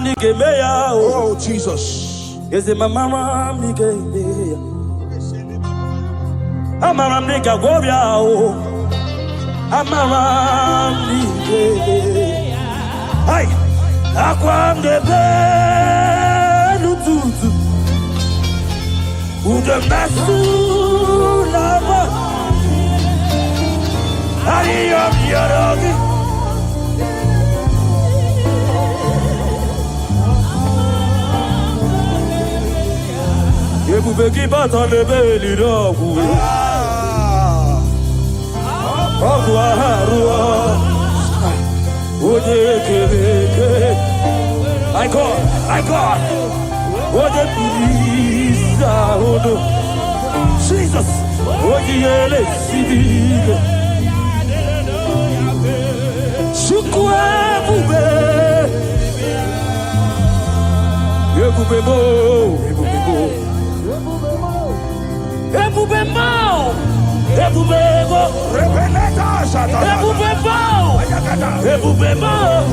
Oh, Jesus. Is it my mama? I'm a nigga, warrior. I'm a Hey, Aquam de Benutu. Who the Masu Lava? I am your You begi bata le beli rogu. Agua harua. Oje kebeke. I God. Oje pisa odo. Jesus. Oje ele sibiga. Shukwa bube. Ebubebo.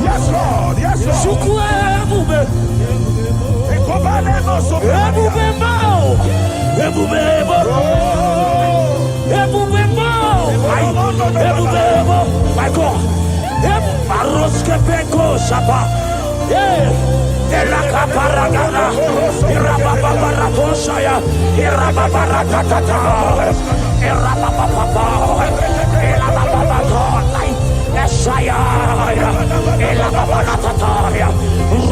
Yes, Lord. Yes, Lord. My God. Irakaparagana, Irababaratosaya, Irababaratata, Irabababa, Irabababatona, Esaya, Ilababarataya,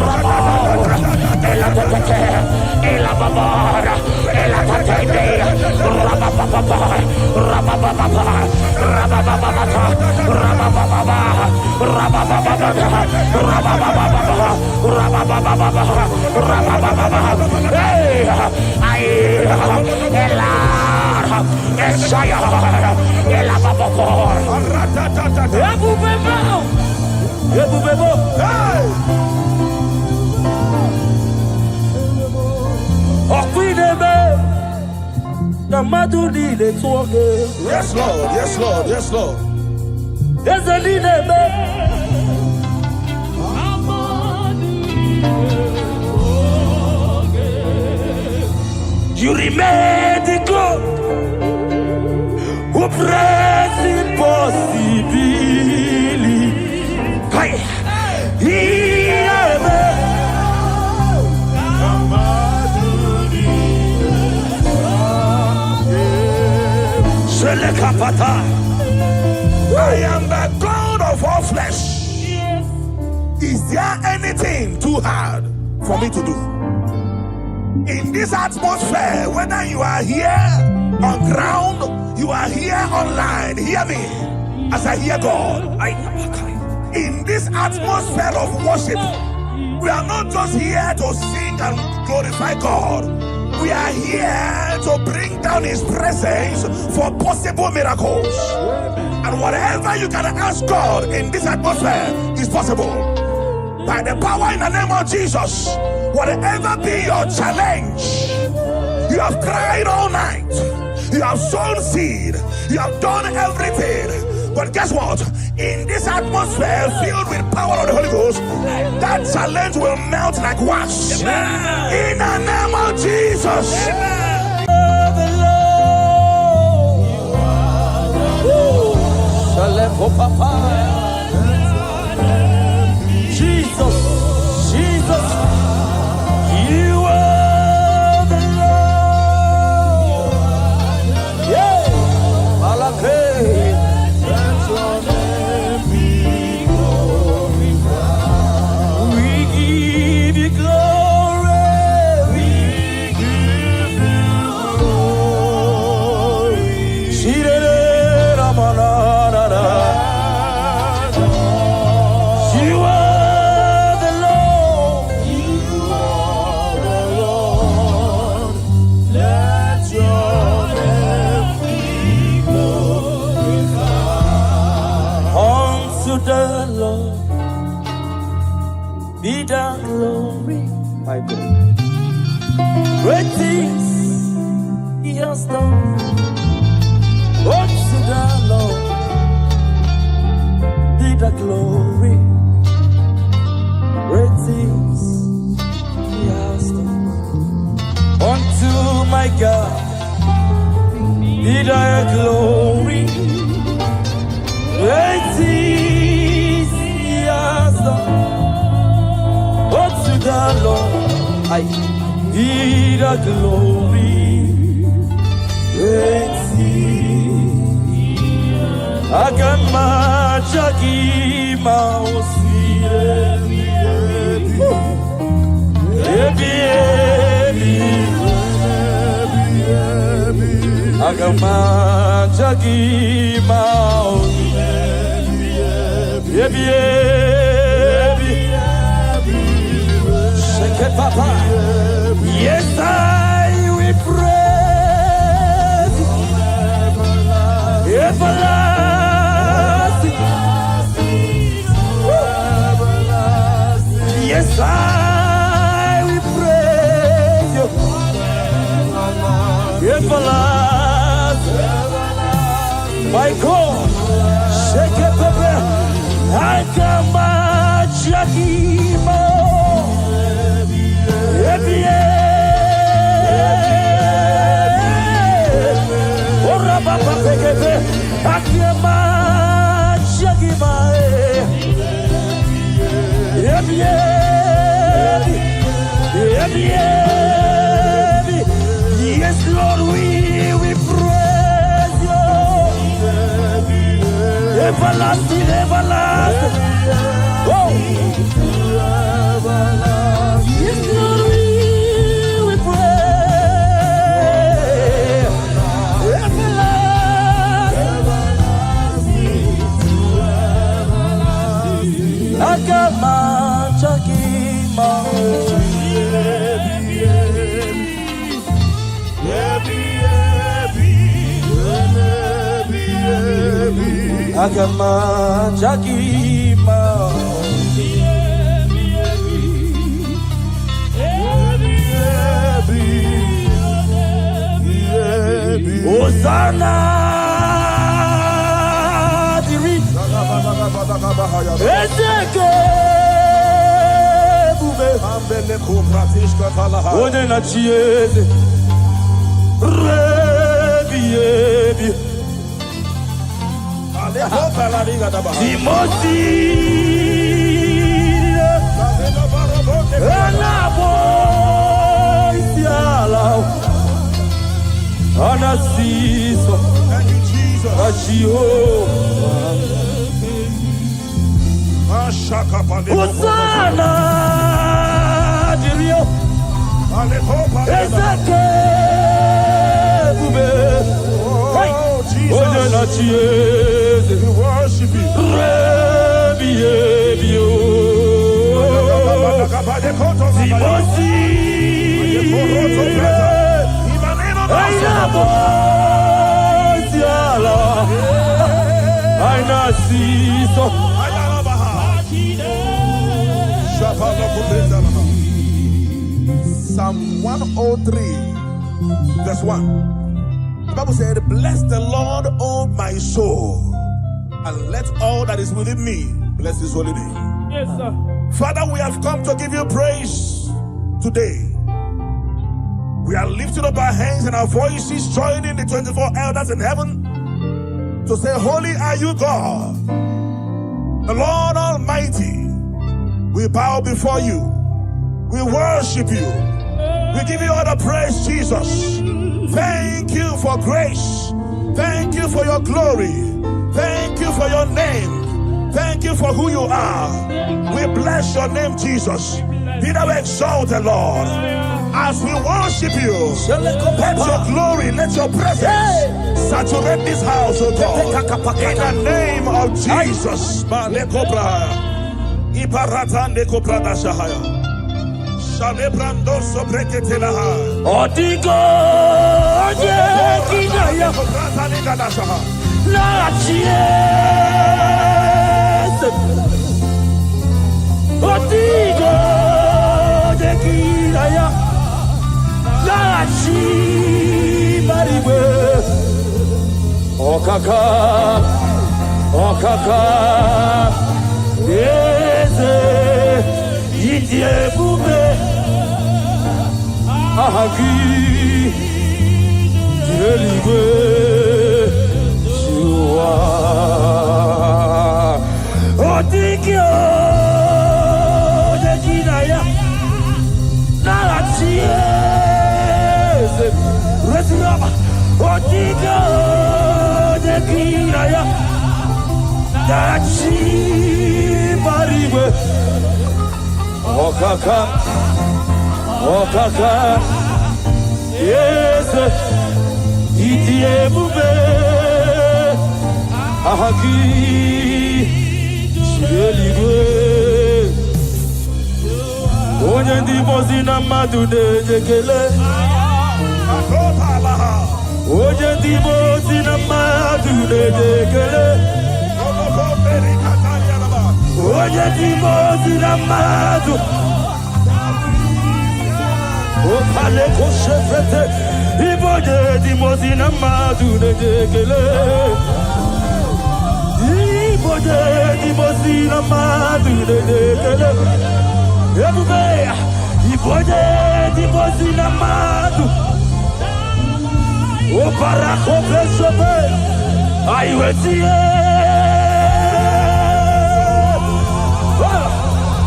Rababara, Elatete, Ilababara, Elatate, Rabababa, Rabababa, Rabababata, Rabababa, Yes, Lord. Yes, Lord. Yes, Lord. There's a leader. You remain the God who prays impossibility. Hey, I am the God of all flesh. Is there anything too hard for me to do? In this atmosphere, whether you are here on ground, you are here online, hear me as I hear God. In this atmosphere of worship, we are not just here to sing and glorify God. We are here to bring down His presence for possible miracles. And whatever you can ask God in this atmosphere is possible. By the power in the name of Jesus, whatever be your challenge, you have cried all night, you have sown seed, you have done everything. But guess what? In this atmosphere filled with power of the Holy Ghost, that challenge will melt like wax. In the name of Jesus. Jesus, you are the Lord. Yeah, Malake. Let your name be glorified. We give you glory. We give you glory. You are the Lord. Let your name be glorified. Unto the Lord be the glory, my God. Great things He has done. Unto the Lord be the glory. Great things my God, be thy glory. Great things he has done. Unto the Lord, be the glory. Great things. Agamajagi mausi Agamajagi mausi Shake it, Papa. Yes, I will praise everlasting. Yes, I will praise you everlasting. My God, shake it, Papa. I come at Shakimo. Ora papa pekete, akema Shakima. Yes, Lord, we praise you. Everlasting, everlasting. Oh. Yes, Lord, we pray. Everlasting. Agama Chakima. Agama Chakima. Hosanna diri Ezeke bube ambele kupratishka talaha One na chieze Rebi Aleho palariga daba Timosi Enabo Isiala Anasiso, Thank you, Jesus. Hosanna, Dirio, Ezeke, Bube, Jesus, we worship you. Psalm 103, verse 1. The Bible said, bless the Lord, O my soul, and let all that is within me bless his holy name. Yes, sir. Father, we have come to give you praise today. We are lifting up our hands and our voices, joining the 24 elders in heaven to say, holy are you, God, the Lord Almighty. We bow before you. We worship you. We give you all the praise, Jesus. Thank you for grace. Thank you for your glory. Thank you for your name. Thank you for who you are. We bless your name, Jesus. Be thou exalted, Lord. As we worship you, let your glory, let your presence saturate this house, oh God. In the name of Jesus. Odigo, Kinaya, La Chies, Odigo, Kinaya, La Chimariwe, Okaka, Eze, Idie Bube, Ahagi, eligwe Shua Otikyo Dekinaya Narachies Resinaba Otikyo Dekinaya Narachi Mariwe Okaka Okaka Yes Itiebube Ahagi Shieligwe Onye ndi mozi na mmadụ na-ejekele Onye ndi mozi na mmadụ na-ejekele Onye ndi mozi na mmadụ Opale koshefete Iboje di mozi na mmadụ na-ejekele Iboje di mozi na mmadụ na-ejekele Ebube Iboje di mozi na mmadụ Opara kopeshope Aiwetie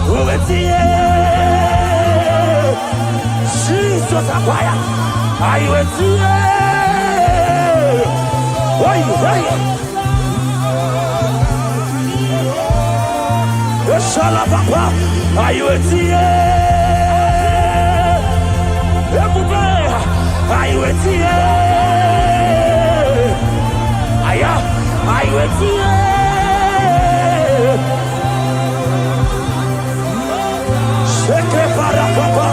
Owetie Jesus akwaya Aiwetie Oi oi Eshala papa Aiwetie Ebube Aiwetie Aya Aiwetie Sheke para papa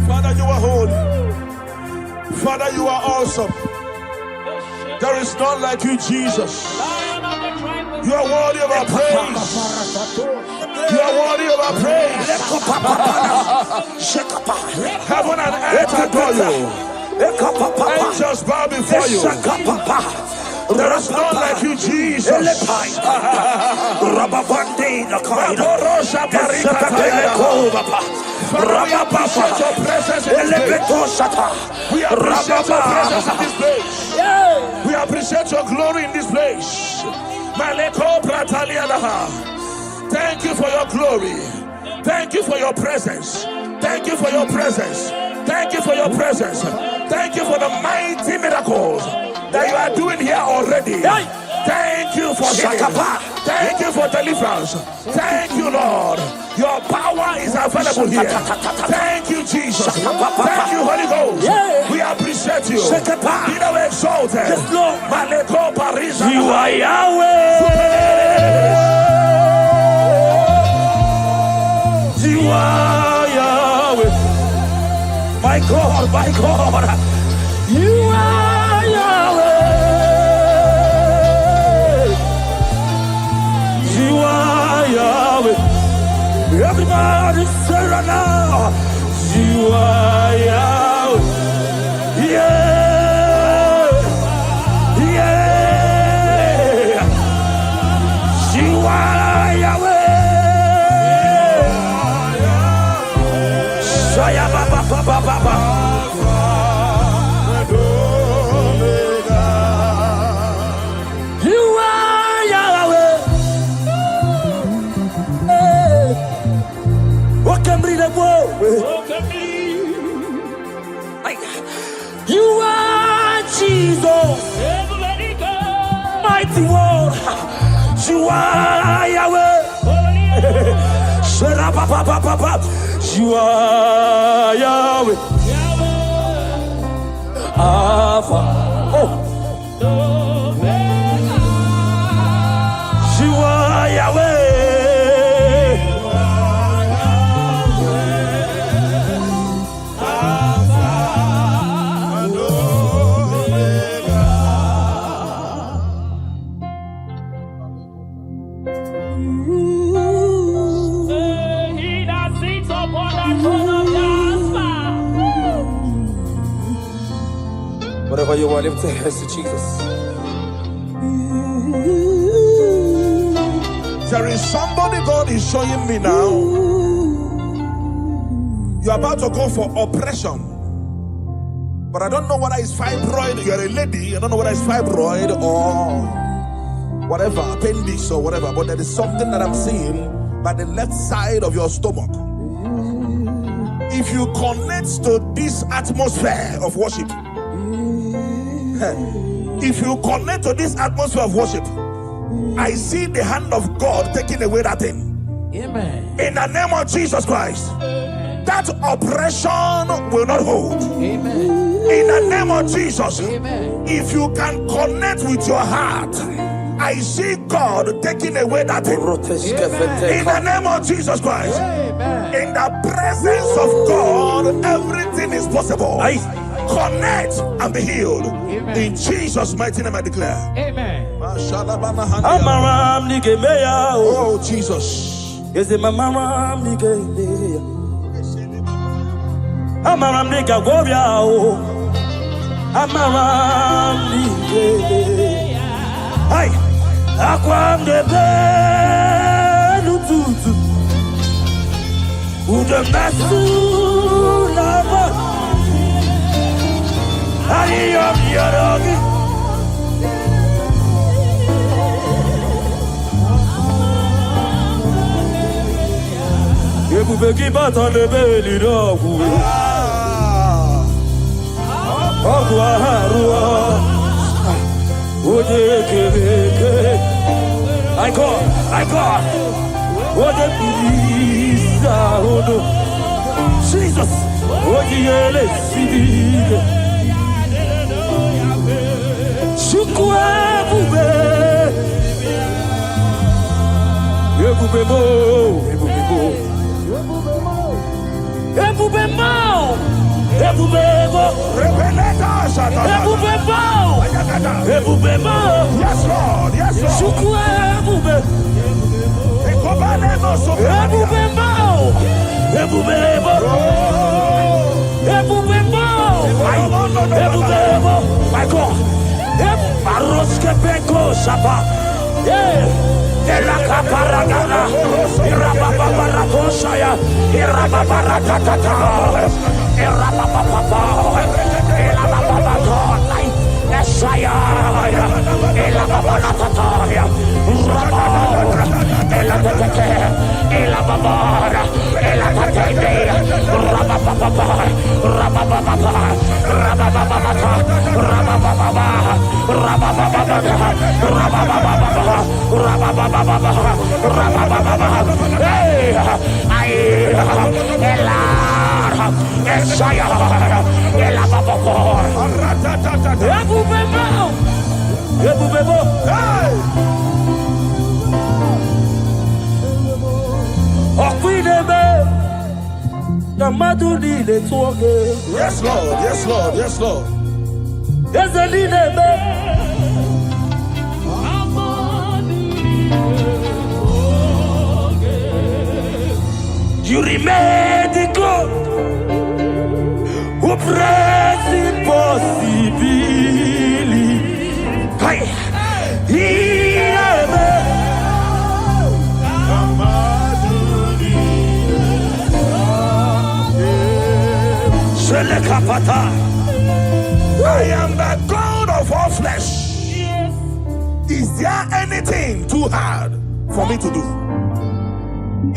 Father, you are holy. Father, you are awesome. There is none like you, Jesus. You are worthy of our praise. You are worthy of our praise. Heaven and earth adore you. Angels bow before you. There is none like you, Jesus. We appreciate your presence in this place. We appreciate your presence in this place. We appreciate your glory in this place. Thank you for your glory. Thank you for your presence. Thank you for your presence. Thank you for your presence. Thank you for the mighty miracles that you are doing here already. Thank you for healing. Thank you for deliverance. Thank you, Lord. Your power is available here. Thank you, Jesus. Thank you, Holy Ghost. We appreciate you. Be thou exalted. You are Yahweh. You are Yahweh. My God, my God. You are Yahweh. You are Yahweh. Everybody say right now. You are Yahweh. Yeah. Yeah. You are Yahweh. Shaya baba baba baba. You are Jesus, mighty one. You are Yahweh. You are Yahweh. Alpha. Oh. You are Yahweh. Whatever you want, lift your hands to Jesus. There is somebody God is showing me now. You're about to go for operation. But I don't know whether it's fibroid. You're a lady. I don't know whether it's fibroid or whatever, appendix or whatever. But there is something that I'm seeing by the left side of your stomach. If you connect to this atmosphere of worship, if you connect to this atmosphere of worship, I see the hand of God taking away that thing. Amen. In the name of Jesus Christ, that oppression will not hold. Amen. In the name of Jesus, Amen. if you can connect with your heart, I see God taking away that thing. In the name of Jesus Christ, Amen. in the presence of God, everything is possible. Connect and be healed. Amen. In Jesus' mighty name I declare. Amen. Oh Jesus. I God. What a peace, Jesus. What you Yes, Lord. Yes, Lord. My God. Yes, Lord. Yes, Lord. Yes, Lord. You remain the God who prays impossibly. I am the God of all flesh. Is there anything too hard for me to do?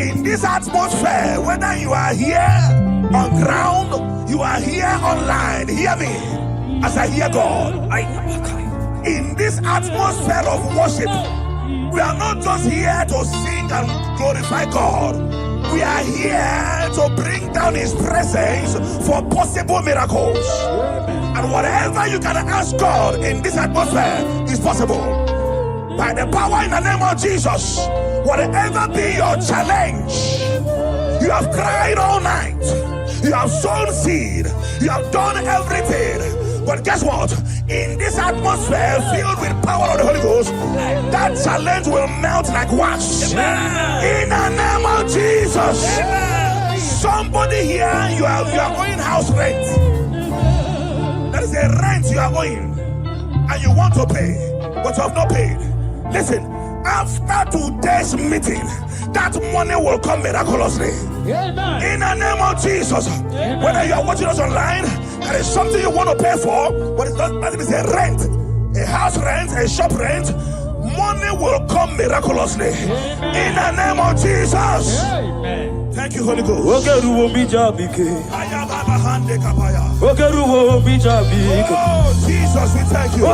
In this atmosphere, whether you are here on ground, you are here online, hear me as I hear God. In this atmosphere of worship, we are not just here to sing and glorify God. We are here to bring down His presence for possible miracles. And whatever you can ask God in this atmosphere is possible. By the power in the name of Jesus, whatever be your challenge, you have cried all night, you have sown seed, you have done everything. But guess what? In this atmosphere filled with power of the Holy Ghost, that challenge will melt like wax. In the name of Jesus. Somebody here, you are owing house rent. There is a rent you are owing and you want to pay, but you have not paid. Listen, After today's meeting, that money will come miraculously. Amen. In the name of Jesus. Amen. Whether you are watching us online, there is something you want to pay for, but it's not that it is a rent, a house rent, a shop rent. Money will come miraculously. Amen. In the name of Jesus. Amen. Thank you, Holy Ghost. Oh, Jesus, we thank you.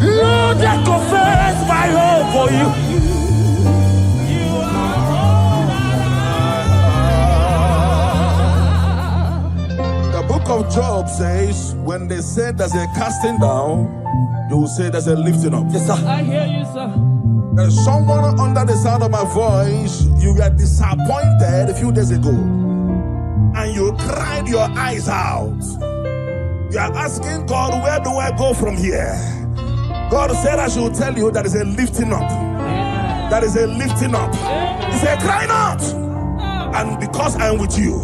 Lord, I confess my hope for you. The book of Job says, when they say there's a casting down, you will say there's a lifting up. Yes, sir. I hear you, sir. There's someone under the sound of my voice. You were disappointed a few days ago, and you cried your eyes out. You are asking God, where do I go from here? God said I should tell you that is a lifting up. That is a lifting up. He said, cry not, and because I am with you.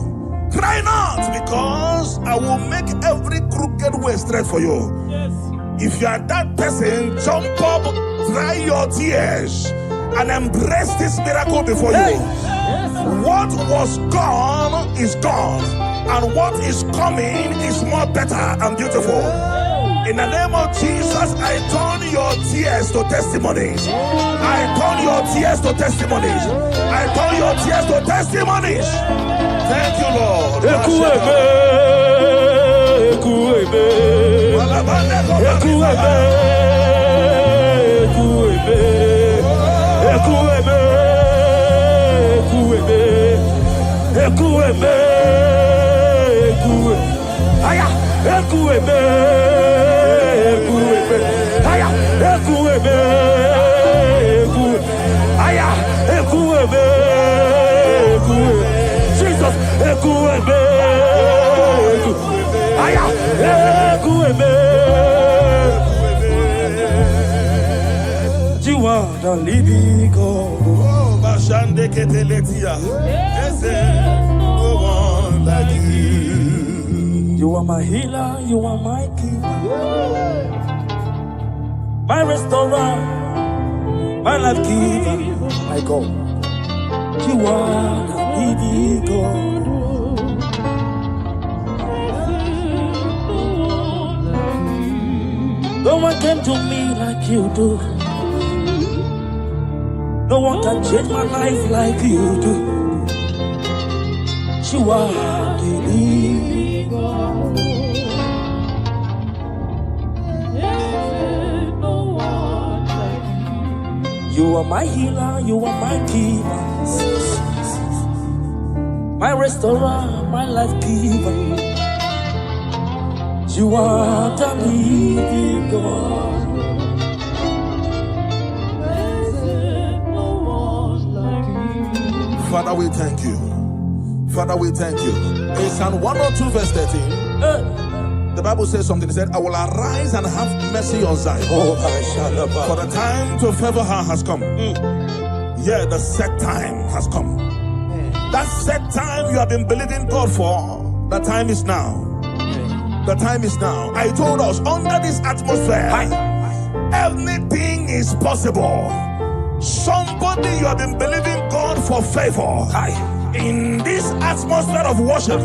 Cry not, because I will make every crooked way straight for you. Yes. If you are that person, jump up, dry your tears, and embrace this miracle before you. Yes. What was gone is gone, and what is coming is more better and beautiful. In the name of Jesus, I turn your tears to testimonies. I turn your tears to testimonies. I turn your tears to testimonies. Thank you, Lord. You are the living God. Oh, Bashande Keteletia. Yes, no one like you. You are my healer, you are my keeper, my restorer, my life giver, my God. You are the living God. No one came to me like you do. No one can change my life like you do. You are the living God. You are my healer, you are my keeper, my restorer, my life giver. You are the living God. Father, we thank you. Father, we thank you. In Psalm 102 verse 13, the Bible says something. It said, I will arise and have mercy on Zion. For the time to favor her has come. Yeah, the set time has come. That set time you have been believing God for, the time is now. The time is now. I told us, under this atmosphere, everything is possible. Somebody, you have been believing God for favor. In this atmosphere of worship,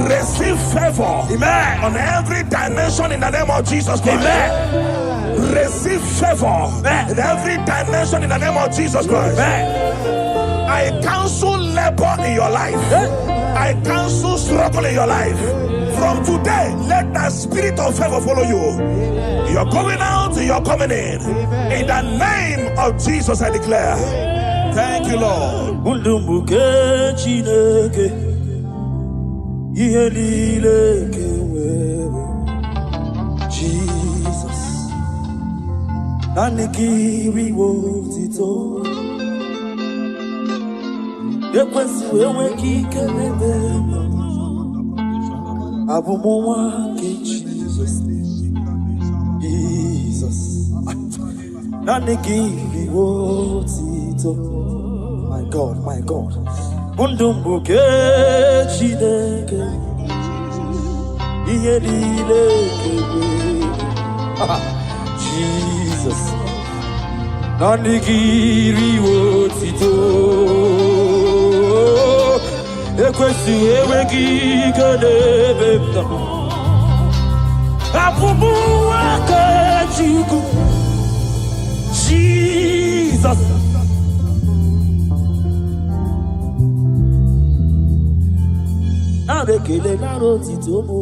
receive favor. Amen. On every dimension in the name of Jesus Christ. Amen. Receive favor. In every dimension in the name of Jesus Christ. Amen. I cancel labor in your life. I cancel struggle in your life. From today, let the spirit of favor follow you. You're going out, you're coming in. In the name of Jesus, I declare. Thank you, Lord. Jesus. Jesus. My God, my God. Jesus. Jesus. Abekele naro titomo.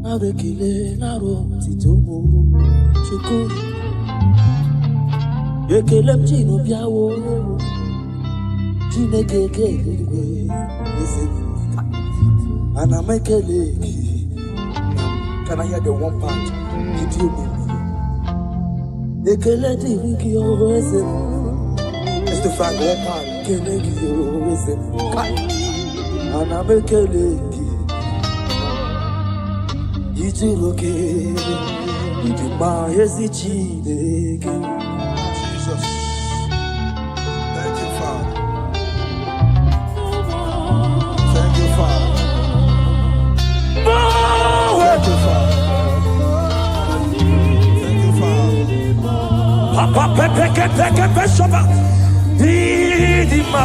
Abekele naro titomo. Chiko. Ekele mchino biawo. Chineke. And I make a leg. Can I hear the one part? Did you mean? Ekele diviki always. It's the fact one part. Kenegi always. And I make a leg. Did you look at? Did you buy a chineke? Jesus. Thank you, Father. Thank you, Father. Thank you, Father. Thank you, Father. Papa pepe shaba. Idima.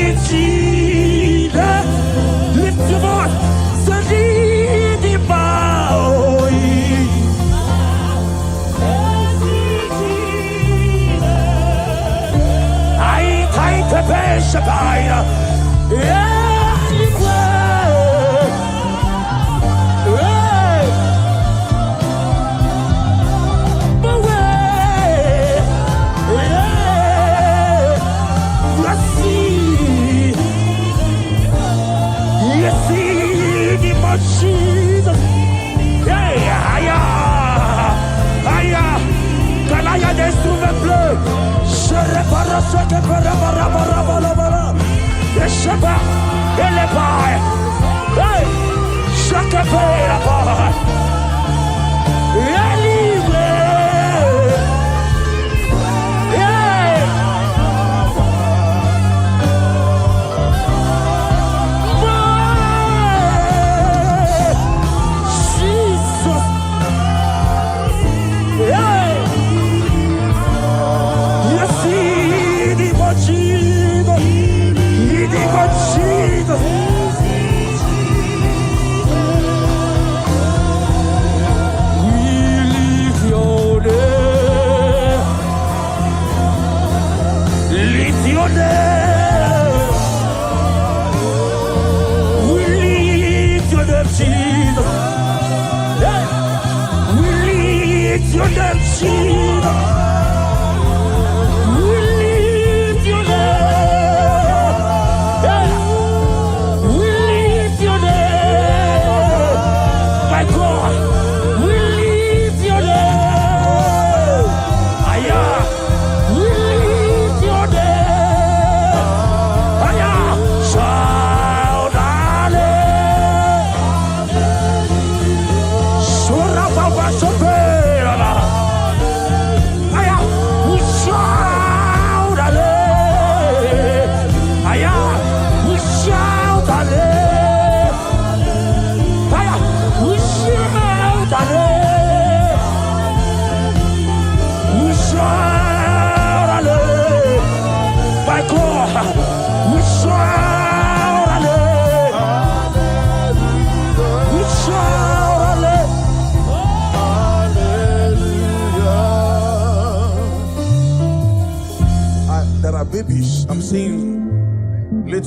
Ezichida. Lift your voice. Sadidima. I pepe shabaya. Yeah. Jesus, yeah, aya, can I have the instrument play? Sherepara, the Sheba, Elepai, hey, Shakapera,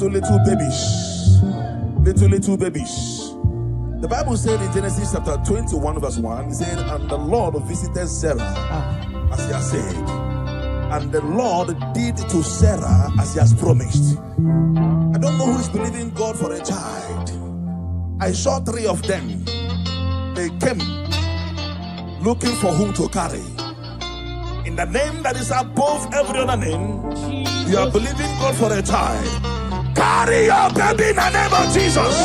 little babies. Little babies. The Bible said in Genesis chapter 21 verse 1, it said, and the Lord visited Sarah as he has said, and the Lord did to Sarah as he has promised. I don't know who is believing God for a child. I saw 3 of them. They came looking for whom to carry. In the name that is above every other name, you are believing God for a child. Carry your baby in the name of Jesus.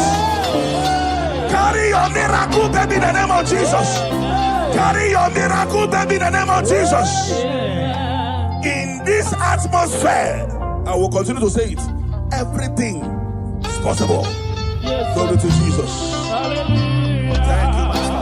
Carry your miracle baby in the name of Jesus. Carry your miracle baby in the name of Jesus. In this atmosphere, I will continue to say it. Everything is possible. Glory to Jesus. Thank you, Master.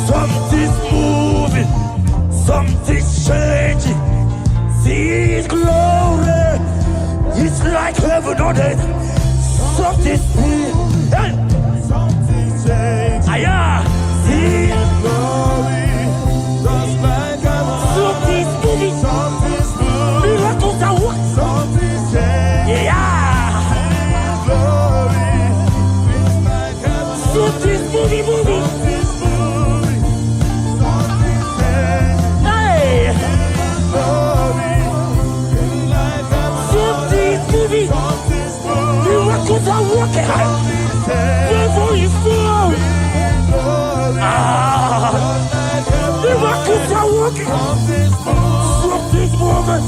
Something's moving, something's changing. See His glory, it's like heaven on earth. Something's moving, something's changing. See His glory, just like heaven. Something's moving, something's moving. Miracles are what? Something's changing. His glory, it's like heaven. Something's moving, moving. Miracles are working. Devil is flowing. Miracles are working. Something's moving.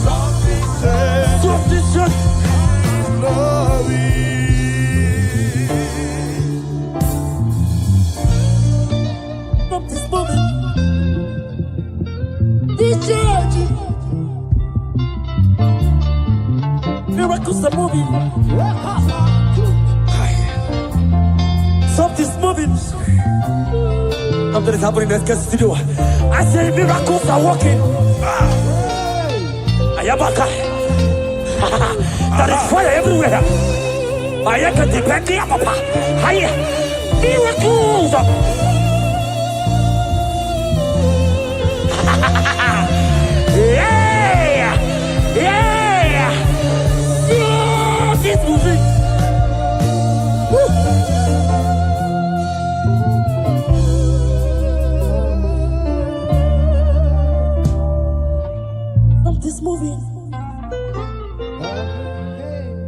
Something's just glory. Something's moving. This church. Miracles are moving. Something's moving. Something is happening in the studio. I say miracles are working. Ayabaka. There is fire everywhere. I can depend on Papa. Miracles. Yeah. Yeah. Something's moving. Something's moving.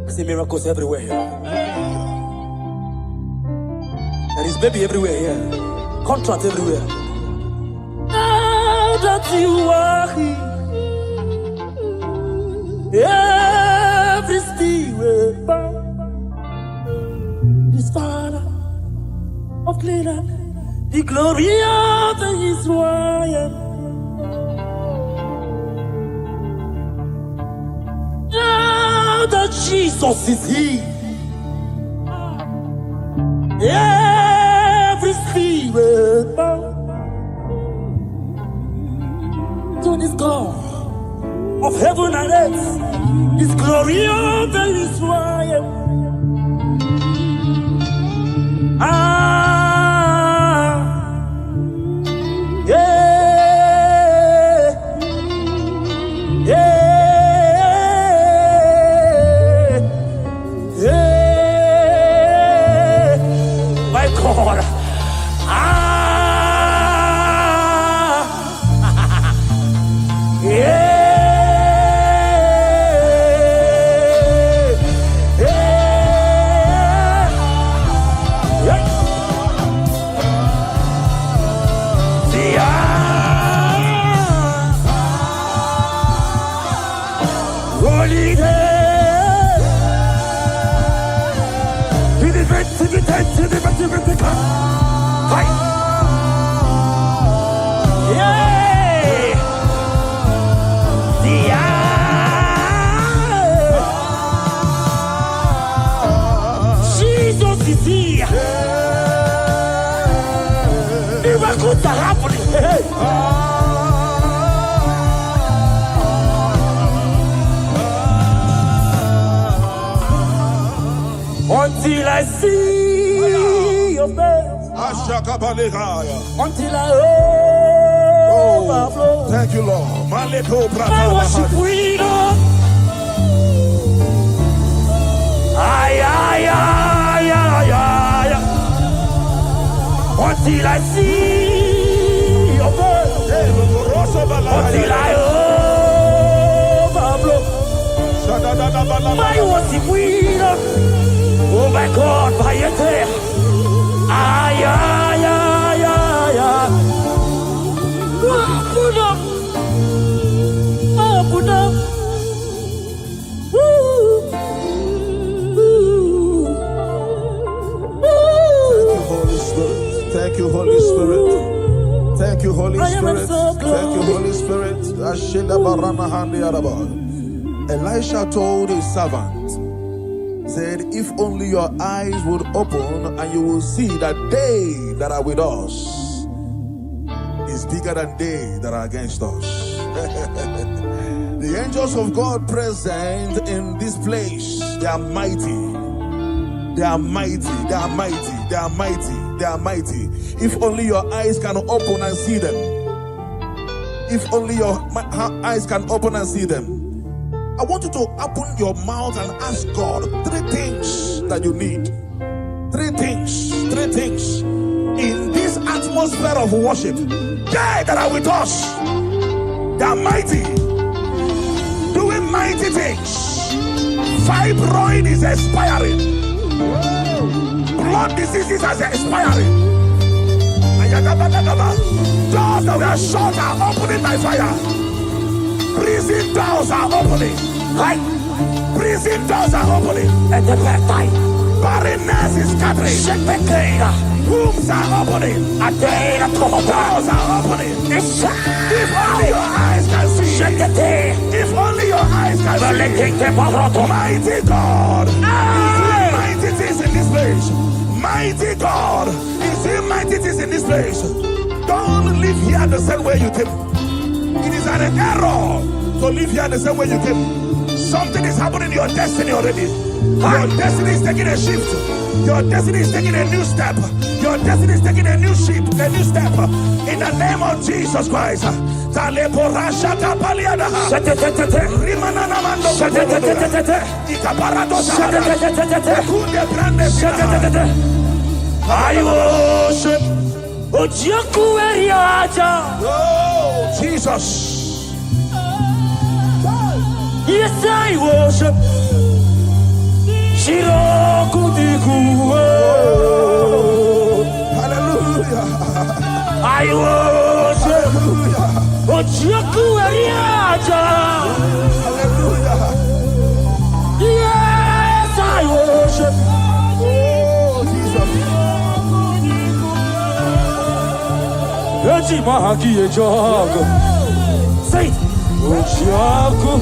I see miracles everywhere here. There is baby everywhere here. Contract everywhere. Now that you are here, every steel will bow. This Father of Canaan, the glory of Israel. Now that Jesus is here, every spirit bow to this God of heaven and earth, this glory of Israel. My God. Jesus is here. Miracles are happening. Until I see your face, until I overflow. Thank you, Lord. I worship freedom. Until I see your face, until I overflow. My worship freedom. Oh my God, by your day. Put up. Put up. Thank you, Holy Spirit. Thank you, Holy Spirit. Thank you, Holy Spirit. Elisha told his servant, said, if only your eyes would open and you will see that they that are with us is bigger than they that are against us. The angels of God present in this place, they are mighty. They are mighty. They are mighty. They are mighty. They are mighty. If only your eyes can open and see them. If only your eyes can open and see them. I want you to open your mouth and ask God 3 things that you need. 3 things. 3 things. In this atmosphere of worship, they that are with us, they are mighty. Doing mighty things. Fibroid is expiring. Blood diseases are expiring. Doors that were shut are opening by fire. Prison doors are opening. Right? Prison doors are opening. At the back time. Barrenness is scattering. Wombs are opening. Doors are opening. If only your eyes can see. If only your eyes can see. Mighty God is doing mighty things in this place. Mighty God is doing mighty things in this place. Don't live here the same way you came. It is an error to live here the same way you came. Something is happening in your destiny already. Your destiny is taking a shift. Your destiny is taking a new step. Your destiny is taking a new step. In the name of Jesus Christ. I worship. Oh, Jesus. Yes, I worship. Hallelujah. I worship. Hallelujah. Yes, I worship. Oh, Jesus. Eti mahaki e jogo. Say, Ochiaku.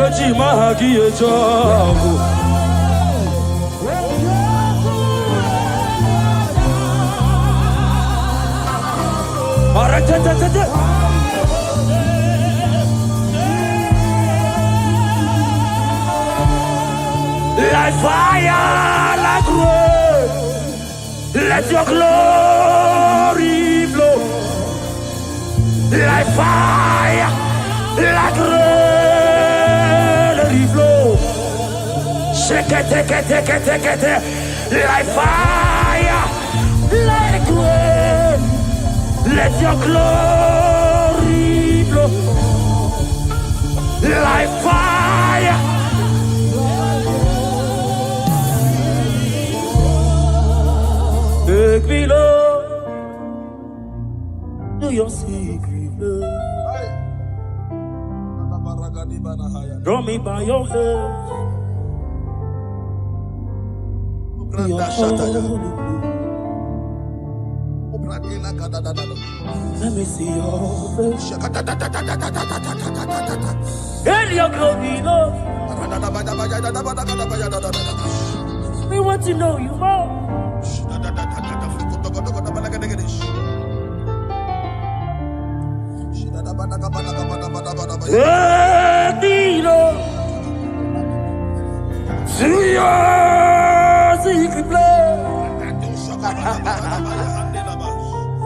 Eti mahaki e jogo. Like fire, like rain, let your glory flow. Like fire, like rain, let it flow. Shake it, take it, take it, take it. Like fire, like rain, let your glory flow. Like fire. Take me, Lord, to your secret love. Draw me by your hand to your holy place. Let me see your face and your glory, Lord. We want to know you more. To your secret place.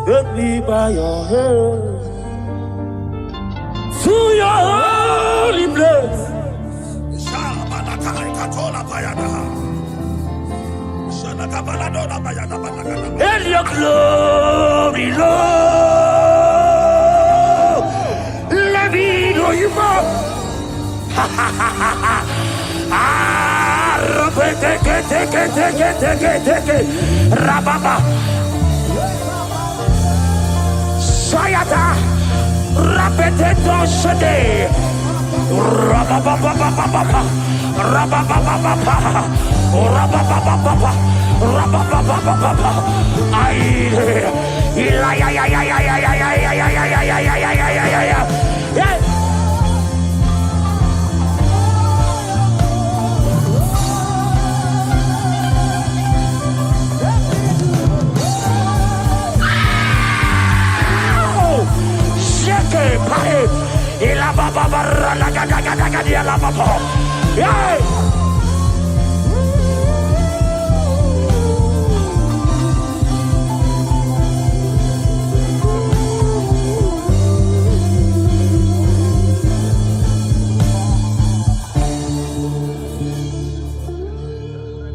Take me by your hand to your holy place. And your glory, Lord, let me know you more. Take it, Rababa, Sayata, Rapeteto Shade, Rababa,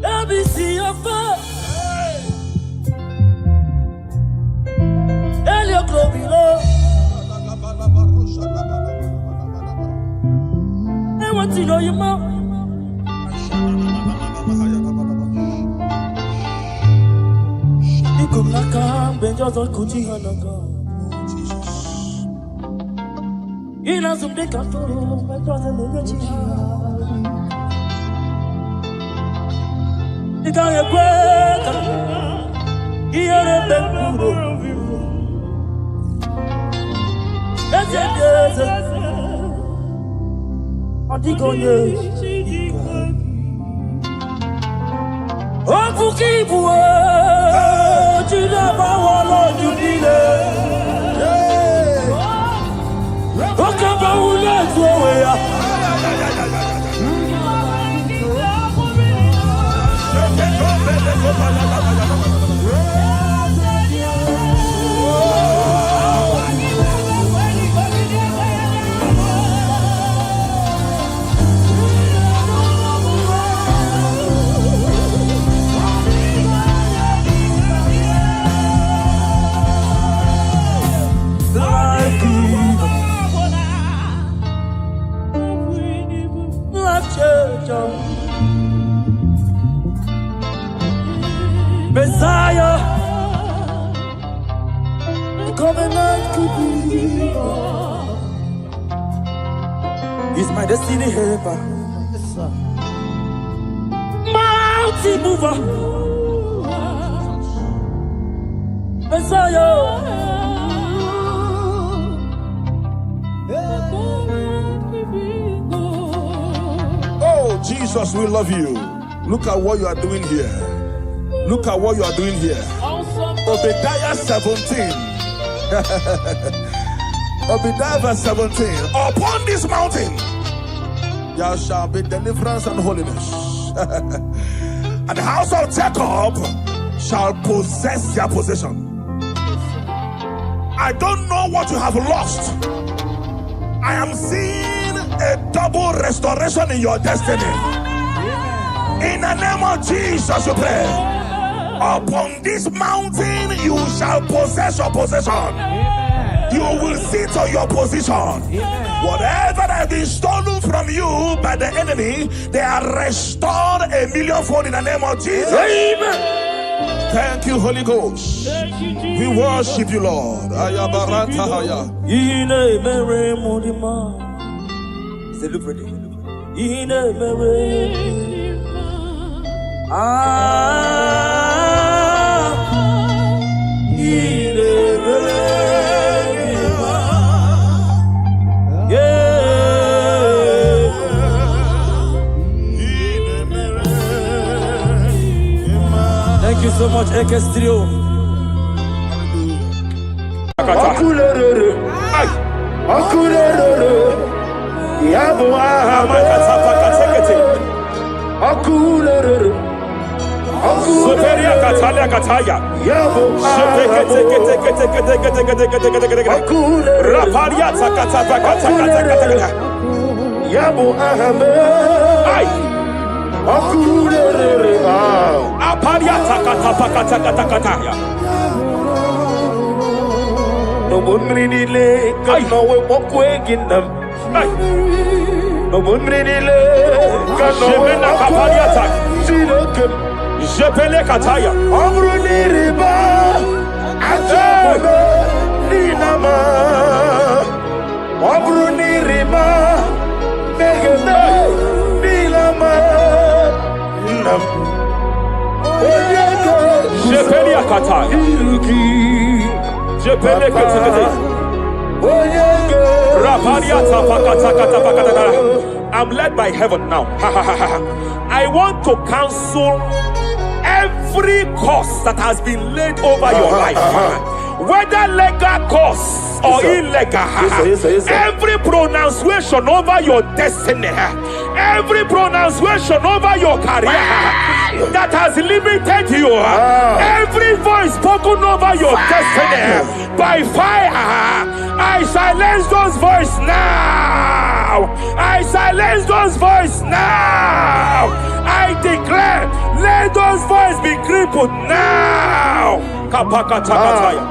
Let me see your face and your glory, Lord. I want to know you more. You come like a benjo to kuti hanaga. Ina zumde kafuru, benjo to nugachi. Ika ye kweka, iyere bepuro. Eze. Antigonye Ofukibuwe Chidaba walo judile Okaba ule tuwe ya Messiah, the covenant could be. He's my destiny helper. Mountain mover. Messiah. Oh, Jesus, we love you. Look at what you are doing here. Look at what you are doing here. Obadiah 17. Obadiah verse 17. Upon this mountain there shall be deliverance and holiness. And the house of Jacob shall possess their possession. I don't know what you have lost. I am seeing a double restoration in your destiny. In the name of Jesus, you pray. Upon this mountain you shall possess your possession. You will sit on your position. Whatever that has been stolen from you by the enemy, they are restored a millionfold in the name of Jesus. Amen. Thank you, Holy Ghost. We worship you, Lord. Thank you so much, Ekestrio. No one really lay, God no way walk away in them. No one really lay, God no way walk away. See the good. Jepele kataya. Amruni riba, ajabe ninama. Amruni riba, megane nilama. Nam. Jepele kataya. Jepele kataya. I'm led by heaven now. I want to cancel every curse that has been laid over your life, whether legal curse or illegal. Yes, sir. Every pronunciation over your destiny, every pronunciation over your career that has limited you, every voice spoken over your destiny by fire, I silence those voices now. I silence those voices now. I declare, let those voices be crippled now. Kapakatakataya.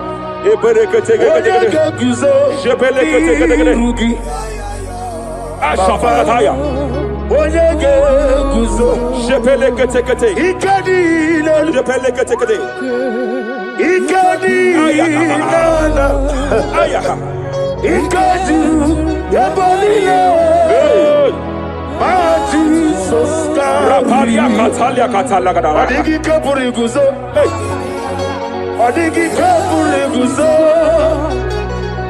Ashafakataya. Jepeleketekete. Jepeleketekete. Rapalia Katalia Katalaga. Adigi kapuri guzo. Adigi kapuri guzo.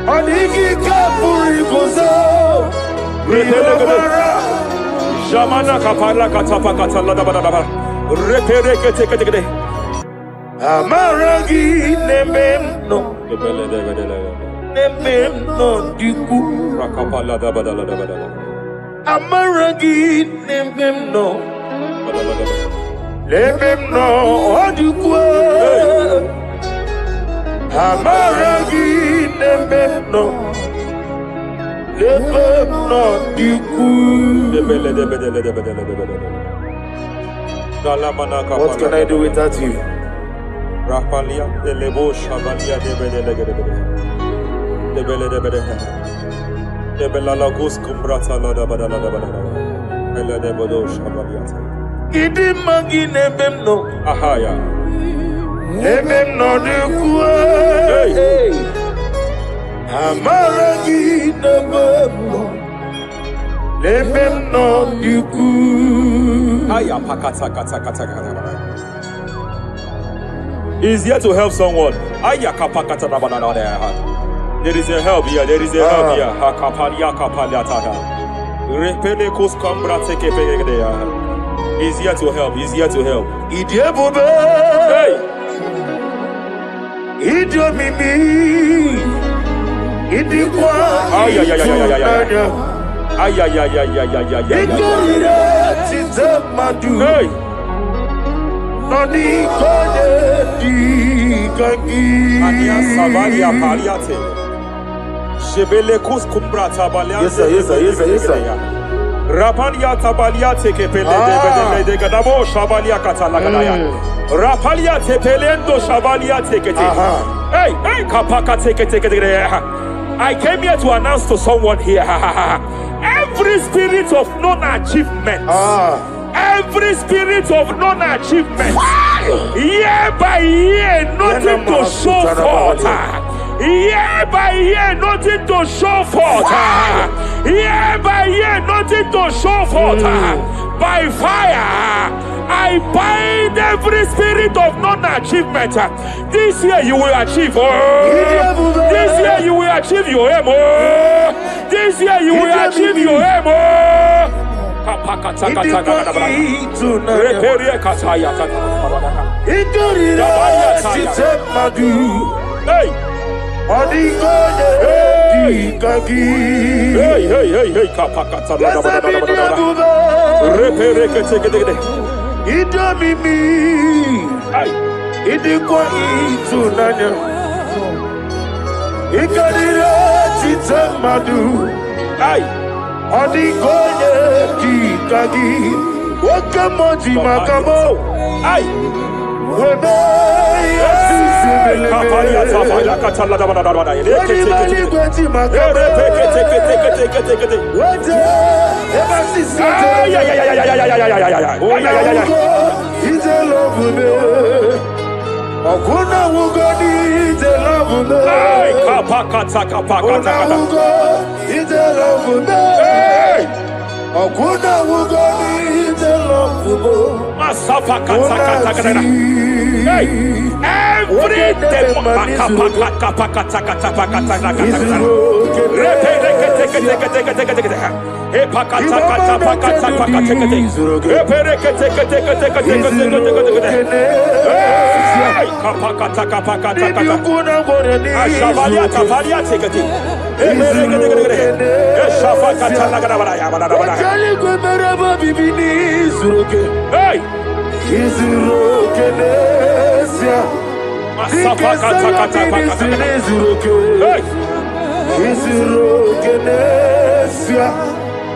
Adigi kapuri guzo. Jamana kapala katapa katala da da da. Repereke teke teke. Amaragi nememno. Nememno diku. Rakapala da da da da da. Amaragi nememno. Nememno diku. Amaragi nememno. Nememno diku. What can I do without you? Rapalia de lebo shavalia de bede de bela lagos kumbrata la da bada bela de bodo shavalia Idi magi nememno. ahaya Nememno diku. Amaragi nememno. Remem no yuku. He's here to help someone. There is a help here. There is a help here. He's here to help. He's here to help. Hey. Hey. Yes, sir. Rapalia tabalia teke pele de gadabo shabalia katalagadaya. Rapalia tepelendo shabalia teke. Hey, kapaka teke. I came here to announce to someone here. Every spirit of non-achievement. Every spirit of non-achievement. Year by year, nothing to show forth. Year by year, nothing to show forth. Year by year, nothing to show forth. By fire, I bind every spirit of non-achievement. This year you will achieve. This year you will achieve your aim. This year you will achieve your aim.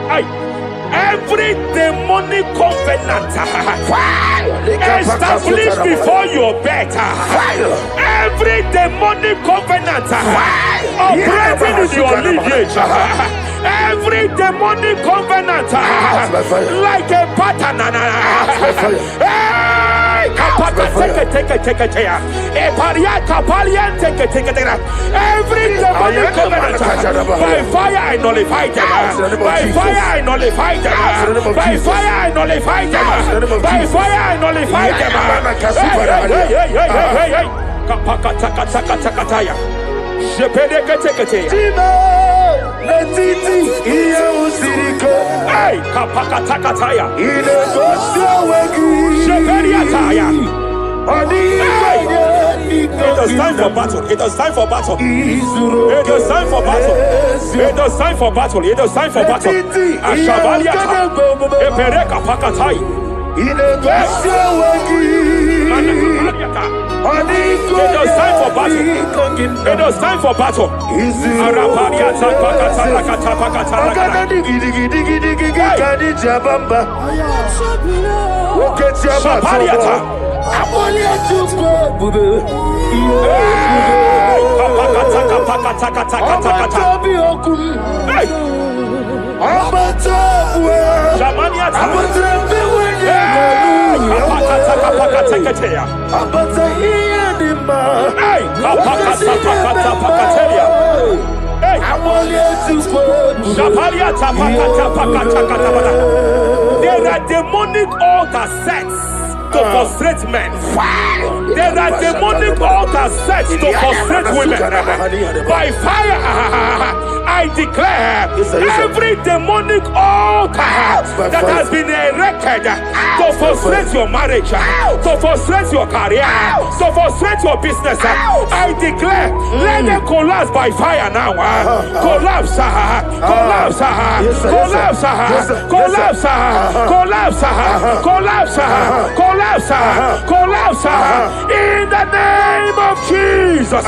Hey. Every demonic covenant established before your bed, every demonic covenant operating in your lineage, every demonic covenant like a pattern. Every demonic covenant, by fire I nullify them. By fire I nullify them. By fire I nullify them. By fire I nullify them. Hey, kapakatakataya. It is time for battle. It is time for battle. It is time for battle. It is time for battle. It is time for battle. Ashabaliata. Epereka pakatai. It is time for battle. It is time for battle. Arapariata pakata pakata. Shapariata. There are demonic altar sets to frustrate men. There are demonic altar sets to frustrate women. By fire, I declare every demonic altar that has been erected to frustrate your marriage, to frustrate your career, to frustrate your business, I declare, let them collapse by fire now. Collapse, collapse, collapse, collapse, collapse, collapse, collapse, collapse, in the name of Jesus.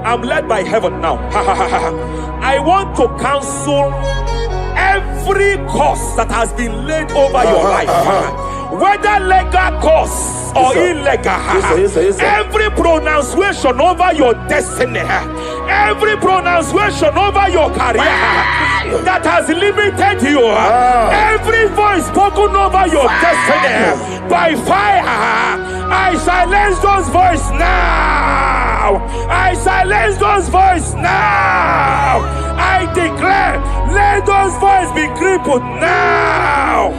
I'm led by heaven now. I want to counsel every curse that has been laid over your life, whether legal curse or illegal. Every pronunciation over your destiny, every pronunciation over your career that has limited you, every voice spoken over your destiny, by fire, I silence those voices now. I silence those voices now. I declare, let those voices be crippled now.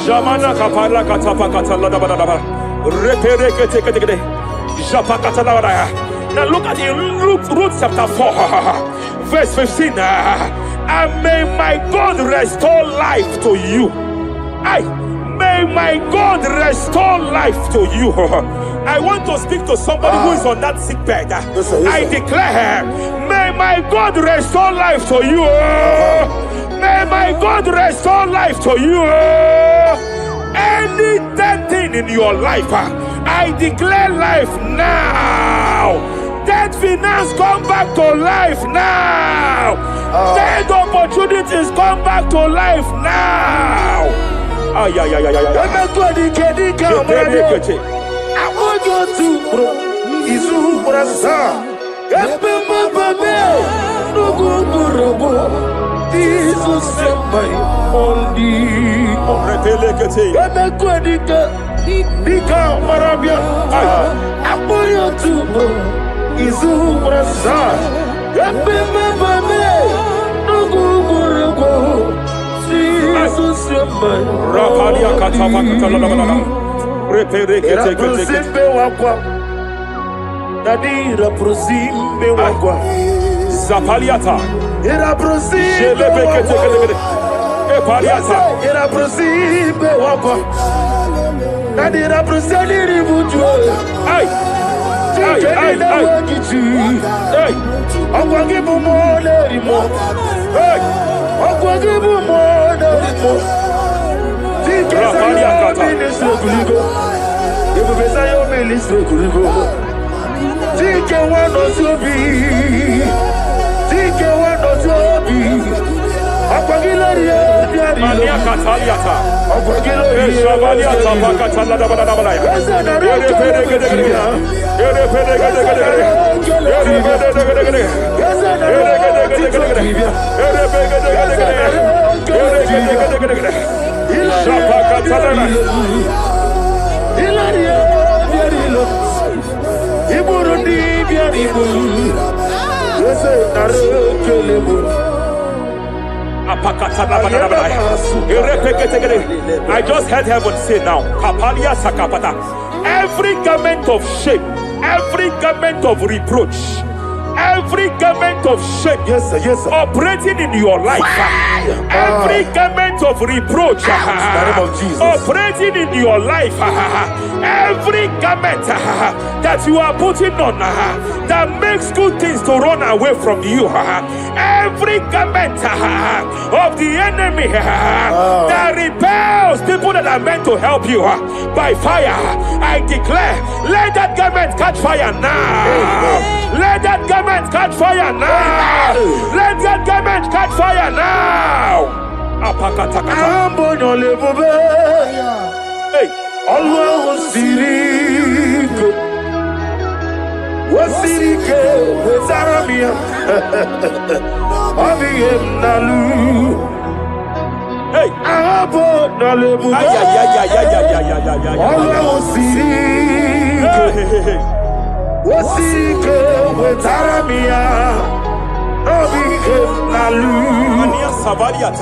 Jamana kapala katapa katala da da da. Repere kete kete kete. Japa katala da. Now look at the Ruth chapter 4, verse 15. And may my God restore life to you. May my God restore life to you. I want to speak to somebody who is on that sick bed. I declare, may my God restore life to you. May my God restore life to you. Any dead thing in your life, I declare life now. Dead finance come back to life now. Dead opportunities come back to life now. I want you Zapaliata. Era prosime wakwa. Nadi representi ributu. Ay. Ay. Hey. Akwagibu mo lerimo. Hey. Akwagibu mo lerimo. Rapani akata. Ministre kuligo. Ibu besa yo ministre kuligo. Tike wano sobi. Tike wano sobi. Akwagila rie biari. Mania kataliata. Akwagila rie. Shabalia tabaka talada bada bada ya. Ere pede gede gede. Ere pede gede gede gede. Ere pede gede gede. Ere gede gede gede. Ere pede gede gede gede. Ere gede gede gede gede. Shabaka talada. Ilaria biari lo. Iburundi biari bu. Yese naro kelebo. I just heard heaven say now, Kapalia Sakapata. Every garment of shame, every garment of reproach, every garment of shame, Yes, sir. operating in your life, every garment of reproach, In the name of Jesus. operating in your life, every garment that you are putting on that makes good things to run away from you, every garment of the enemy that repels people that are meant to help you by fire, I declare, let that garment catch fire now. Let that garment catch fire now. Let that garment catch fire now. Hey. Allah Sirike Wasirike Wezaramia Abiyem Nalu Hey. Abo Nalebu Allah Sirike Wasirike Wezaramia Abiyem Nalu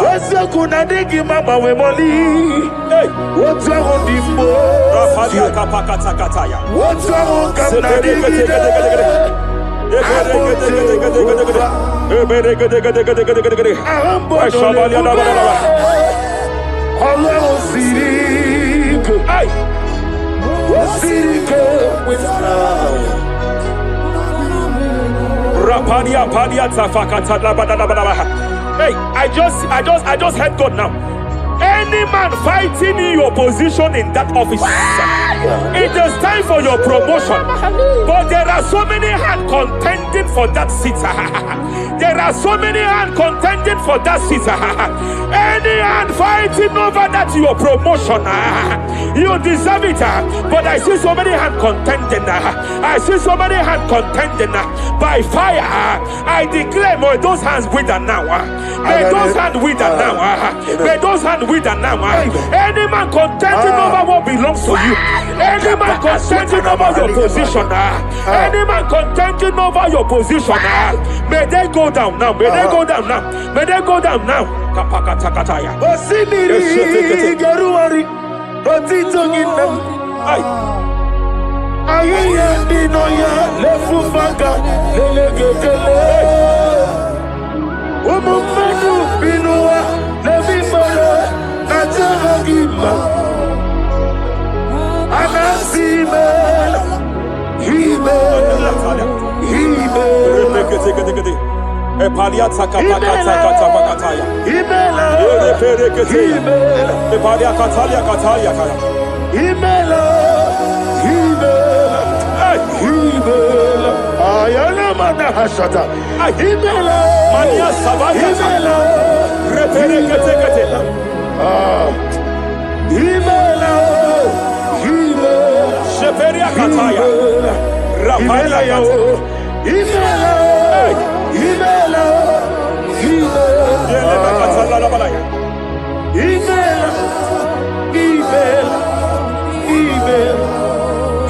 Wese kuna digi mama we moli. Hey. What's wrong with the Rafalia kapakata kataya. What's wrong with the Hey, I just heard God now. Any man fighting in your position in that office, it is time for your promotion. But there are so many hands contending for that seat. There are so many hands contending for that seat. Any hand fighting over that your promotion, you deserve it. But I see so many hands contending. I see so many hands contending by fire. I declare, may those hands wither now. May those hands wither now. May those hands wither now. Any man contending over what belongs to you. Any man contending over your position. Any man contending over your position. May they go down now. May they go down now. May they go down now. Kapakatakataya. Osimiri Garuari Otitongina Ayaya Dinoya Lefufaga Lelegele Umumenu Binua Levimala Najaragima Anasimela Himela Epalia takapakataya. Himela Epalia katalia kaya. Himela Ayana mana hashata Himela Mania sabaya. Himela Reperekete. Himela Sheperia kataya. Rapalia yao. Himela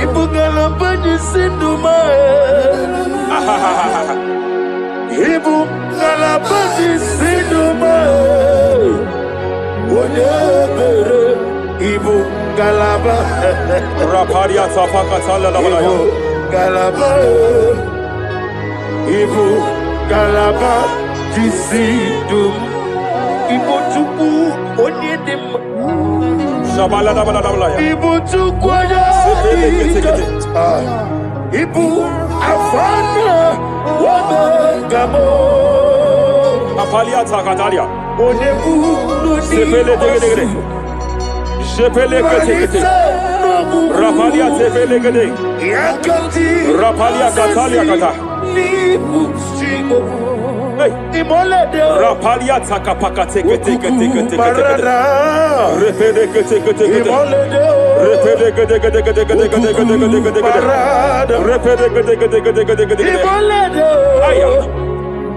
Ibugala bani sinduma Ibugala bani sinduma Wonebere Ibugalaba Raparia tapakatala labalaya. Galaba Ibugalaba Jisidum Ibotuku Onyedim Shabala da bala da bala ya. Ibu tukwaya Ibu afana wabengamo Apalia takatalia. Onebu Sepele degedegede. Sepele ketekete. Rapalia tepele gede. Yakati Rapalia katalia kata. Nibu simo Hey. Imolede Rapalia takapaka teke. Barada Repele kete. Imolede Repele gede. Barada Repele gede. Imolede Aya.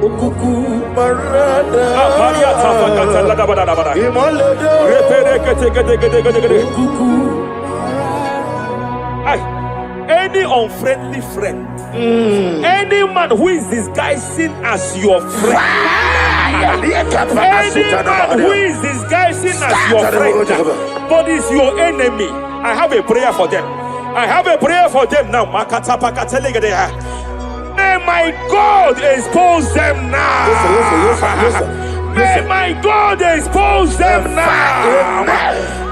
Ukuku Barada Apalia tapaka la da bada. Imolede Repele gede. Ukuku Ay. Any unfriendly friend, any man who is disguising as your friend, any man who is disguising as your friend, but is your enemy, I have a prayer for them. I have a prayer for them now. May my God expose them now. May my God expose them now.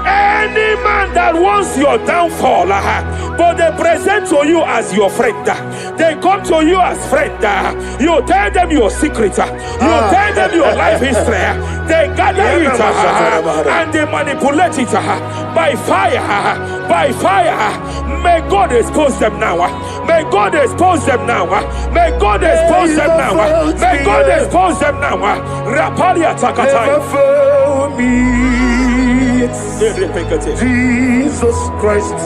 Any man that wants your downfall, but they present to you as your friend, they come to you as friend, you tell them your secret, you tell them your life history, they gather it and they manipulate it by fire. May God expose them now. May God expose them now. May God expose them now. May God expose them now. Rapalia takatai. Jesus Christ,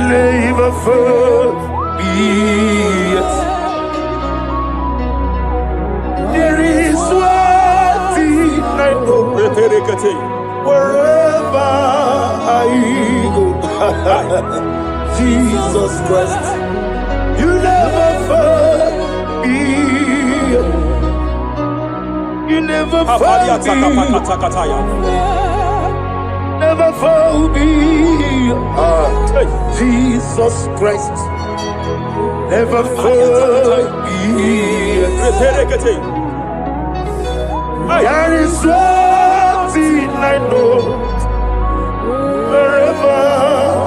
never for me. There is one thing I know. Wherever I go, Jesus Christ, you never fail me. You never fail me. Never fail me. Jesus Christ, never fail me. There is one thing I know. Wherever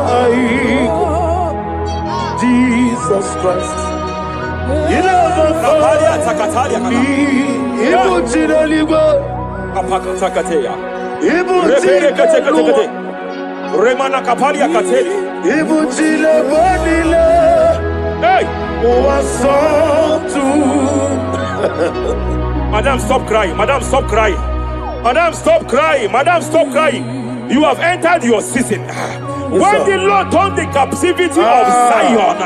I go, Jesus Christ, you never fail me. Remana kapalia kateli. Hey! Madam, stop crying. Madam, stop crying. Madam, stop crying. Madam, stop crying. You have entered your season. When the Lord turned the captivity of Zion,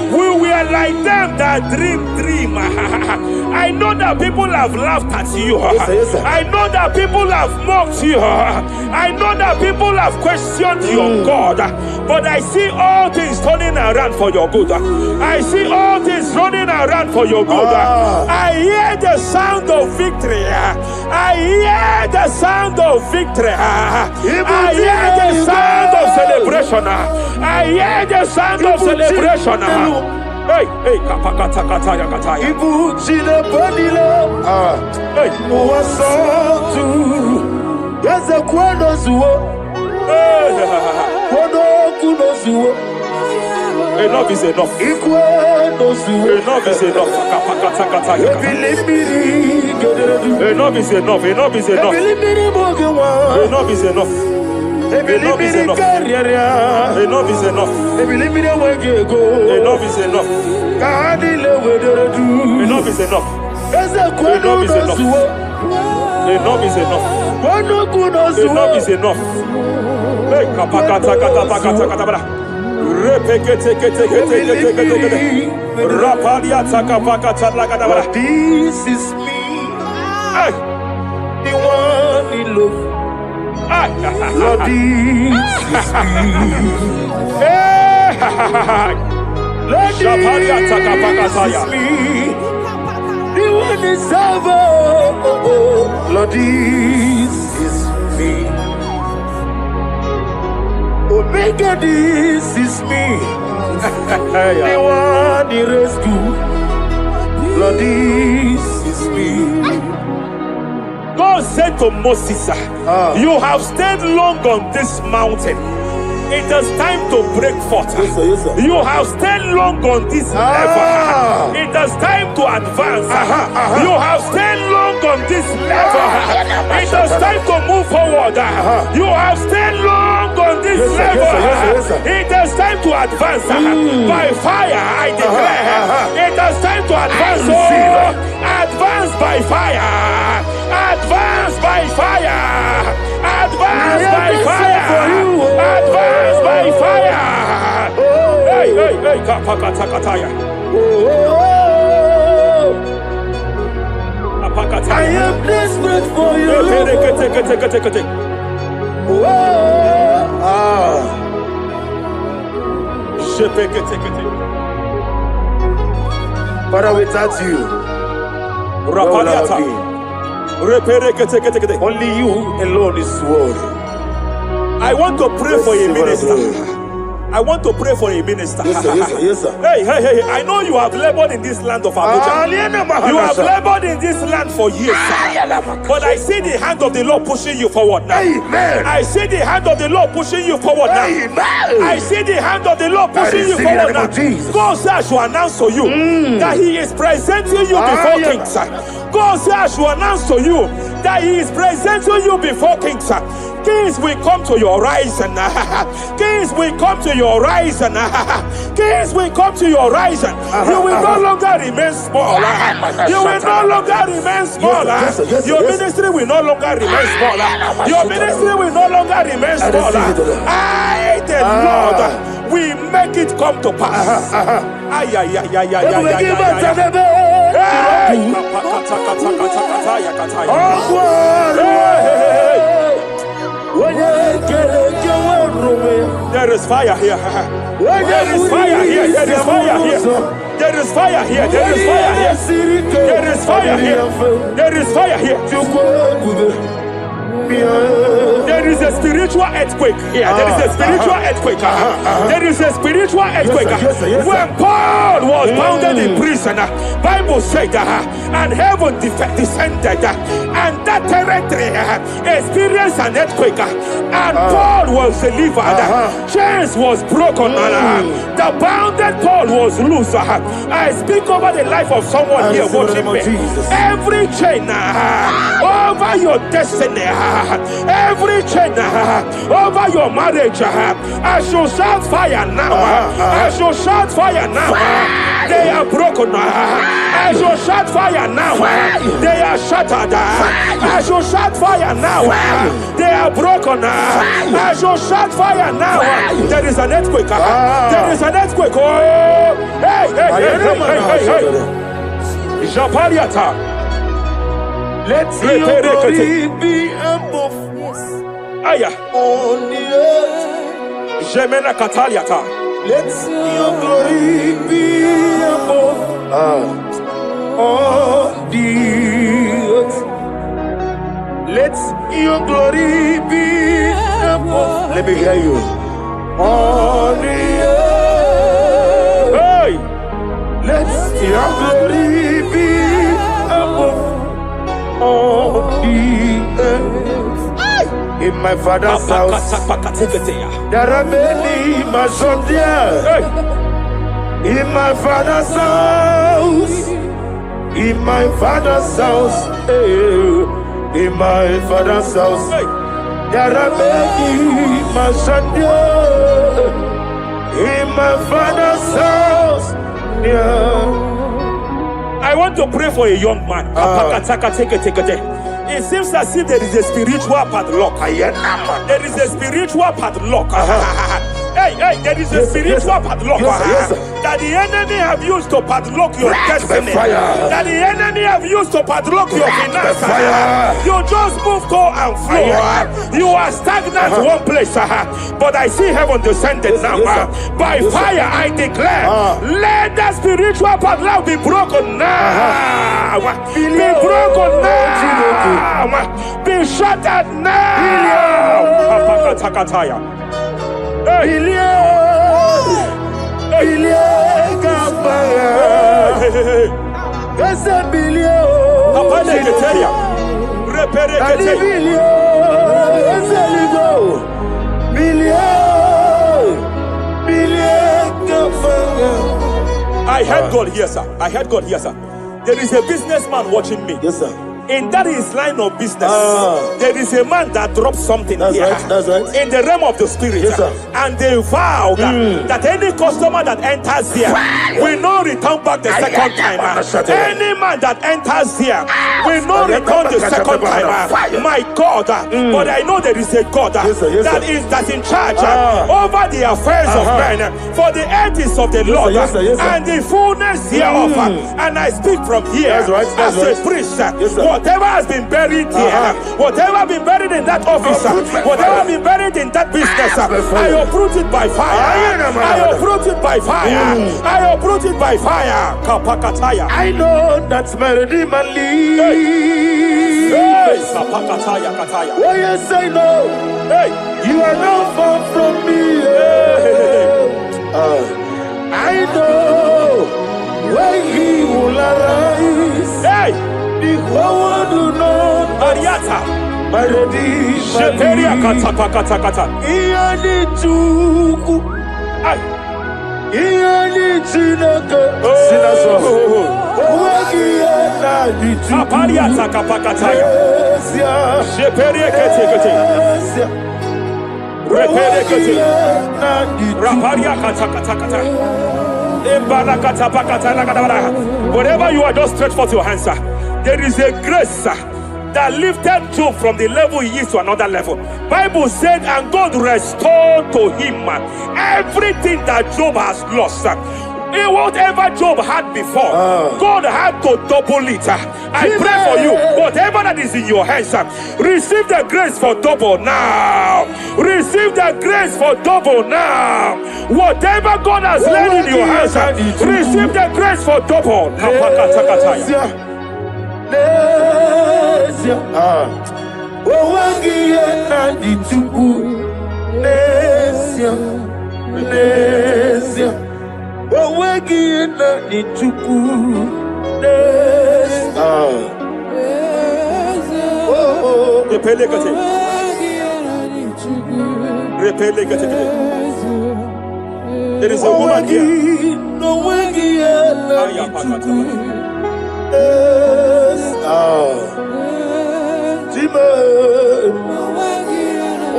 we were like them that dream. I know that people have laughed at you. I know that people have mocked you. I know that people have questioned your God. But I see all things turning around for your good. I see all things running around for your good. I hear the sound of victory. I hear the sound of victory. I hear the sound of celebration. I hear the sound of celebration. Hey, kapakata kataya kataya. Ibu chile panile. Hey, Muwasantu. Yeze kweno zuo. Kweno kuno zuo. Enough is enough. Ikweno zuo. Enough is enough. Kapakata kataya. Ebilimiri gederedu. Enough is enough. Enough is enough. Ebilimiri mogewa. Enough is enough. Enough is enough. Enough is enough. Enough is enough. Enough is enough. Enough is enough. Enough is enough. Enough is enough. Hey, kapakata kata kata bara. Repekete kete. Rapalia takapakata lagada bara. This is me. Hey, The one in love. Lord, this is me. Lord, this is me. The one is over. Lord, this is me. Omega, this is me. The one in rescue. Lord, this is me. God God said to Moses, you have stayed long on this mountain. It is time to break forth. Yes, sir. Yes, sir. You have stayed long on this level. It is time to advance. You have stayed long on this level. It is time to move forward. You have stayed long on this level. Yes, sir. It is time to advance. By fire, I declare. It is time to advance. Advance by fire. Advance by fire. Advance by fire. Advance by fire. Hey, hey, hey, kapakatakataya. I am desperate for you. Father, without you, where would I be? Only you alone is worthy. I want to pray for a minister. I want to pray for a minister. Yes, sir. Yes, sir. Yes, sir. Hey. I know you have labored in this land of Abuja. You have labored in this land for years. But I see the hand of the Lord pushing you forward now. Amen. I see the hand of the Lord pushing you forward now. Amen. I see the hand of the Lord pushing you forward now. God says I should announce to you that He is presenting you before kings. God says I should announce to you that He is presenting you before kings. Kings will come to your horizon. Kings will come to your horizon. Kings will come to your horizon. You will no longer remain small. You will no longer remain small. Your ministry will no longer remain small. Your ministry will no longer remain small. I, the Lord, will make it come to pass. There is fire here. There is fire here. There is fire here. There is fire here. There is fire here. There is fire here. There is fire here. There is a spiritual earthquake here. There is a spiritual earthquake. There is a spiritual earthquake. When Paul was bounded in prison, Bible said, and heaven descended, and that territory experienced an earthquake, and Paul was delivered. Chains was broken. The bounded Paul was loose. I speak over the life of someone here watching me. Every chain over your destiny, every chain over your marriage, I shall shout fire now. I shall shout fire now. They are broken. I shall shout fire now. They are shattered. I shall shout fire now. They are broken. I shall shout fire now. There is an earthquake. There is an earthquake. Oh, hey. Japariata. Let your glory be above Aya. on the earth. Jemena Kataliata. Let your glory be above on the earth. Let your glory be above. Let me hear you. On the earth. Hey. Let your glory be above on the earth. In my father's house, there are many mansions there. In my father's house, in my father's house, in my father's house, there are many mansions there. In my father's house, yeah. I want to pray for a young man. It seems as if there is a spiritual padlock. There is a spiritual padlock. Hey, there is a spiritual padlock that the enemy have used to padlock your destiny. That the enemy have used to padlock your finances. You just move to and fro. You are stagnant one place, but I see heaven descended now. By fire, I declare, let that spiritual padlock be broken now. Be broken now. Be shattered now. I heard God here, sir. I heard God here, sir. There is a businessman watching me. Yes, sir. In that his line of business, there is a man that dropped something That's here. right, that's right. In the realm of the spirit. Yes, sir. And they vow that any customer that enters here will not return back the second time. Any man that enters here will not return the second time. My God, but I know there is a God Yes, sir. that's in charge over the affairs of men. For the earth is of the Lord Yes, sir. and the fullness hereof. And I speak from here That's right, that's as right. a priest. Yes, sir. Whatever has been buried here, whatever been buried in that office, whatever been buried in that business, I uproot it by fire. I uproot it by fire. I uproot it by fire. Kapakataya. I know that's melody man leaves. Hey, Kapakataya, Kataya. Oh yes, I know. Hey, You are not far from me. I know when he will arise. hey, The whole world will know Ariata. melody Sheperia man kata kata kata. Iyani chuku, Ay. iyani chinaka, Oh. wagi ena di chuku. Kapariata kapakataya. Esia, Sheperia kete kete. esia, Repere wagi kete. ena di chuku. Raparia kata kata kata. Embarakata pakata lagadabara. Wherever you are, just stretch forth your hands, sir. There is a grace, sir, that lifted Job from the level he is to another level. Bible said, and God restored to him everything that Job has lost. Whatever Job had before, God had to double it. I pray for you, whatever that is in your hands, receive the grace for double now. Receive the grace for double now. Whatever God has laid in your hands, receive the grace for double. Esia, esia, wagi ena di chuku. Esia, esia, wagi ena di chuku. Esia. Repele kete. Repele kete. There is a woman here. No wagi ena Aya di pakata. chuku. Jima,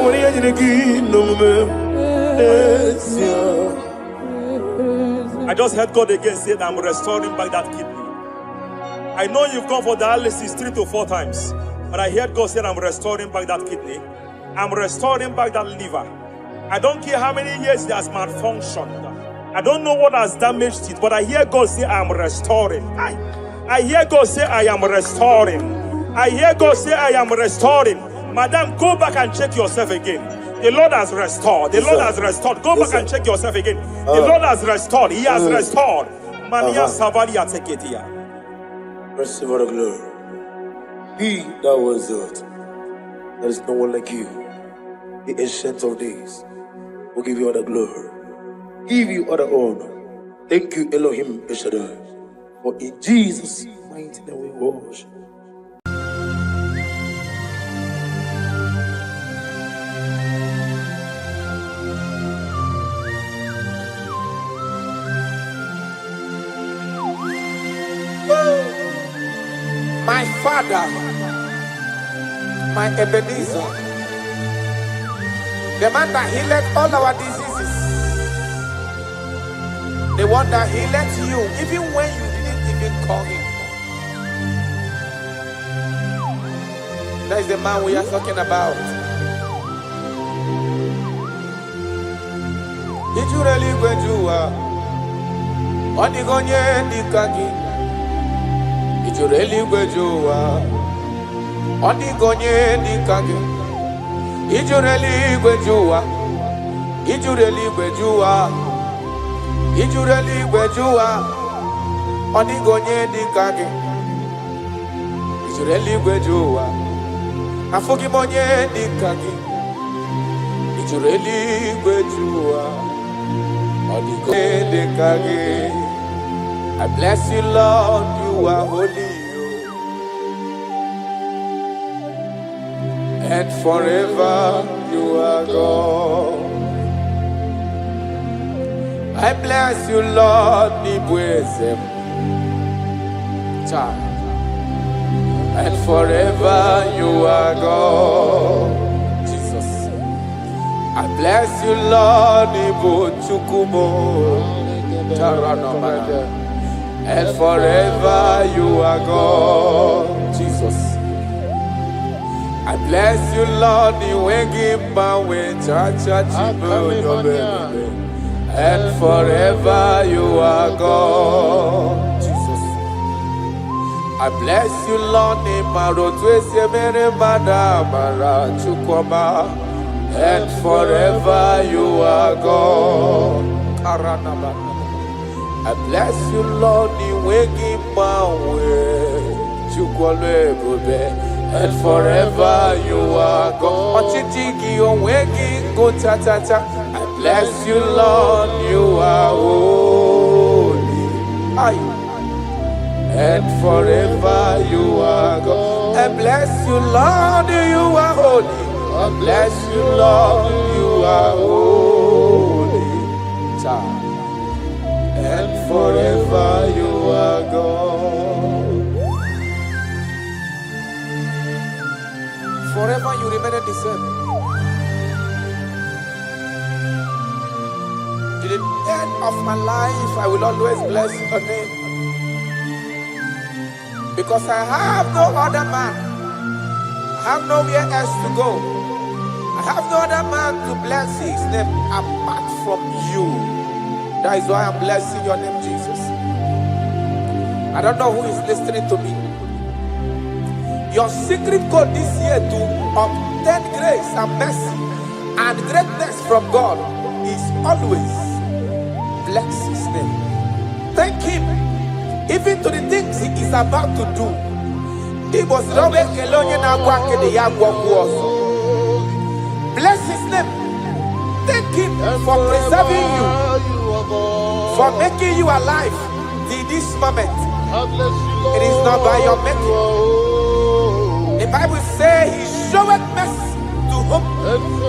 only I didn't no I just heard God again say that I'm restoring back that kidney. I know you've gone for dialysis 3 to 4 times, but I heard God say I'm restoring back that kidney. I'm restoring back that liver. I don't care how many years it has malfunctioned. I don't know what has damaged it, but I hear God say I'm restoring. I hear God say I am restoring. I hear God say I am restoring. Madam, go back and check yourself again. The Lord has restored. The Lord has restored. Go back and check yourself again. The Lord has restored. He has restored. Mania Savalia Teketia. receive all the glory. He that was it. There is no one like you. The ancient of days will give you all the glory. Give you all the honor. Thank you, Elohim Eshadai. For in Jesus' mighty name we worship. My Father, my Ebenezer, the man that healed all our diseases, the one that healed you even when you didn't even call him. That is the man we are talking about. Did you really go to Onigonye Nikaki? Ijureli gwejuwa Onigonye Nikaki. Ijureli gwejuwa Ijureli gwejuwa Ijureli gwejuwa Onigonye Nikaki. Ijureli gwejuwa Afogimonye Nikaki. Ijureli gwejuwa Onigonye Nikaki. I bless you, Lord, you are holy. and forever you are God. I bless you, Lord, Nibwezem. And forever you are God. Jesus. I bless you, Lord, Nibuchukumo. And forever you are God. Jesus. I bless you, Lord, and forever you are God. Jesus. I bless you, Lord, and forever you are God. I bless you, Lord, and forever you are God. I bless you, Lord, you are holy. And forever you are God. I bless you, Lord, you are holy. I bless you, Lord, you are holy. And forever you are God. Forever you remain the same. To the end of my life, I will always bless your name. Because I have no other man. I have nowhere else to go. I have no other man to bless his name apart from you. That is why I'm blessing your name, Jesus. I don't know who is listening to me. Your secret code this year to obtain grace and mercy and greatness from God is always bless his name. Thank him even to the things he is about to do. Bless his name. Thank him for preserving you, for making you alive till this moment. It is not by your making. The Bible says he showeth mercy to whom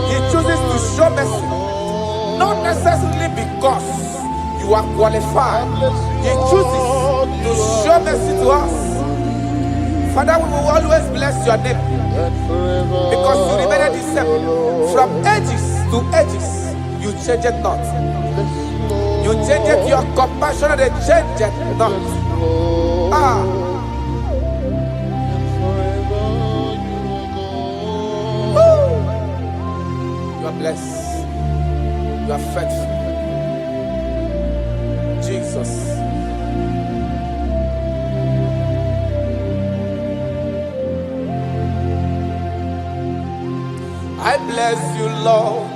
he chooses to show mercy. Not necessarily because you are qualified. He chooses to show mercy to us. Father, we will always bless your name because you remain the same. From ages to ages, you change it not. You change it, your compassion, they change it not. You are blessed. You are faithful. Jesus. I bless you, Lord.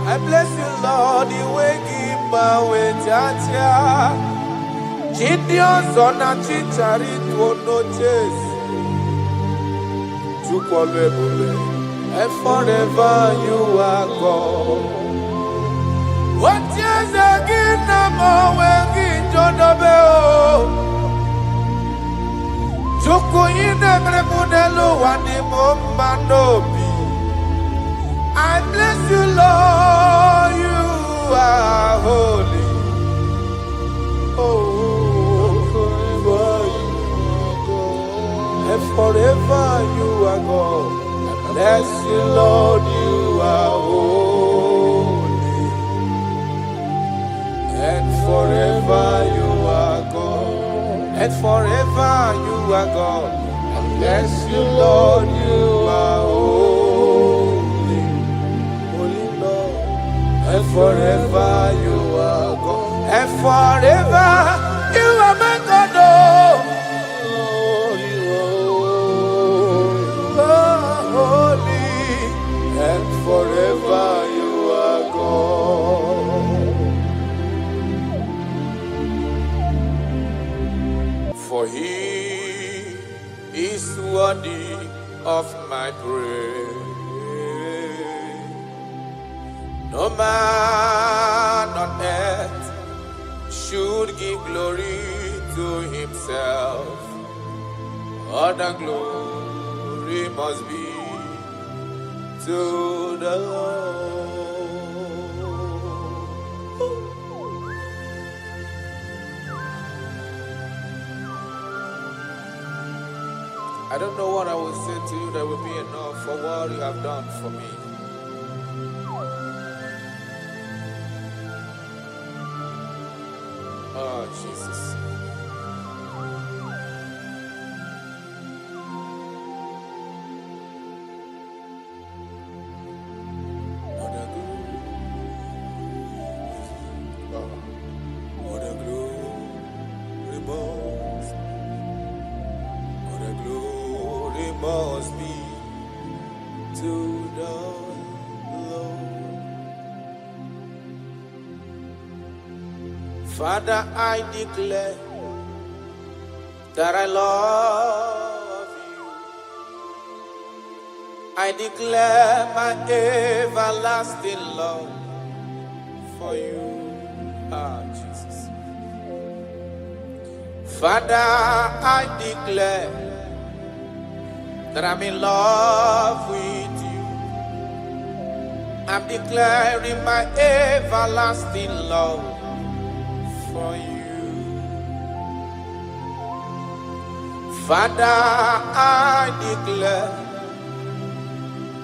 I bless you, Lord. And forever you are God. What is again? I bless you, Lord, you are holy. And forever you are God. I bless you, Lord, you are holy. And forever you are God. And forever you are God. I bless you, Lord, you are holy. Holy Lord. And forever you are God. And forever you are my God. And forever you are God. For he is worthy of my praise. No man on earth should give glory to himself. All the glory must be to the Lord. I don't know what I will say to you that will be enough for what you have done for me. Oh, Jesus. Must be to the Lord. Father, I declare that I love you. I declare my everlasting love for you. Ah, Jesus. Father, I declare that I'm in love with you. I'm declaring my everlasting love for you. Father, I declare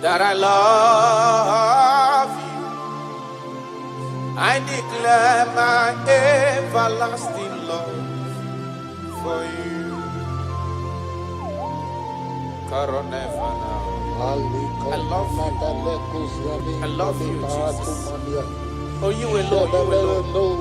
that I love you. I declare my everlasting love for you. I love you. I love you, Jesus. Oh, you alone, you alone.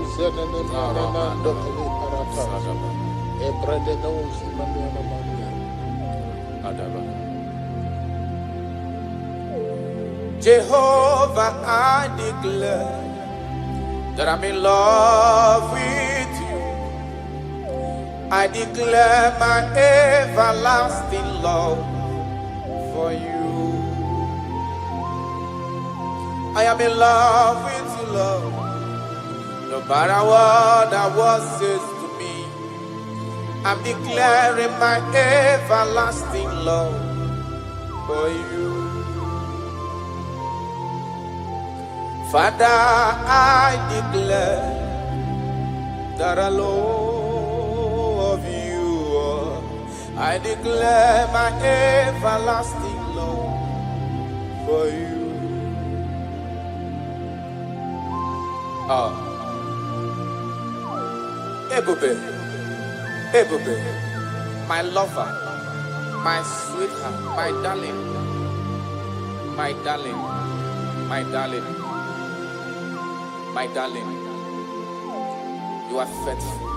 Jehovah, I declare that I'm in love with you. I declare my everlasting love for you. I am in love with you, Lord. No matter what the world says to me, I'm declaring my everlasting love for you. Father, I declare that I love you. I declare my everlasting love for you. Ebube, my lover, my sweetheart, my darling, my darling, my darling, my darling, you are faithful.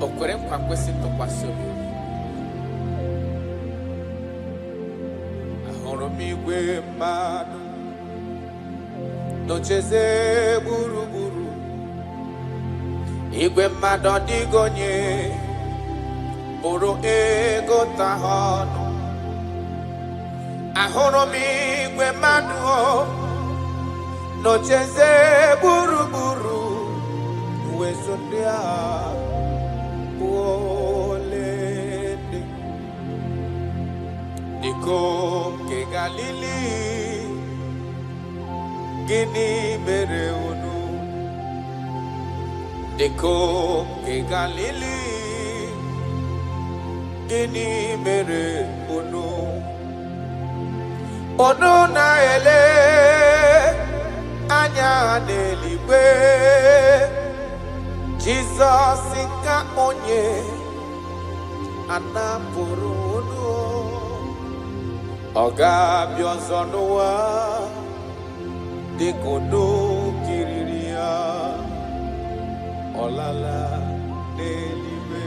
Okwere nkwa kwesị ntụkwasị obi. Ahụrụ m igwe mmadụ n'ocheze gburugburu. Igwe mmadụ ọdịghị onye bụrụ ego ta ha ọnụ. Ahụrụ m igwe mmadụ n'ocheze gburugburu. Uwezo ndị a olede dịkom ke Galili, gịnị mere unu? Dịkom ke Galili, gịnị mere unu? Unu na-ele anya n'eluigwe, Jizọs ka onye anapụrụ unu. Ọ ga-abịa ọzọ n'ụwa dịka unu kiriri ya, ọ lala n'eluigwe.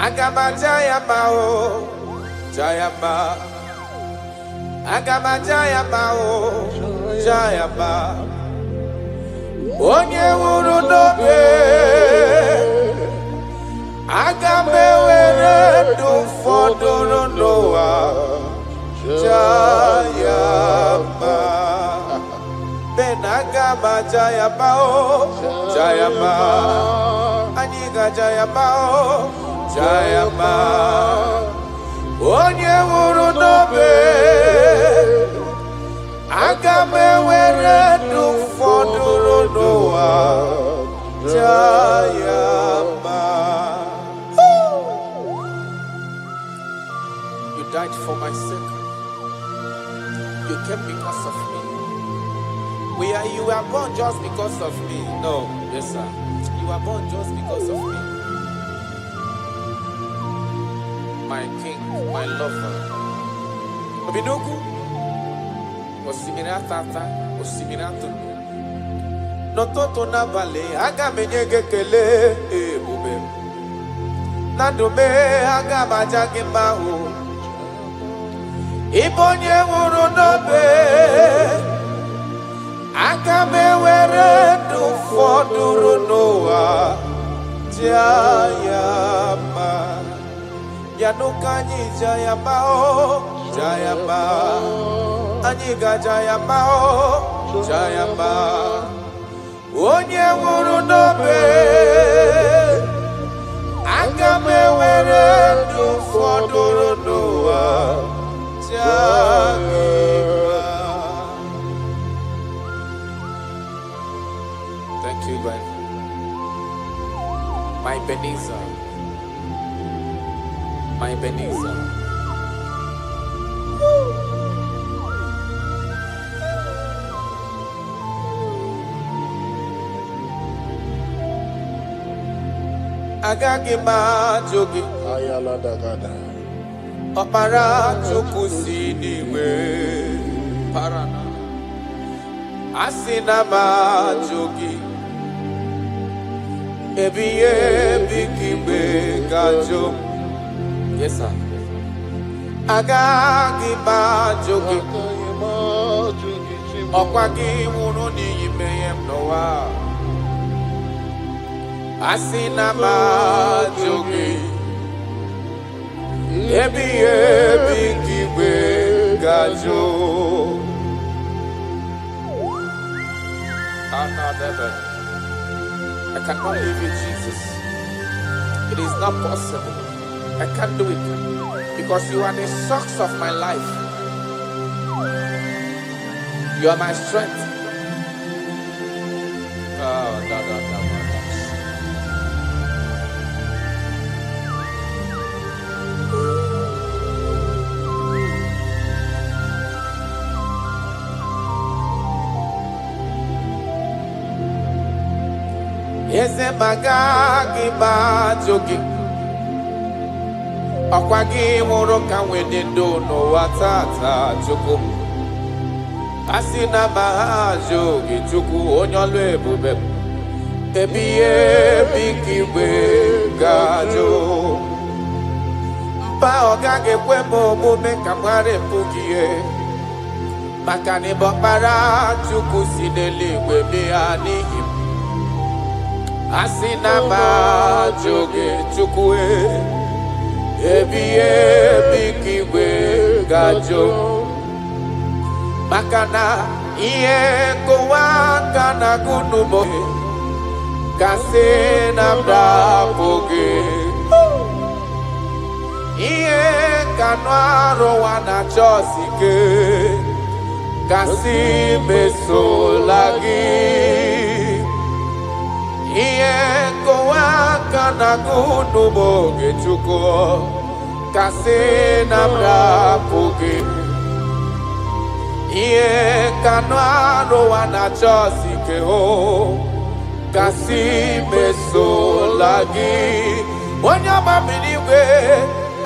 Aga m aja ya mma o, ja ya mma. Aga m aja ya mma o, ja ya mma. Onye nwụrụ n'obe, aga m ewere ndụ fọdụrụ n'ụwa, ja ya mma. Jayabao, Jayaba, Aniga Jayabao, Jayaba, Onye Wuru Nobe, Agame Were Du Foduru Noa, Jayaba. You died for my sake. You came because of me. You were born just because of me. No, yes, sir. You were born just because of me. My king, my lover. Obidoku. Osimira tata, osimira tunu. Nototo na vale, aga menyege kele, bube. Nadume, aga bajage mahu. Ibonye wuru nobe. Agame were du foduru noa Jayama Yanukanyi Jayama o Jayama Aniga Jayama o Jayama Onye wuru nobe Agame were du foduru noa Jayama. Thank you, God. My Ebenezer. My Ebenezer. Agagi ma jogi. Ayala dagada. Opara chukusi niwe. Parana. Asina ma jogi. Ebiye bikimbe gajo. Yes, sir. Agagi ma jogi. Okwagi wunu ni yimeyem noa. Asina ma jogi. Ebiye bikimbe gajo. Another. I cannot live with Jesus. It is not possible. I can't do it because you are the source of my life. You are my strength. Eze magagi bajogi Okwagi wuru ka wedendo no watata chuku Asina mahajogi chuku onyolu ebube Ebiye bikiwe gajo Mpa ogage kwemo omume kamware mpugie Makani bokpara chuku sineliwe mianihi Asina ma joge chukwe Ebiye bikiwe gajo Makana iye kowa kana gunumo Kase namda poge Iye kanwaro wana chosike Kasi meso lagi Iye kowa kana gunumo gechuko Kase namda poge Iye kanwaro wana chosike ho Kasi meso lagi Wanyama miniwe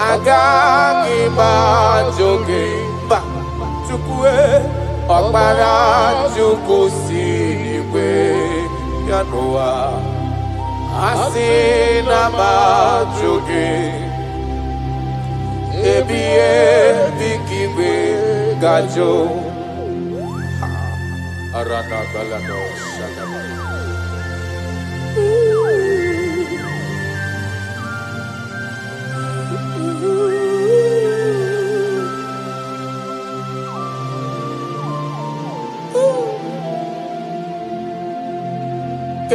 agagi ba joge ba chukwe Okpara chukwu siriwe Yanoa Asina ma joge Ebiye bikiwe gajo Arana balado shadaba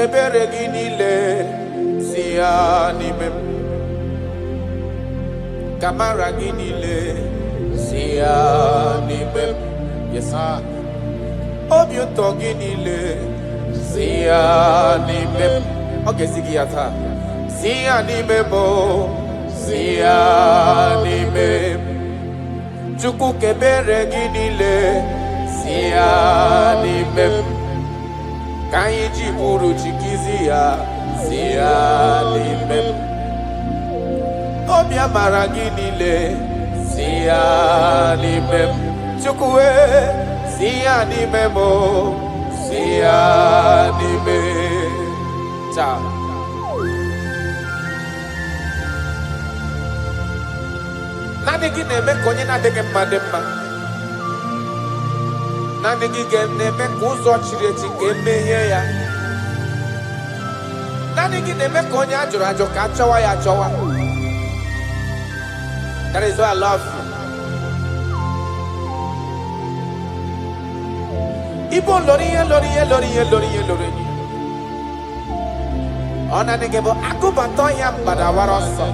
kebere ginile sia nime kamara ginile sia nime yes sir obiuto ginile sia nime okay sigiata sia nime mo sia nime chuku kebere ginile sia nime Kaiji buru chikizia sia nime Obia maraginile sia nime Chukwe sia nime mo sia nime Cha Nani gine me konye na dege madema Nani gine me kuzo chireti kemeye ya Nani gine me konye ajura joka chawa ya chawa That is why I love you Ibo lori Ona negebo akubato ya mbadawaroso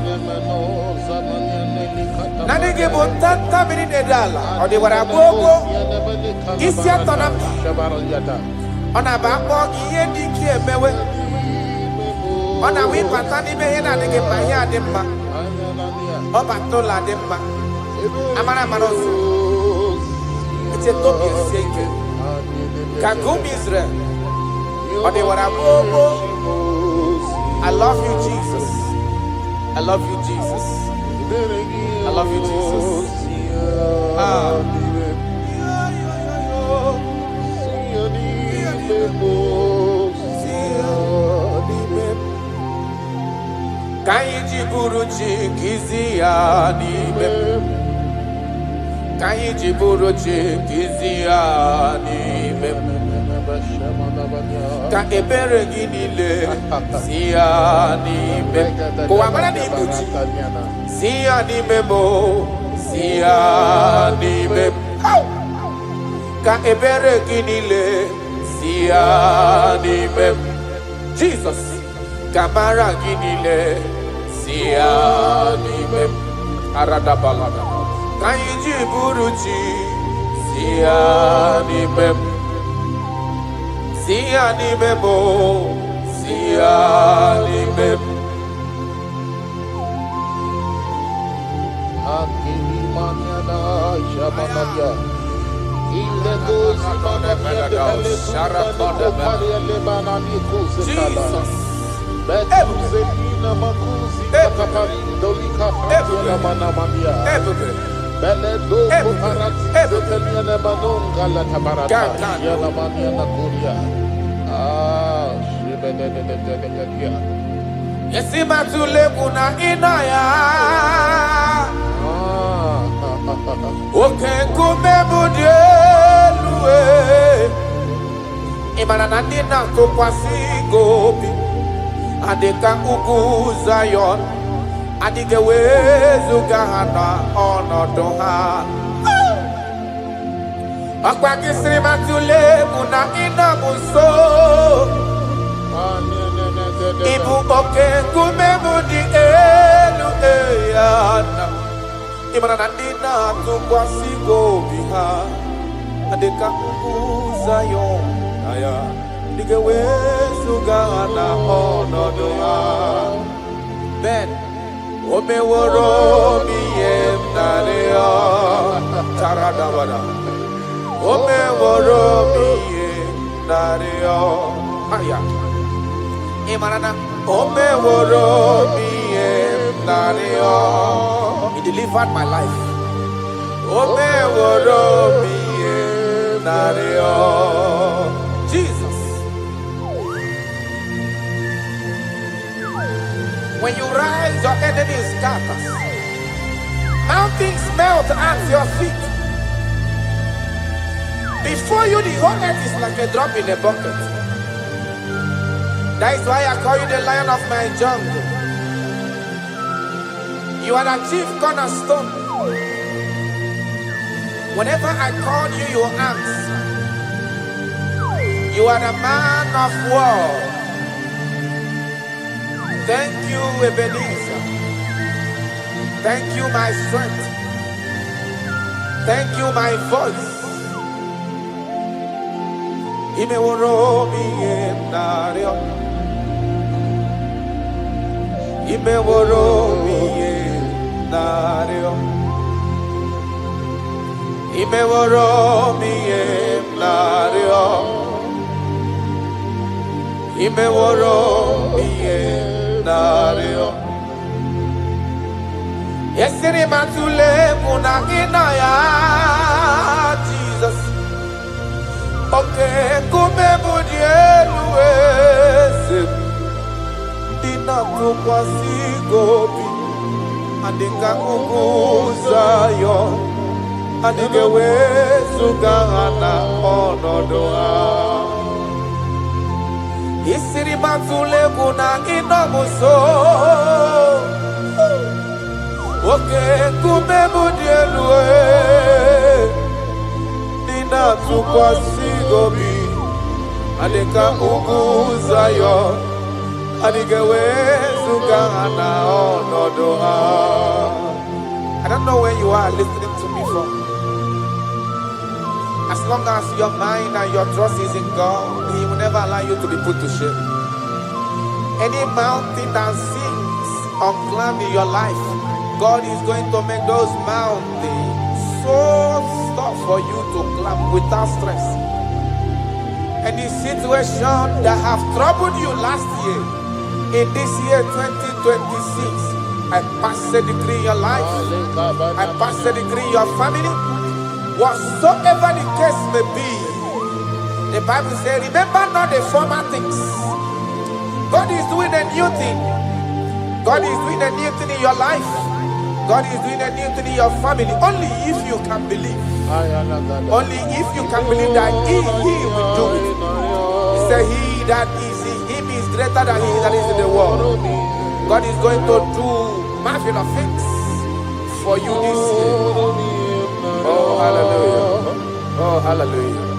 Nanegebo tanta minute dala Odi waragogo Isi atona Ona bako iye diki emewe Ona wipatani mehe na nege mahia demma Oba tola demma Amara marosu Ite tobi eseke Kagumi Israel Odi waragogo I love you, Jesus. I love you, Jesus. I love you, Jesus. Kaiji buruchi kizia nibe. Kaiji buruchi kizia nibe. Ka ebere ginile sia nime ko amara ni buti sia nime mo sia nime ka ebere ginile sia nime Jesus kamara ginile sia nime arada balada kaiji buruchi sia nime Sia nime mo, sia nime. Akili maniana shamanabia. Ile gozi manabia de hele kumbani kupari ele banani kuzekala. Betu zelina makuzi katapari dolika fatiela manamania. Bele do kuparati zetelia ne manonga la tabarata. Yala maniana kuria. Yesima tule kuna inaya Oke kume budielue Imana nandina kukwasi gobi Adeka ugu Zion Adige wezu gahana onodoha Akwa kisrima tule kuna ina muso Ibu oke kumemudi elu eyana Imana nandina tukwa sigo biha Adeka ugu Zion Aya Dige wezu gana onodoha Ben Ome woro miyem nareo Charadabada Ome woro miyem nareo Maya Imanana Ome woro miyem nareo He delivered my life Ome woro miyem nareo Jesus When you rise, your enemy scatters. Mountains melt at your feet. Before you, the whole earth is like a drop in a bucket. That is why I call you the lion of my jungle. You are the chief cornerstone. Whenever I call you, you answer. You are the man of war. Thank you, Ebenezer. Thank you, my strength. Thank you, my voice. Imeworomi enario. Imeworomi enario. Imeworomi enario. Imeworomi enario. Yesiri matule munagina ya Jesus. Okay, kume mudielu dina tukwasi gobi andika kukuzayo andike wezugana onodoa. Yesiri matule munagina muso. Okay, kume mudielu dina tukwasi gobi andika kukuzayo andike wezugana onodoa. I don't know where you are listening to me from. As long as your mind and your trust is in God, He will never allow you to be put to shame. Any mountain that seems unclimbed in your life, God is going to make those mountains so tough for you to climb without stress. Any situation that have troubled you last year, in this year 2026, I pass a decree in your life, I pass a decree in your family, whatsoever the case may be. The Bible says, remember not the former things. God is doing a new thing. God is doing a new thing in your life. God is doing a new thing in your family. Only if you can believe. Only if you can believe that He will do it. He said, He that is in Him is greater than he that is in the world. God is going to do marvelous things for you this year. Oh, hallelujah. Oh, hallelujah.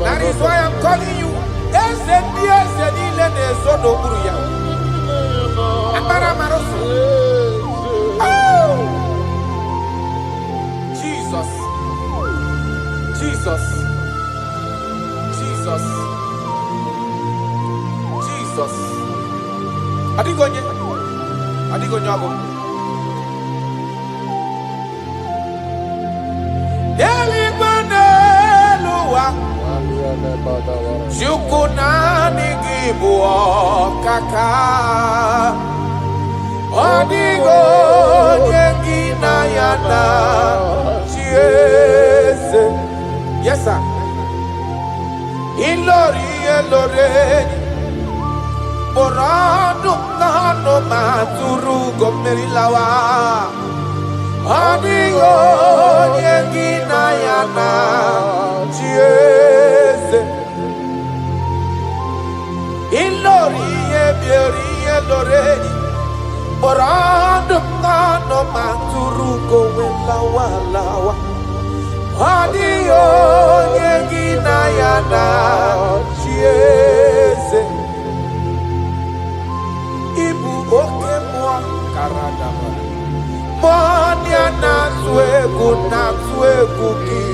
That is why I'm calling you. Jesus. Jesus. Jesus. Jesus. Adigonye ago. Deli banelua. Jukunani IGBO kaka. Adigonye gina yana. Yes, sir. Ilori. Borado nano maturu gomerilawa. Adigo yengina yana chiese. Ilori loreni. Borado nano maturu gomelawa. Adigo yengina yana chiese. Ibu oke mwa karadama. Monia na swegu ki.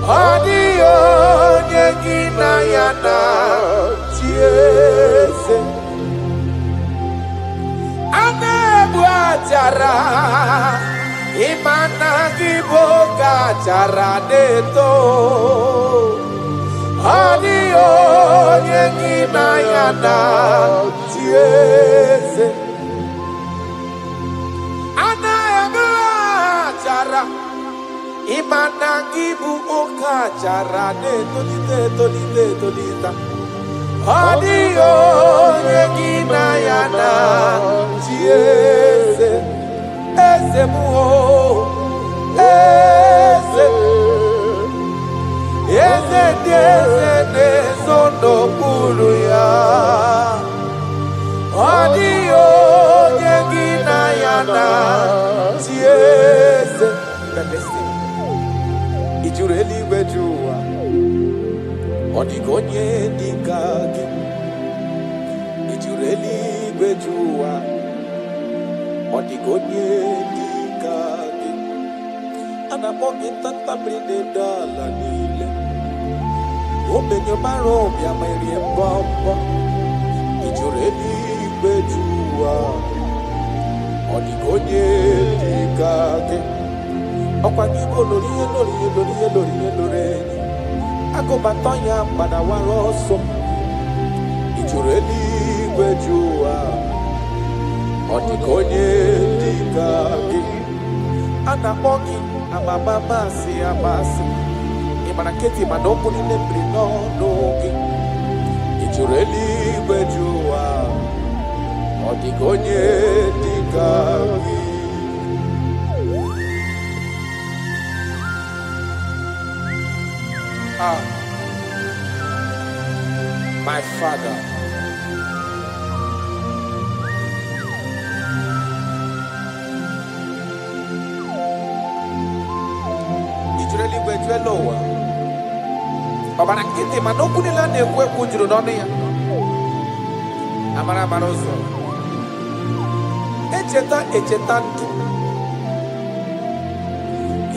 Adio nyegina yana chiese. Anebu ajara. Imana IGBO kachara deto. Adio nyegina yana chiese. Ana cara imana IGBO kachara tolita. Adio nyegina yana chiese. Eze muo Eze sono pulu ya. Adio nyegina yana chiese. Ijureli wejua. Odigonye dikagi. Ijureli wejua. Odigonye dikagi. Anamogi tanta brinde dala nile. Obenyo maro ya meri mbombo. Ijureli wejua. Odigonye dikagi. Okwa IGBO lori. Agobatonya pada waroso. Ijureli wejua. Odigonye dikagi. Anamogi amamamasi amasi. Imanaketi manopu ni nembrino nogi. Ijureli wejua. Odigonye dikagi. My Father, Ijureli wejuelowa. Babana kiti manoku ni lane kwe kujuru noni ya. Amara marozo. Echeta ntu.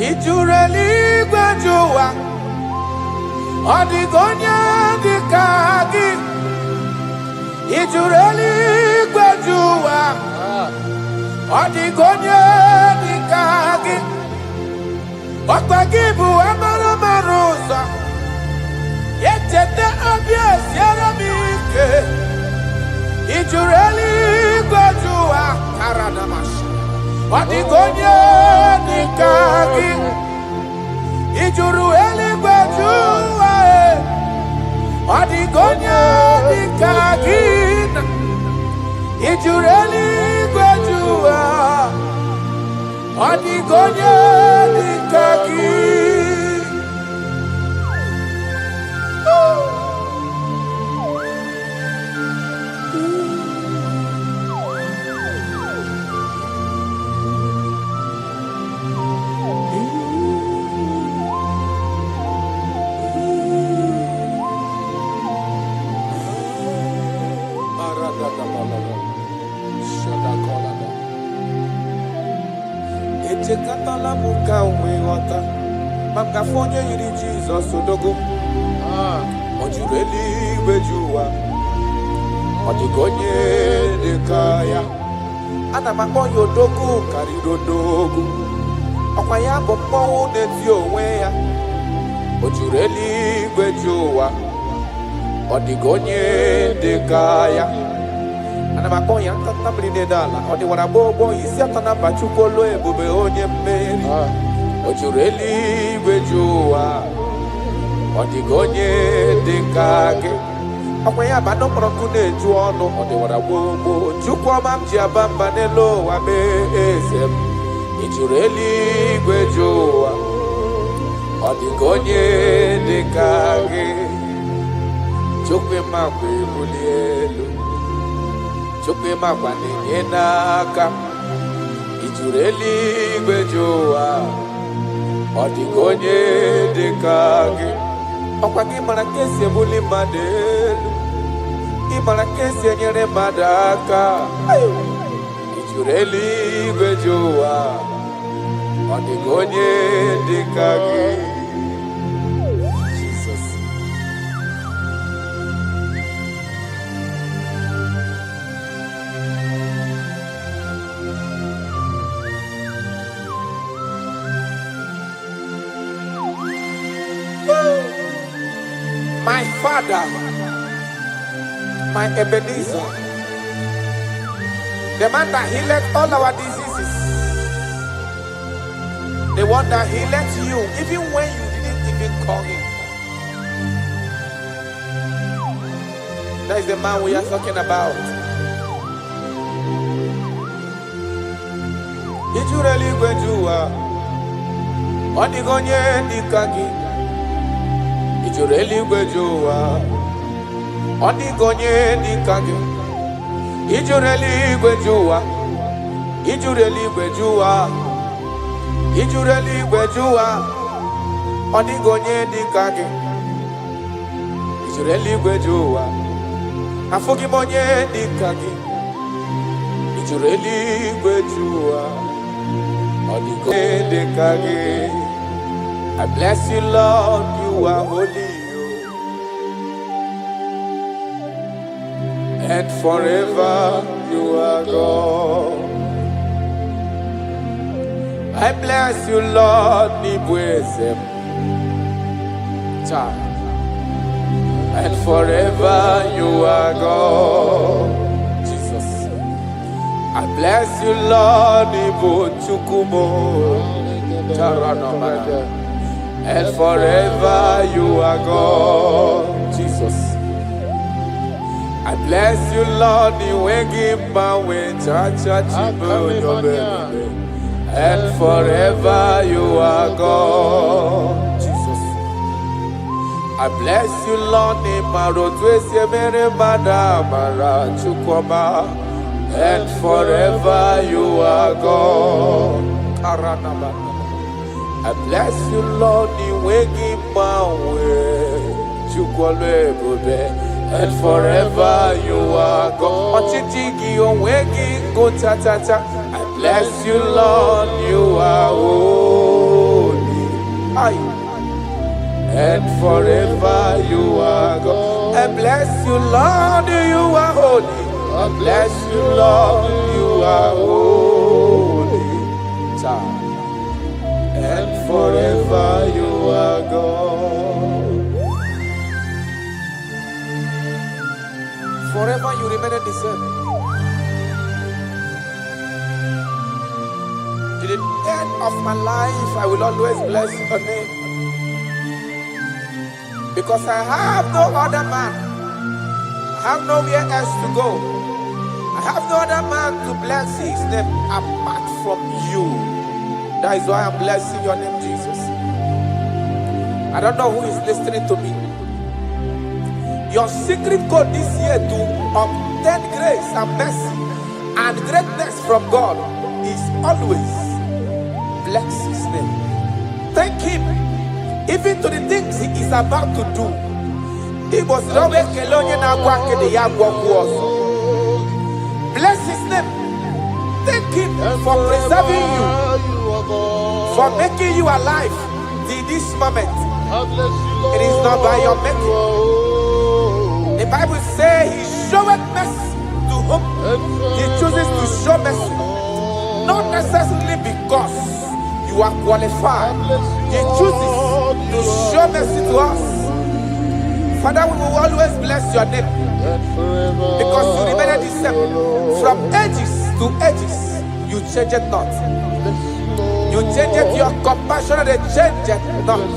Ijureli wejuwa. Odigonye dikagi. Ijureli wejuwa. Odigonye dikagi. Okwa IGBO amara maroza. Echete abies yaramike. Ijureli wejuwa. Karadamash. Odigonye dikagi. Ijureli wejuwa. Odigonye dikagi. Ijureli wejuwa. Odigonye dikagi. Echekatala muka umewata. Makafonye yiri Jesus odogo. Ojureli wejuwa. Odigonye dekaya. Ana makonyo dogu karido dogu. Okwaya bombo netio weya. Ojureli gwejowa. Odigonye dekaya. Ana makonya tatamri nedala. Odi warabobo isi atana bachukolo ebube onye mmeri. Ojureli gwejowa. Odigonye dekage. Akwanya bado prokune juono. Odi warabobo chukwa mamji abamba nelo wabe esem. Ojureli gwejowa. Odigonye dekage. Chukwe makwe bulielu. Chukwe makwa nenye naka. Ijureli gwejowa. Odigonye dekage. Okwa kimara kesi ebuli madelu. Kimara kesi enyere madaka. Ijureli gwejowa. Odigonye dekage. My Father, my Ebenezer, the man that healed all our diseases, the one that healed you even when you didn't even call him. That is the man we are talking about. Ijureli gwejuwa, odigonye dikagi. Ijureli gwejuwa, odigonye dikage. Ijureli gwejuwa, ijureli gwejuwa, ijureli gwejuwa, odigonye dikage. Ijureli gwejuwa, afugimonye dikage. Ijureli gwejuwa, odigonye dikage. I bless you, Lord, you are holy, and forever you are God. I bless you, Lord, and forever you are God. Jesus. I bless you, Lord, and forever you are God, Jesus. I bless you, Lord, and forever you are God, Jesus. I bless you, Lord, and forever you are God. I bless you, Lord, and forever you are God. I bless you, Lord, you are holy, and forever you are God. I bless you, Lord, you are holy. I bless you, Lord, you are holy. And forever you are God. Forever you remain the same. To the end of my life, I will always bless your name. Because I have no other man. I have nowhere else to go. I have no other man to bless his name apart from you. That is why I'm blessing your name, Jesus. I don't know who is listening to me. Your secret code this year to obtain grace and mercy and greatness from God is always bless his name. Thank him even to the things he is about to do. He was bless his name. Thank him for preserving you, for making you alive in this moment. It is not by your making. The Bible says he showed mercy He chooses to show mercy, not necessarily because you are qualified. He chooses to show mercy to us. Father, we will always bless your name because you remain the same. From ages to ages, you change it not. You change it, your compassion, and they change it not.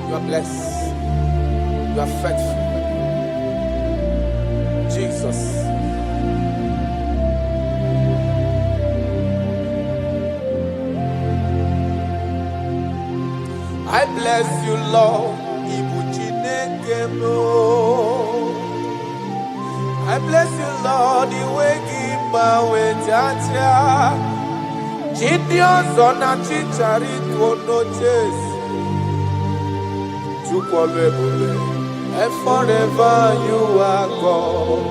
You are blessed. You are faithful. Jesus. I bless you, Lord. I bless you, Lord. The way give my way, Jaja. Gideon's on a chichari to no chase. And forever you are God.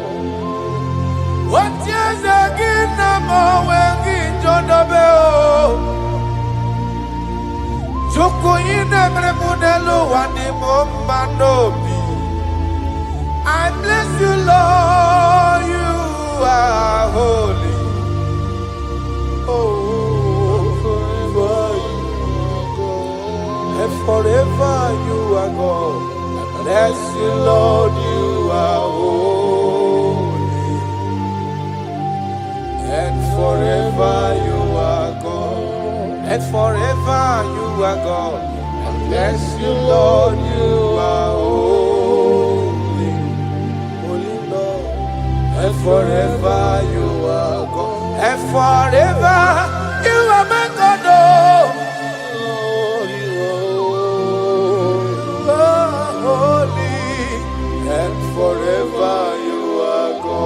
What years again, I'm always John Obeo. Joko in every modelo and the Mombanobi. I bless you, Lord, you are holy. Oh, forever you are God. And forever you are God. I bless you, Lord, you are holy. And forever you are God. And forever you are God. I bless you, Lord, you are holy. Holy Lord. And forever you are God. And forever you are my God. Oh, you are holy. And forever you are God.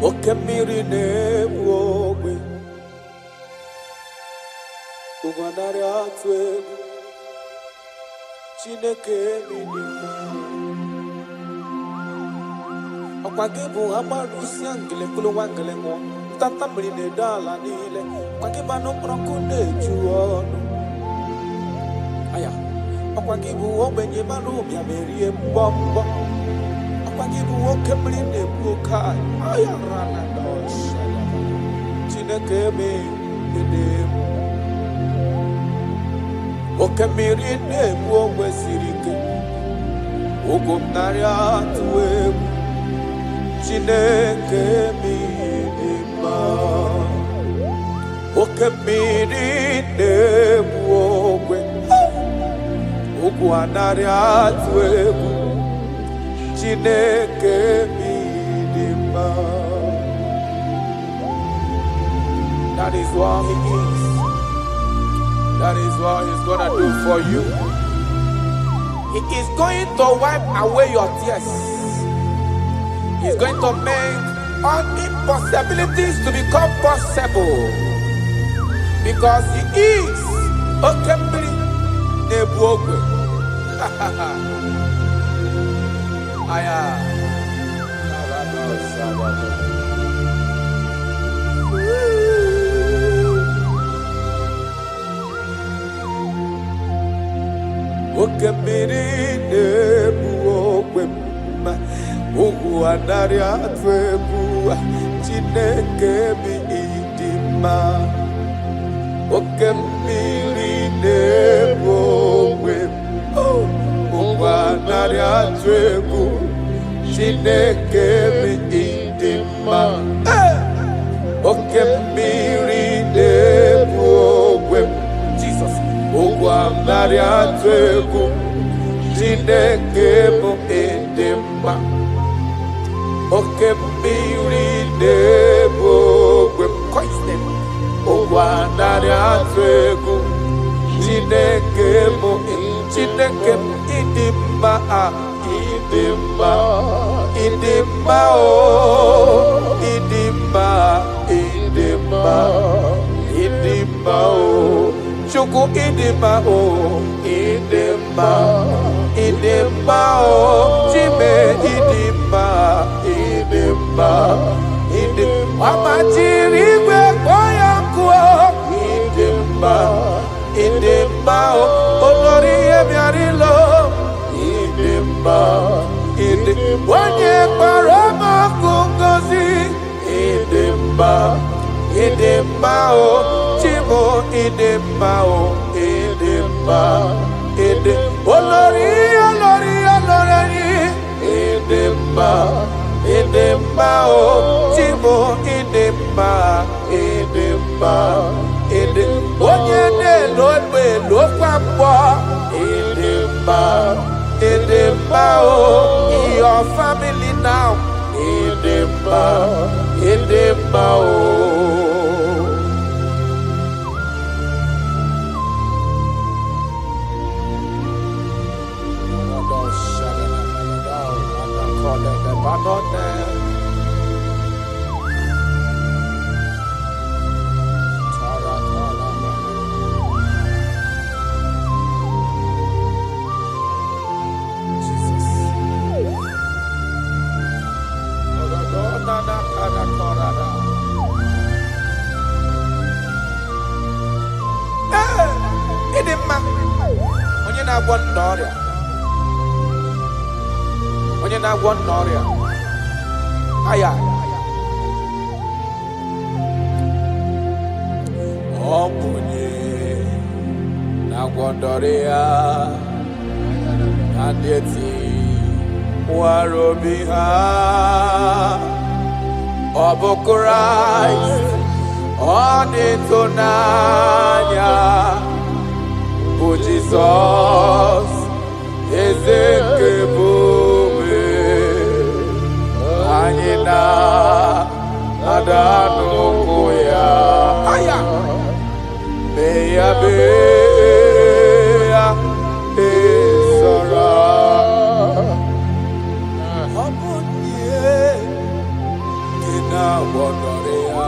Okemiri nebwowe Uganare atwe Chineke minima Okwagebu amarusi angele kulu wangele mo Tata mrine dala nile Kwageba no prokune juono Aya Okwagebu obenye marumi amerie mbombo Okwagebu okemiri nebwokai Aya rana dosha Chineke minima Okemiri nebwowe sirike Ugumnari atwe Chineke minima Okemiri nebwowe Ugwanari atwe Chineke minima That is what he is. That is what he's gonna do for you. He is going to wipe away your tears. He's going to make all impossibilities to become possible. Because he is Okemiri Nebwogwe. Aya. Okemiri nebwogwe Ugwanari atwebu Chineke minima Okemiri nebwogwe Ugwanari atwebu Chineke minima Okemiri nebwogwe Jesus Ugwanari atwebu Chineke minima Okemiri nebwogwe Ugwanari atwebu Chineke minima Idima, Idima, oh, Idima, Idima, Idima, oh, Chuku Idima, oh, Idima, Idima, oh, Jime Idima, Idima, Idima, Amachirigwe Koyanku, Idima, Idima, oh, Olori Emiarilo, Idima, Idima, Onye Parama Kungozi, Idima, Idima, oh, Chimo, Idima, oh, Idima, Idima, Olori, Olori, Olori, Idima, Idima, oh, Chimo, Idima, Idima, Idima, Onye ne Lodwe, Lokwambo, Idima, Idima, oh, your family now, Idima, Idima, oh. Onye na-agwọ n'ọrịa, onye na-agwọ n'ọrịa, aya, ọ bụ onye na-agwọ n'ọrịa, ndị eti nwara obi ha, ọ bụ Kraịst, ọ na-eto n'anya. Oh Jesus, Ezekebube, Anyina, Adanukoya, Aya, Beya, Beya, Esara, Amunye, Kina Wodorea,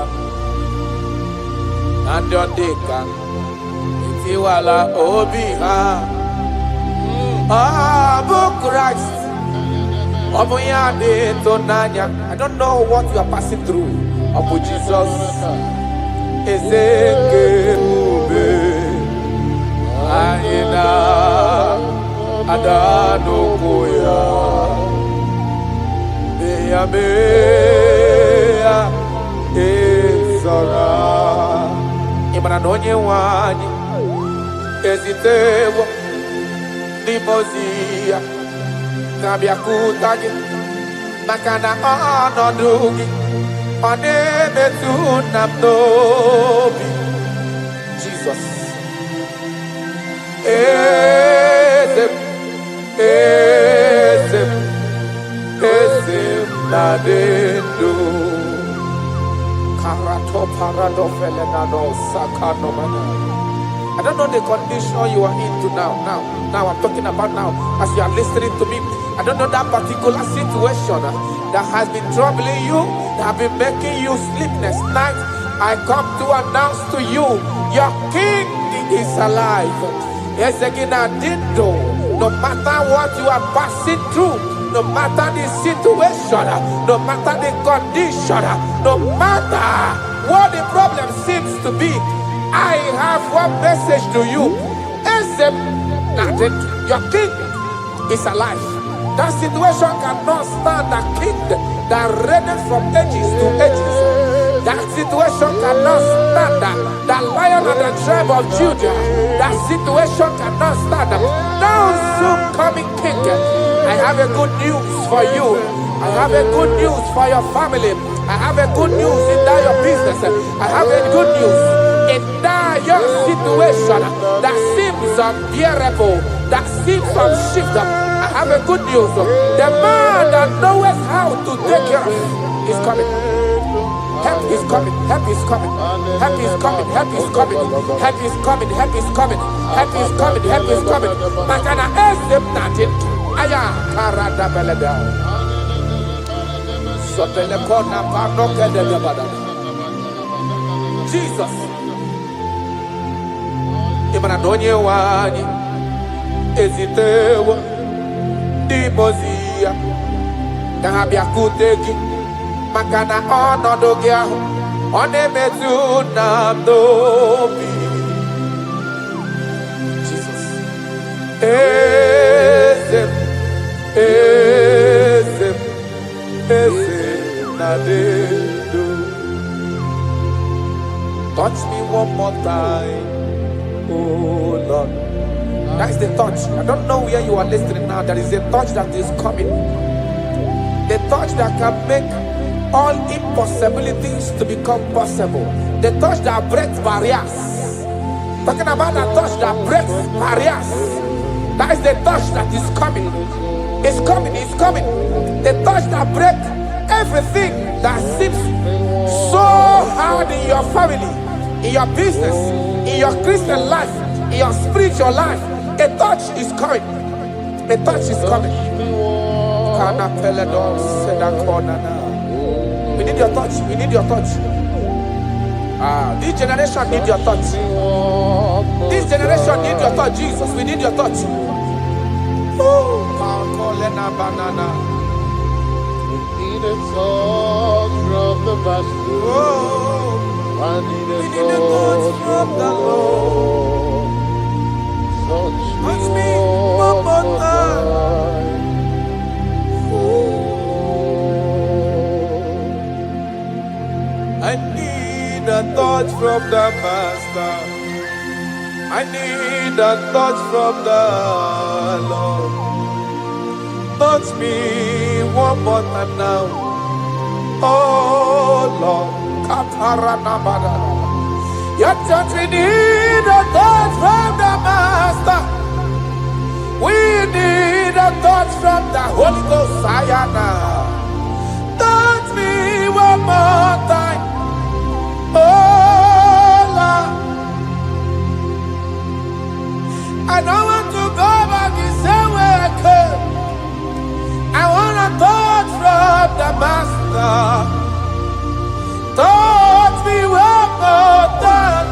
Andodeka. Iwala obi ha, Abu Christ, Abu Yade Tonanya. I don't know what you are passing through. Abu Jesus, Ezekebe, Aina, Adanukoya, Beya Beya, Ezara, Imanonye Wani. Ezitewo Dimozia Kabiakuta gị maka na ọnọdụ gị ọ na-emetụ na m n'obi Jesus Eze m na-adị ndụ Karato parado felenado sakano mana I don't know the condition you are into now. Now I'm talking about now. As you are listening to me, I don't know that particular situation that has been troubling you, that have been making you sleepless nights. I come to announce to you, your King is alive. No matter what you are passing through, no matter the situation, no matter the condition, no matter what the problem seems to be, I have one message to you. Your king is alive. That situation cannot stand the king that reigned from ages to ages. That situation cannot stand the lion of the tribe of Judah. That situation cannot stand now soon coming king. I have a good news for you. I have a good news for your family. I have a good news in that your business. I have a good news in that your situation that seems unbearable, that seems unshift. I have a good news. The man that knows how to take care of is coming. Help is coming. Help is coming. Help is coming. Help is coming. Help is coming. Help is coming. Help is coming. Help is coming. Makana nothing. I Aya, Karada Beleda. Sotelekona Panoke de Badana. Jesus. Imanadonye wani. Ezitewa. Dimozia. Dahabia kuteki. Makana onodogia. Onemetu namdobi. Jesus. Ezem. Ezem. Ezem. Nadedo. Touch me one more time. Oh Lord. That's the touch. I don't know where you are listening now. There is a touch that is coming. The touch that can make all impossibilities to become possible. The touch that breaks barriers. Talking about the touch that breaks barriers. That is the touch that is coming. It's coming, it's coming. The touch that breaks everything that seems so hard in your family, in your business, in your Christian life, in your spiritual life. A touch is coming. A touch is coming. We need your touch. We need your touch. This generation need your touch. This generation need your touch, Jesus. We need your touch. Banana. We need a touch from the master. I need a touch from the Lord. Touch me one more time. I need a touch from the Master. I need a touch from the Lord. Touch me one more time now. Oh Lord. Your touch, we need a touch from the Master. We need a touch from the Holy Ghost. Sayana. Touch me one more time. Oh Lord. I don't want to go back the same way I came. I want a touch from the Master. Touch me one more time.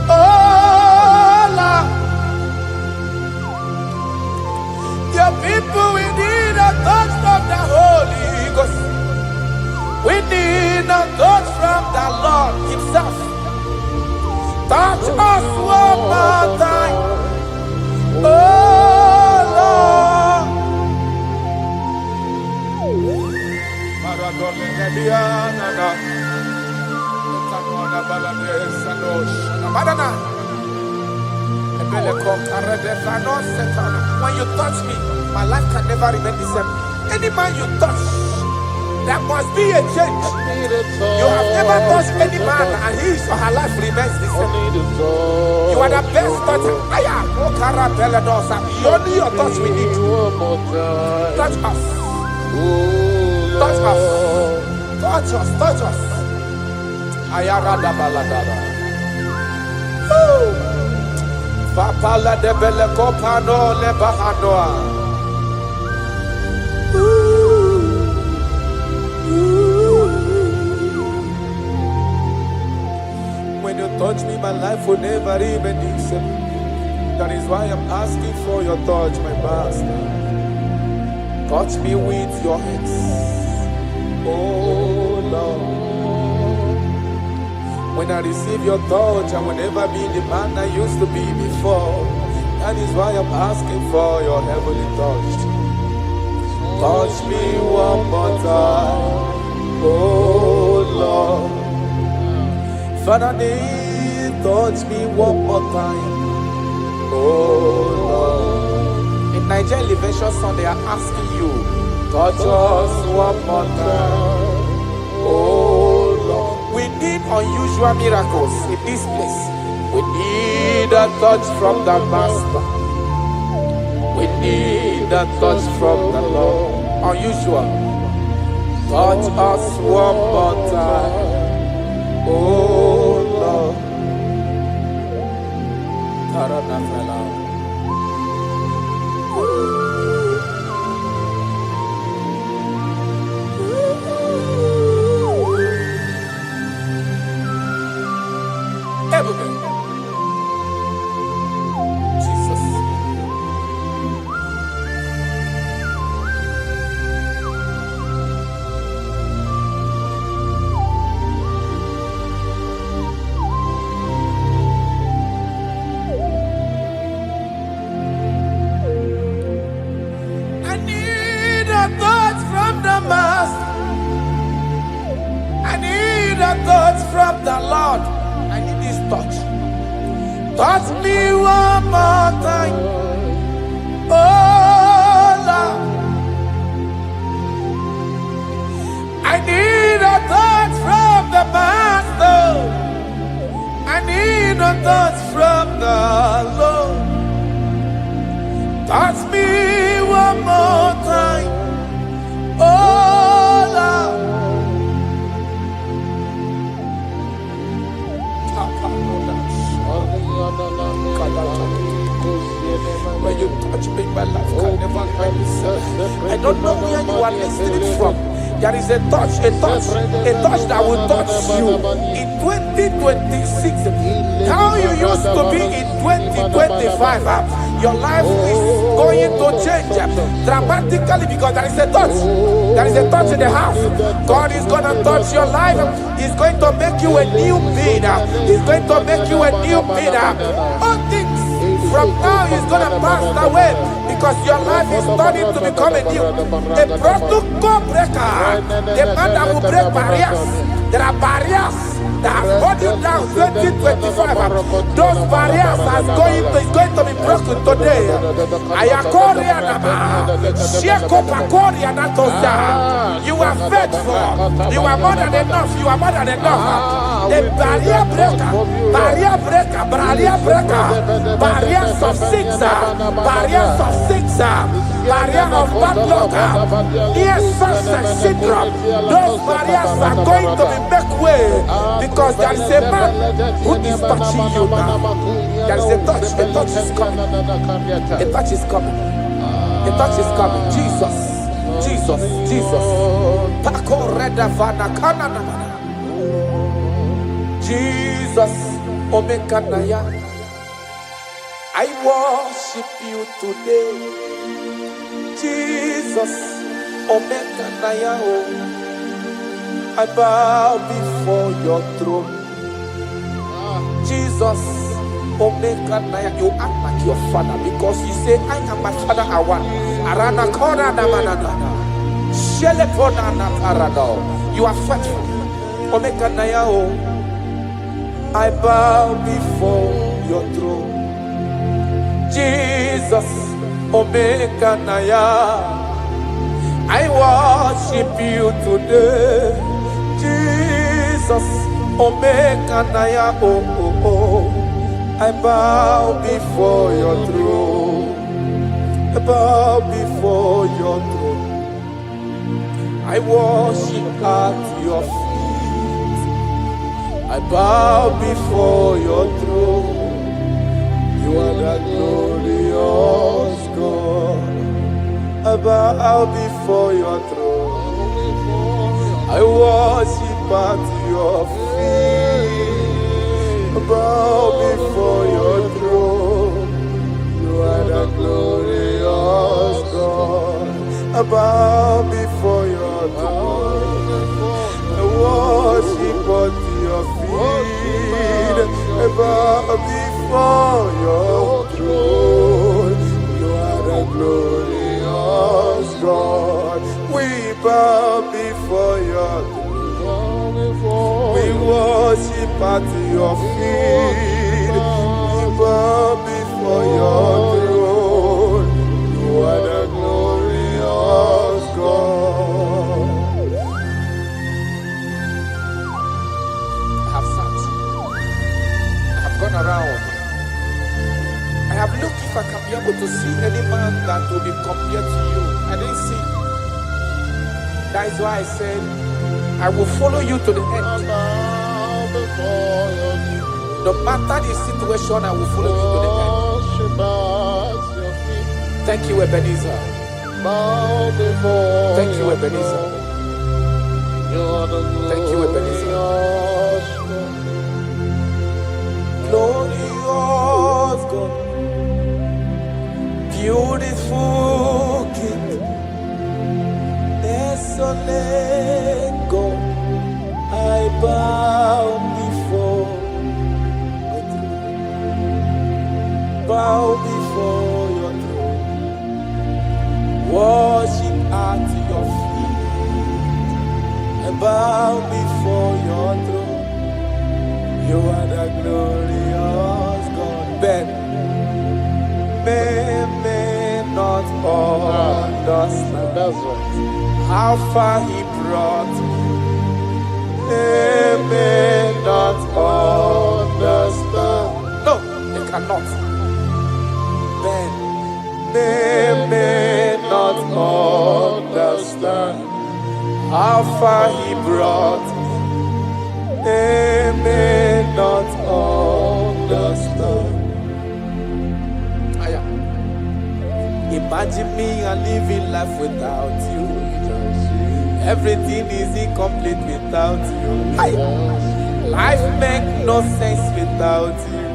Oh Lord. Your people, we need a touch from the Holy Ghost. We need a touch from the Lord Himself. Touch us one more time. Oh Lord. When you touch me, my life can never remain the same. Any man you touch, there must be a change. You have never touched any man and his or her life remains the same. You are the best toucher. Only your touch we need. Touch us. Touch us. Touch us. Touch us. Ayarada baladada. Papala de bele kopano le bahanoa. When you touch me, my life will never remain the same. That is why I'm asking for your touch, my Master. Touch me with your hands, oh Lord. When I receive your touch, I will never be the man I used to be before. That is why I'm asking for your heavenly touch. Touch me one more time, oh Lord. Father, touch me one more time, oh Lord. In Nigeria Elevation Song, they are asking you, touch us one more time, oh Lord. We need unusual miracles in this place. We need a touch from the Master. We need a touch from the Lord. Unusual. Touch us one more time, oh Lord. a touch from the Master. I need a touch from the Lord. I need this touch. Touch me one more time. Oh Lord. I need a touch from the Master. I need a touch from the Lord. Touch me one more time. Oh Lord. When you touch me, my life can never end itself. I don't know where you are listening from. There is a touch that will touch you in 2026. How you used to be in 2025, your life is going to change dramatically because there is a touch. There is a touch in the house. God is going to touch your life. He's going to make you a new being. He's going to make you a new being. All things from now is going to pass away because your life is starting to become a new. A protocol breaker. The man that will break barriers. There are barriers that have hold you down 2025. Those barriers is going to be broken today. You are faithful. You are more than enough. You are more than enough. The barrier breaker. Barriers of six. Barrier of bad luck. Yes, success syndrome. Those barriers are going to be make way because there is a man who is touching you now. There is a touch. A touch is coming. A touch is coming. A touch is coming. Jesus. Pako reda vana kana. Jesus, Omekanaya. I worship you today. Jesus, Omekanaya. I bow before your throne. Jesus, Omekanaya. You act like your father because you say, I am my father, I want. Arana kona na manana. Shelepona na parado. You are faithful. Omekanaya. I bow before your throne. Jesus, Omekanaya. I worship you today. Jesus, Omekanaya. I bow before your throne. I bow before your throne. I worship at your feet. I bow before your throne. You are the glorious God. I bow before your throne. I worship at your feet. I bow before your throne. You are the glorious God. I bow before your throne. I worship at your feet. I bow before your throne. You are the glorious God. We bow before your throne. We worship at your feet. We bow before your throne. You are the glorious God. Gone around. I have looked if I can be able to see any man that will be compared to you. I didn't see. That is why I said, I will follow you to the end. No matter the situation, I will follow you to the end. Thank you, Ebenezer. Thank you, Ebenezer. Thank you, Ebenezer. Glorious God, beautiful King, excellent God, I bow before your throne. Bow before your throne. Worship at bow before your throne. You are the glorious God. Ben may not understand. That's right. How far he brought me. They may not understand. No, they cannot. Then they may not understand how far he brought me. They may not understand. Imagine me and living life without you. Everything is incomplete without you. Life makes no sense without you.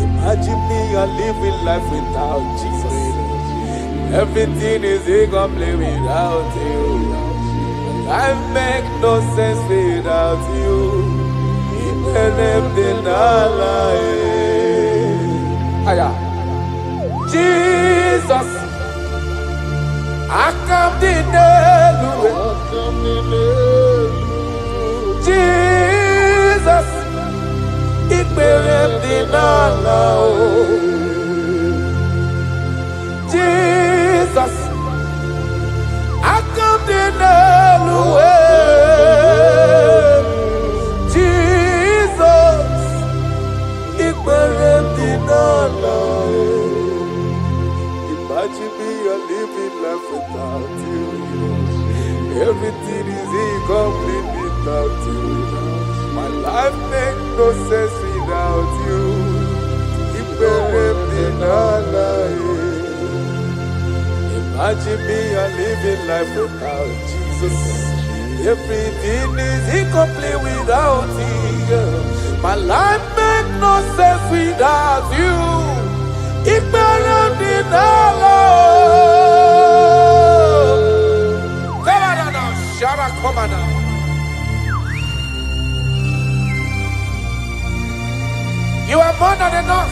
Imagine me and living life without Jesus. Everything is incomplete without you. Life makes no sense without you. Jesus, I come to know Jesus, it will be now. Jesus, I come to know Jesus, it will be now. Imagine me a living life without you. Everything is incomplete without you. My life makes no sense without you. Imagine me a living life without Jesus. Everything is incomplete without you. My life makes no sense without you. You are more than enough.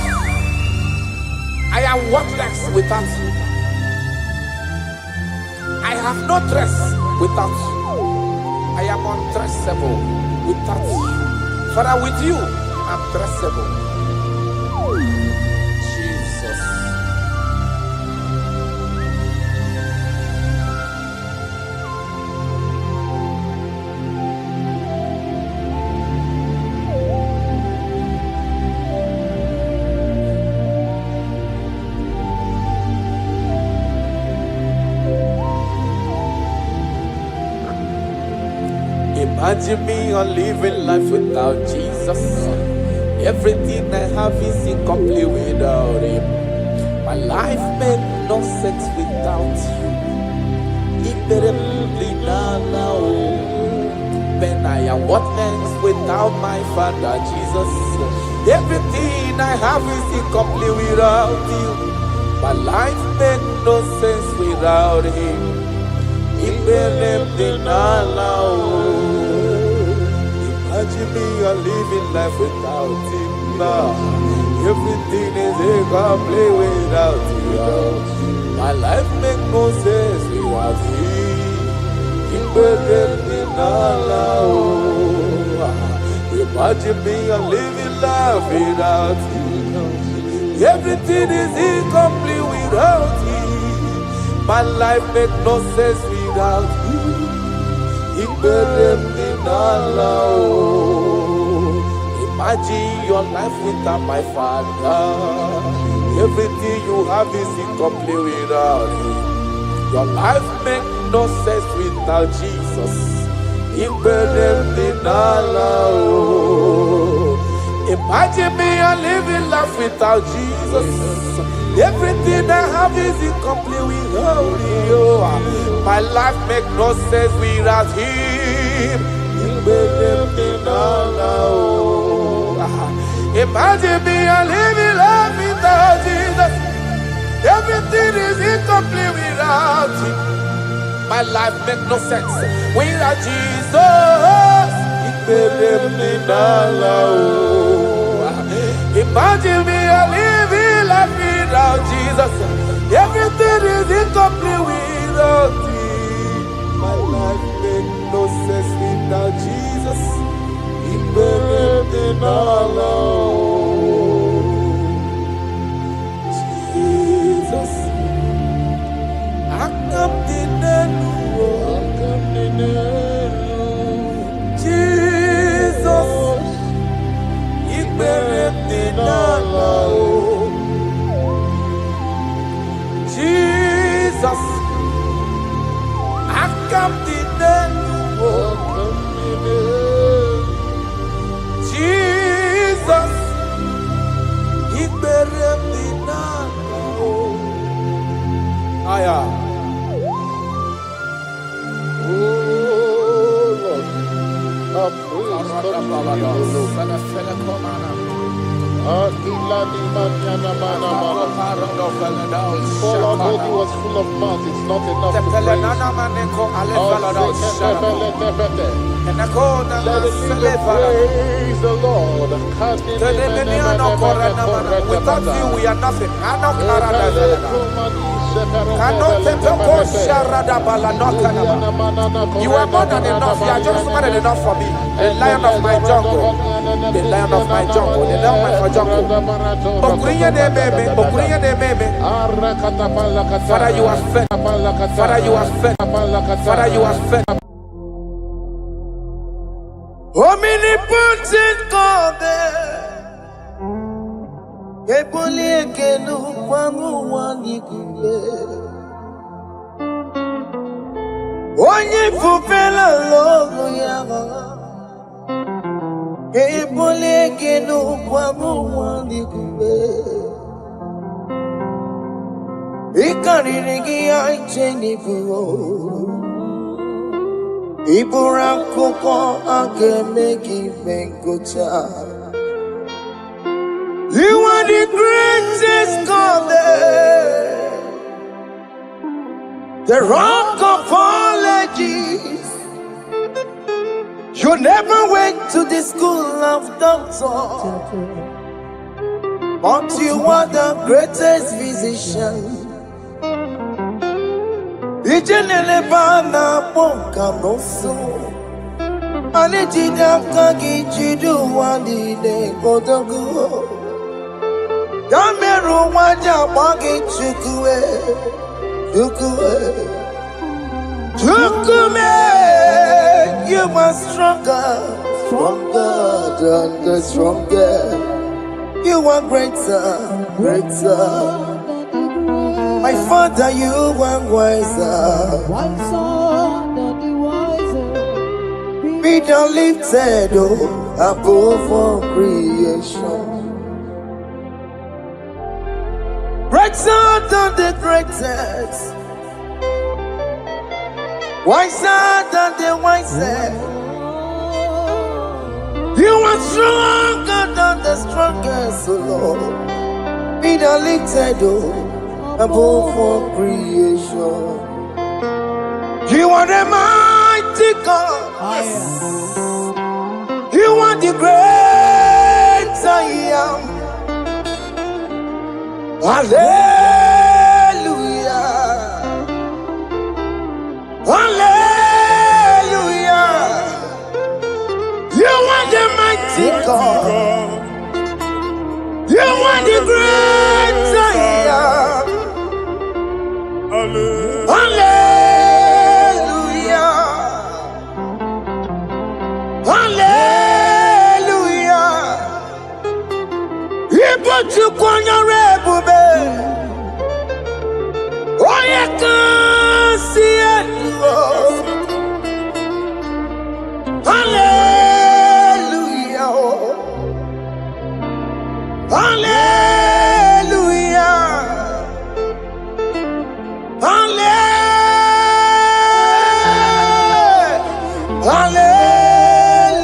I am worthless without you. I have no dress without you. I am undressable without you. Father, with you, I'm dressable. Jesus. Imagine me on living life without Jesus. Everything I have is incomplete without Him. My life makes no sense without you. When I am worthless without my Father Jesus. Everything I have is incomplete without you. My life makes no sense without Him. Imagine me a living life without Him now. Everything is incomplete without you. My life makes no sense without Him. Imagine me a living life without you. Everything is incomplete without you. My life makes no sense without you. Imagine your life without my Father. Everything you have is incomplete without Him. Your life makes no sense without Jesus. Imagine me a living life without Jesus. Everything I have is incomplete without you. My life makes no sense without Him. Imagine me a living life without Jesus. Everything is incomplete without Him. My life makes no sense without Jesus. Imagine me a living life without Jesus. Everything is incomplete without Our body was full of mouth, it's not enough to praise. Let it praise the Lord. Without you, we are nothing. You are more than enough. You are just more than enough for me. The lion of my jungle. The lion of my jungle. The lion of my jungle. Father, you are fed. Father, you are fed. Father, you are fed. Omnipotent God, onye fufela logo yaga ebole kenu kwamu wandi kube ikariri gi aicheni buo ibura koko akeme gi bengocha. You are the greatest God there, the rock of all ages. You never went to the school of doctor, but you are the greatest physician. Ijenele bana bonka noso, anijida kagi jidu wandi ne kodogu. Yameru waja wagi chukue. Chukume, you are stronger than the stronger. You are greater. My Father, you are wiser than the wiser. Be thou lifted above all creation. Greater than the greatest, wiser than the wisest. You are stronger than the strongest, O Lord. Be thou lifted above all creation. You are the mighty God. You are the great I am. Hallelujah. Hallelujah. You are the mighty God. You are the great I am. Hallelujah. Hallelujah. He put you on your rebel. Oh, you can see it. Hallelujah. Hallelujah. Hallelujah.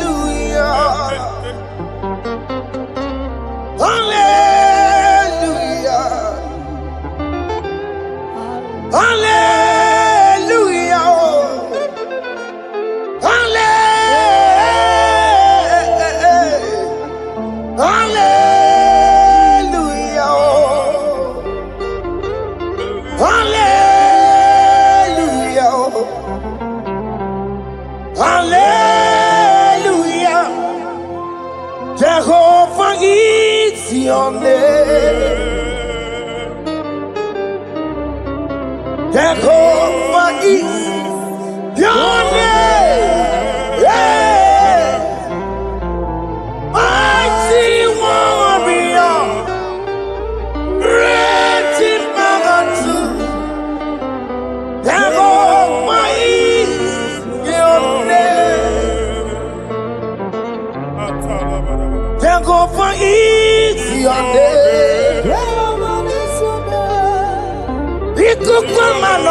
Hallelujah. Hallelujah. Hallelujah. Hallelujah. Jehovah is your name. Jehovah is your name. Yeah. Mighty warrior, great in magnitude. Jehovah is your name. Jehovah is your name. Jehovah is your name.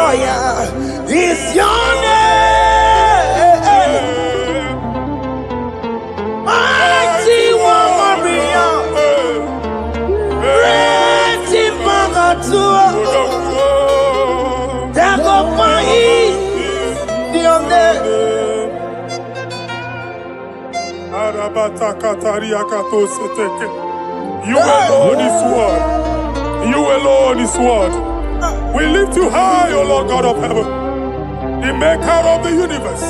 fire is your name. Mighty one, Maria. Mighty Magatua. Dago Pai. Dione. Arabata Kataria Katoseteke. You alone is word. You alone is word. We lift you high, O Lord God of heaven, the maker of the universe,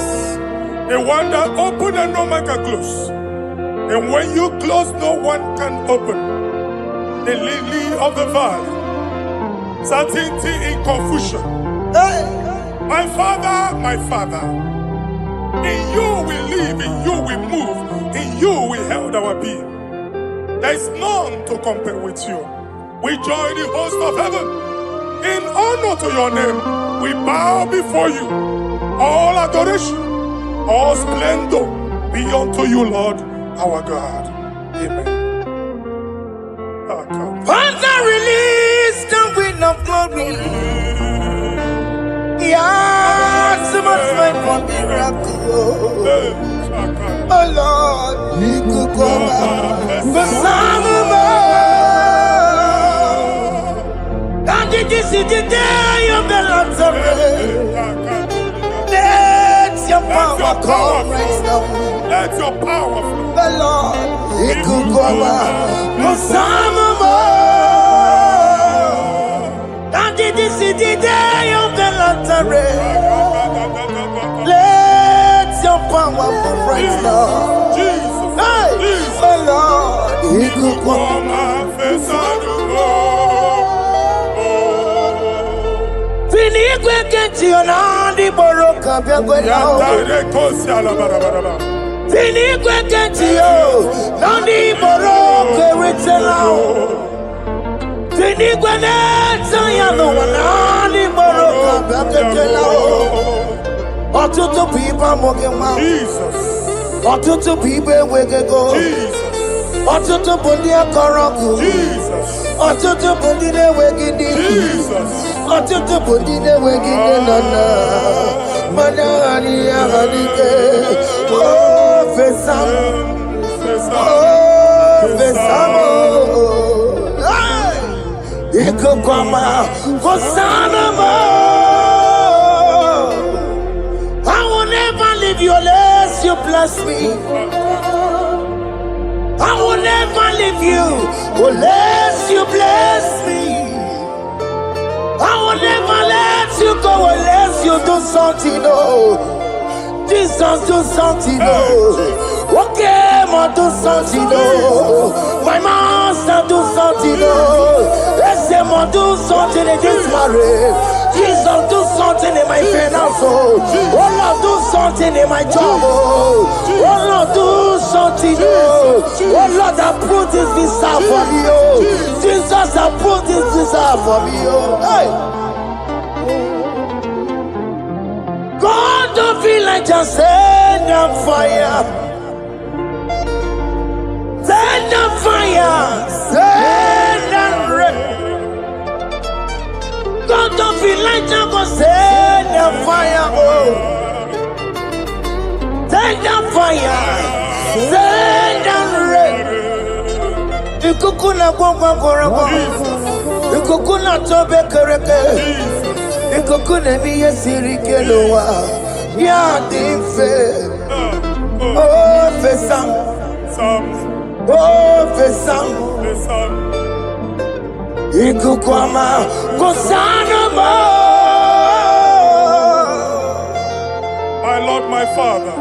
the one that opened and no man can close. And when you close, no one can open. The lily of the valley, certainty in confusion. My Father, in you we live, in you we move, in you we held our being. There is none to compare with you. We join the host of heaven. In honor to your name, we bow before you. All adoration, all splendor be unto you, Lord, our God. Amen. Father, release the wind of glory. Yeah, so much time for miracle. Oh Lord, you could go back. The Son of God, this is the day of the Lord's rain. Let your power come right now. Let your power flow. The Lord, you could go back. The Son of God, this is the day of the Lord's rain. Let your power come right now. Jesus, Hey, Jesus. oh Lord, you could go back. Fini kwekenti onandi boroka byagwela. Fini kwekenti yo nandi boroka ritela. Fini kweneta ya no nandi boroka byagwela. Otutu pipa mogewa. Jesus. Otutu pipa wegego. Jesus. Otutu bundia koroku. Jesus. Otutu bundine wegidi. Jesus. Otutu bundine wegidi nana. Manani ahanike. Oh, fesam. Oh, fesam. Iko kwama. Hosanna. I will never leave you unless you bless me. I will never leave you unless you bless me. I will never let you go unless you do something. Oh, Jesus, do something. Oh, okay, ma do something. Oh, my master, do something. Oh, let's say, ma do something in this marriage. Jesus, do something in my finance. Oh, Lord, do something in my job. Oh, Lord, do something. Oh, Lord, approve this visa for me. Oh, Jesus, approve this visa for me. Oh, hey. God, don't feel like just send on fire. Send on fire. Send on rain. God, don't feel like just send on fire. Oh, send on fire. Send on rain. Ikukuna gwangwa gwangwa. Ikukuna tobe kereke. Ikukuna miye sirikelowa. Ya dimfe. Oh, fesam. Oh, fesam. Ikukwama. Kosanama. My Lord, my Father,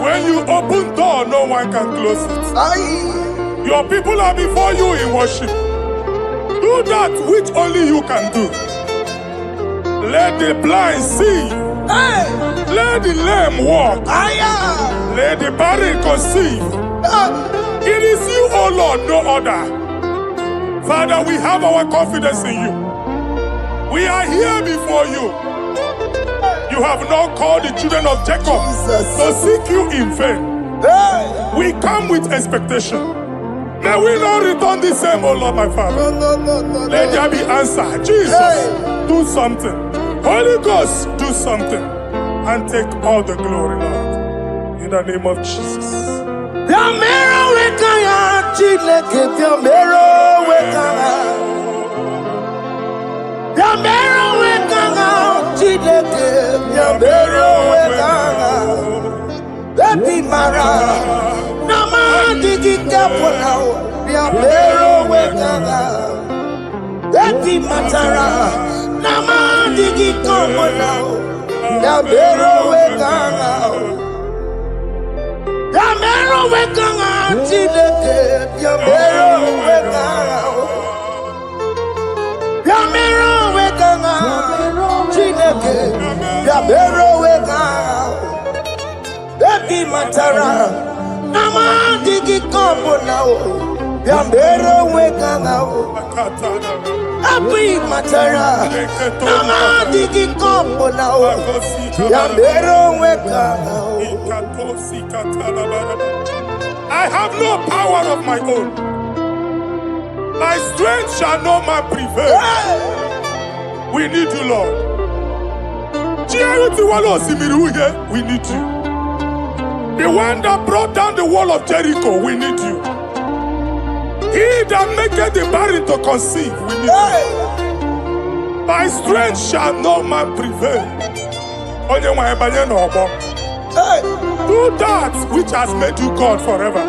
when you open door, no one can close it. Your people are before you in worship. Do that which only you can do. Let the blind see. Let the lame walk. Let the barren conceive. It is you, O Lord, no other. Father, we have our confidence in you. We are here before you. You have not called the children of Jacob to seek you in vain. We come with expectation. May we not return the same, oh Lord, my Father. No. Let there be answer. Jesus, do something. Holy Ghost, do something. And take all the glory, Lord. In the name of Jesus. Yamero wekanga Chineke Yamero wekanga Yamero wekanga Chineke Yamero wekanga Epi mara Nama digi kapona Yamero wekanga Epi matara Nama digi kapona Yamero wekanga Yamero wekanga Chineke Yamero wekanga Yamero wekanga Chineke Yamero wekanga Epi matara Nama digi kombo nao Yamero wekanga Epi matara Nama digi kombo nao Yamero wekanga I have no power of my own. My strength shall no man prevail. We need you, Lord. We need you. The one that brought down the wall of Jericho, we need you. He that maketh the barren to conceive, we need you. My strength shall no man prevail. Do that which has made you God forever.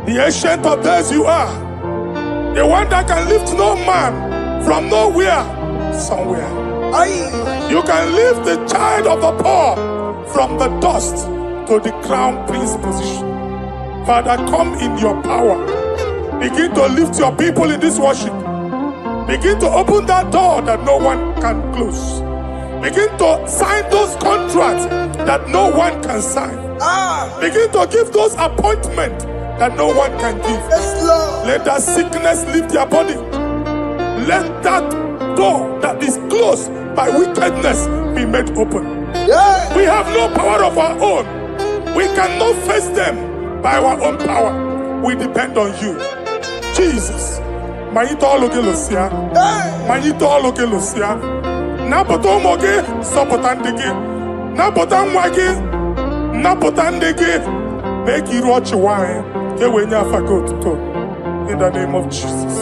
The ancient of days you are. The one that can lift no man from nowhere, somewhere. You can lift the child of the poor from the dust to the crown prince position. Father, come in your power. Begin to lift your people in this worship. Begin to open that door that no one can close. Begin to sign those contracts that no one can sign. Begin to give those appointments that no one can give. Let that sickness leave their body. Let that door that is closed by wickedness be made open. We have no power of our own. We cannot face them by our own power. We depend on you. Jesus. Manito Logelosia. Manito Logelosia. Napoto moge, sopotandege. Napotan wage, napotandege. Make you watch wine. In the name of Jesus.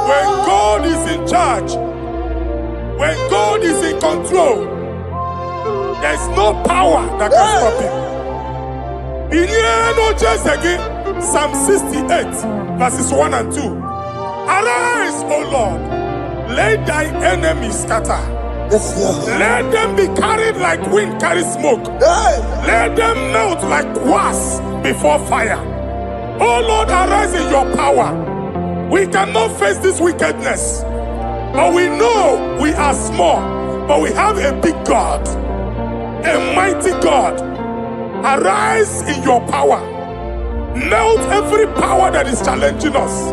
When God is in charge, when God is in control, there's no power that can stop him. Psalm 68, verses 1 and 2. Arise, O Lord, let thy enemies scatter. Let them be carried like wind carries smoke. Let them melt like wax before fire. Oh Lord, arise in your power. We cannot face this wickedness, but we know we are small, but we have a big God, a mighty God. Arise in your power. Melt every power that is challenging us.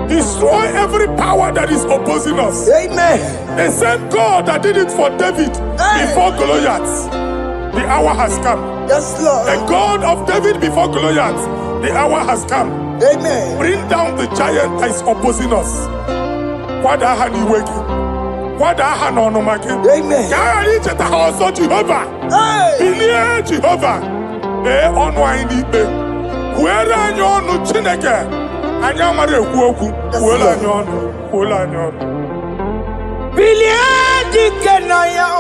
Destroy every power that is opposing us. Amen. The same God that did it for David before Goliath. The hour has come. Yes, Lord. The God of David before Goliath. The hour has come. Amen. Bring down the giant that is opposing us. What I had on my king. Amen. I reach at the house of Jehovah. Hey. Jehovah. On wine eat me. Where are you on the Chineke? And you're my woku. Well, I know. Well, I know. Billy Kenaya.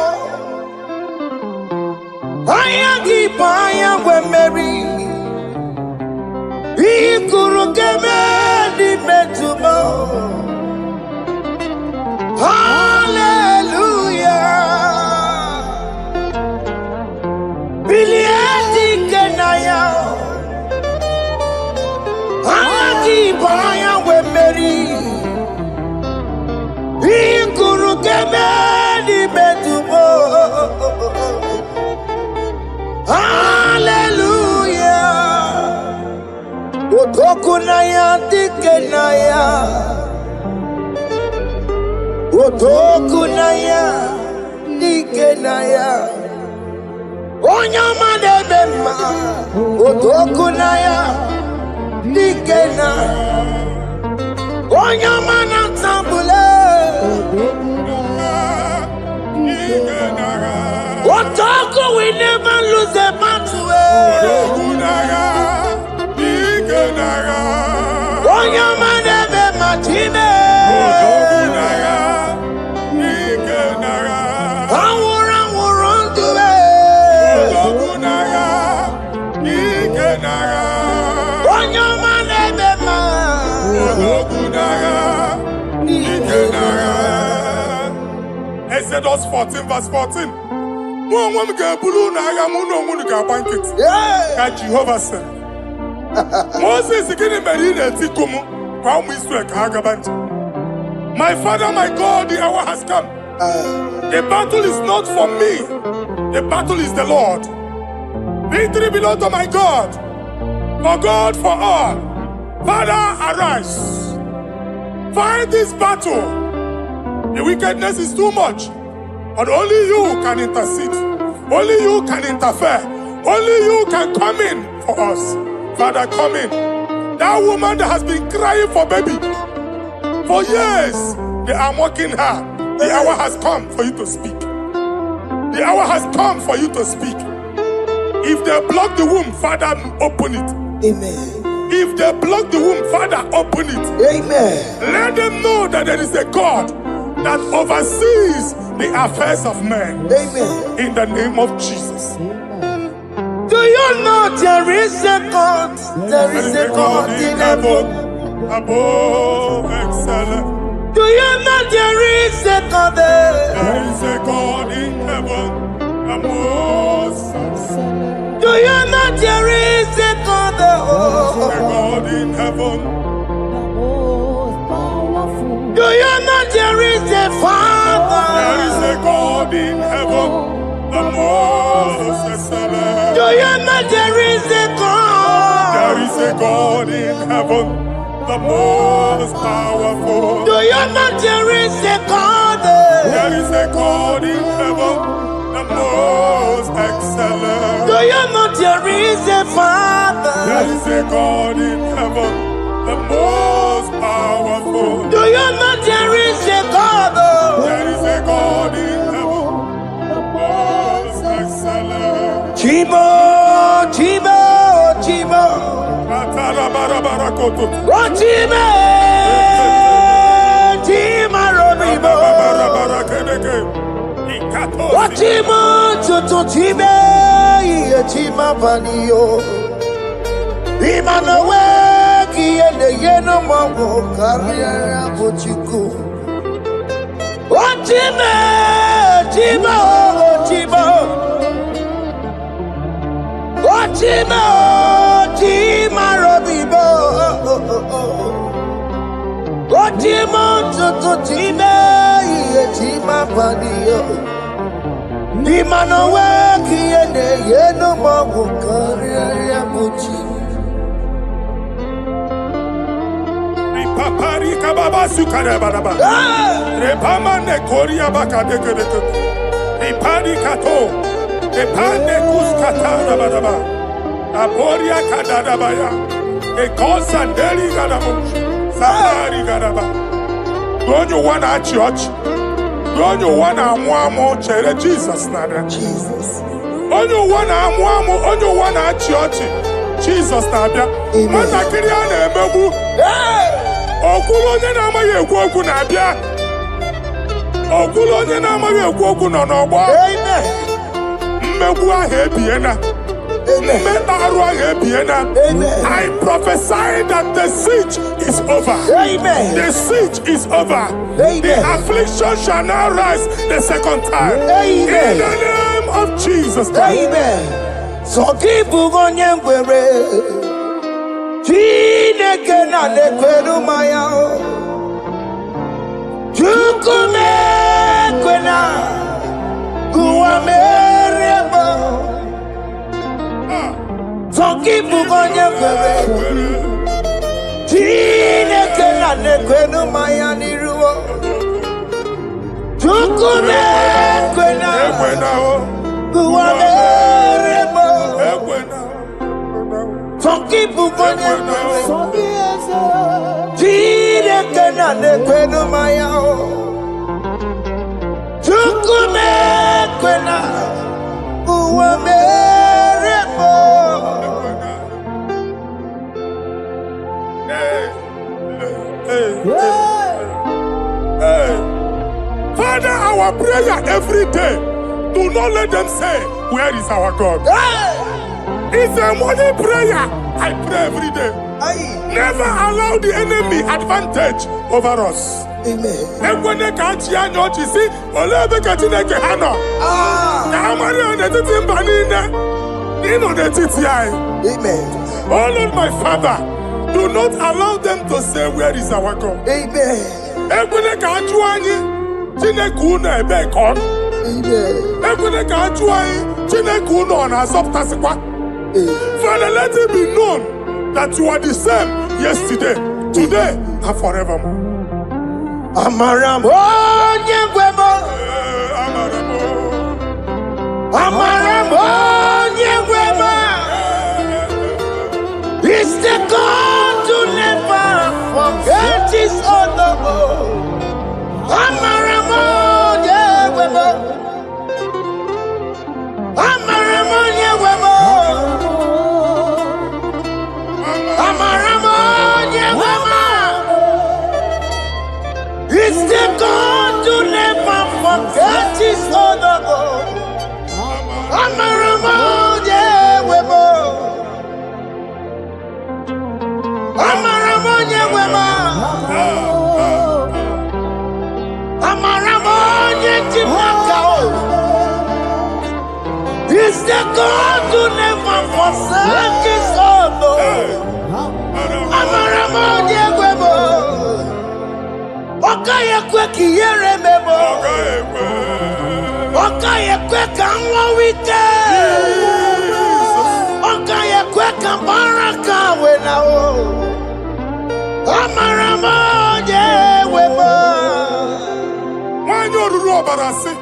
I am keep I am when Mary. He could get me tomorrow. Hallelujah. Billy Kenaya. I am keep I am when Mary. He could get me tomorrow. Hallelujah. Otokunaya dikenaya. Otokunaya dikenaya. Onyama debema. Otokunaya dikena. Onyama natambule. Otoko, we never lose a battle. Onyama debe matine. Awuran tuwe. Onyama debe ma. Exodus 14 verse 14. Jehovah said, Moses my father, my God, the hour has come. The battle is not for me, the battle is the Lord. Victory belongs to my God, for God, for all. Father, arise, fight this battle. The wickedness is too much, but only you can intercede. Only you can interfere. Only you can come in for us. Father, come in. That woman that has been crying for baby for years, they are mocking her. The hour has come for you to speak. The hour has come for you to speak. If they block the womb, Father, open it. Amen. If they block the womb, Father, open it. Amen. Let them know that there is a God that oversees the affairs of men. Amen. In the name of Jesus. Do you know there is a God? There is a God in heaven. Above excellent. Do you know there is a God there? There is a God in heaven. Above excellent. Do you know there is a God there? There is a God in heaven. Do you know there is a Father? There is a God in heaven, the most excellent. Do you know there is a God? There is a God in heaven, the most powerful. Do you know there is a God? There is a God in heaven, the most excellent. Do you know there is a Father? There is a God in heaven, the most powerful. Do you know there is a God? There is a God in heaven, the most excellent. Chimo, Chimo, Chimo. Oh, Chimo, Chimo, Robibo. Oh, Chimo, Chutu, Chimo, Chimo, Panio. Imanowe, Kiende, Yeno, Mongo, Carriera, Puchiku. Oh, Chimo, Chimo, Chimo. Chimo, Chimo, Robibo. Chimo, Chutu, Chimo, Chimo, Panio. Imanowe, Kiende, Yeno, Mongo, Carriera, Puchiku. Papari kababa sukare baraba. Repama ne koria baka deke deke. Repari kato. Repane kuskata baraba. Aboria kadada baya. Ekosa deli gadabo. Samari gadaba. Don't you want a church? onye ụwa na-amụ amụ chere Jizọs na-abịa. Onye ụwa na-amụ amụ, onye ụwa na-achị ọchị, Jizọs na-abịa. Nwatakịrị a na-emegbu, okwulu onye na-amaghị ekwu okwu na-abịa. Okwulu onye na-amaghị ekwu okwu nọ n'ọgbọ. Mmegbu ahụ ebiena. Mmekpa arụ ahụ ebiena. I prophesy that the siege is over. The siege is over. The affliction shall now rise the second time. In the name of Jesus Christ. So keep on your way. Chineke na lekweru maya. Chukume kwena. Kuwa mereba. So keep on your way. Chineke na lekweru maya niruo. Chukume kwena. Kuwa mereba. Some people go to Chineke na lekweru maya. Chukume kwena uwa merebo. Father, our prayer every day, do not let them say, where is our God? It's a morning prayer. I pray every day. Never allow the enemy advantage over us. Amen. When they catch you, you see, Olebe Katineke Hano. Amen. Oh Lord, my Father, do not allow them to say, where is our God? Amen. When they catch you, Tinekuna Ebekon. Amen. When they catch you, Tinekuna on a soft. Father, let it be known that you are the same yesterday, today, and forevermore. Amaramo, Nyegwemo. Amaramo, Nyegwemo. It's the God to never forget his honor. Amaramo, Nyegwemo. Amaramo, Nyegwemo. It's the God to never forget his honor. Amaramo, Nyegwemo. Amaramo, Nyegwemo. Amaramo, Nyegwemo. It's the God to never forsake his honor. Amaramo, Nyegwemo. Okaye kwe kiyere memo. Okaye kwe kanwa wite. Okaye kwe kambaraka wenao. Amaramo Nyegwemo. Wanyoruru obarasi.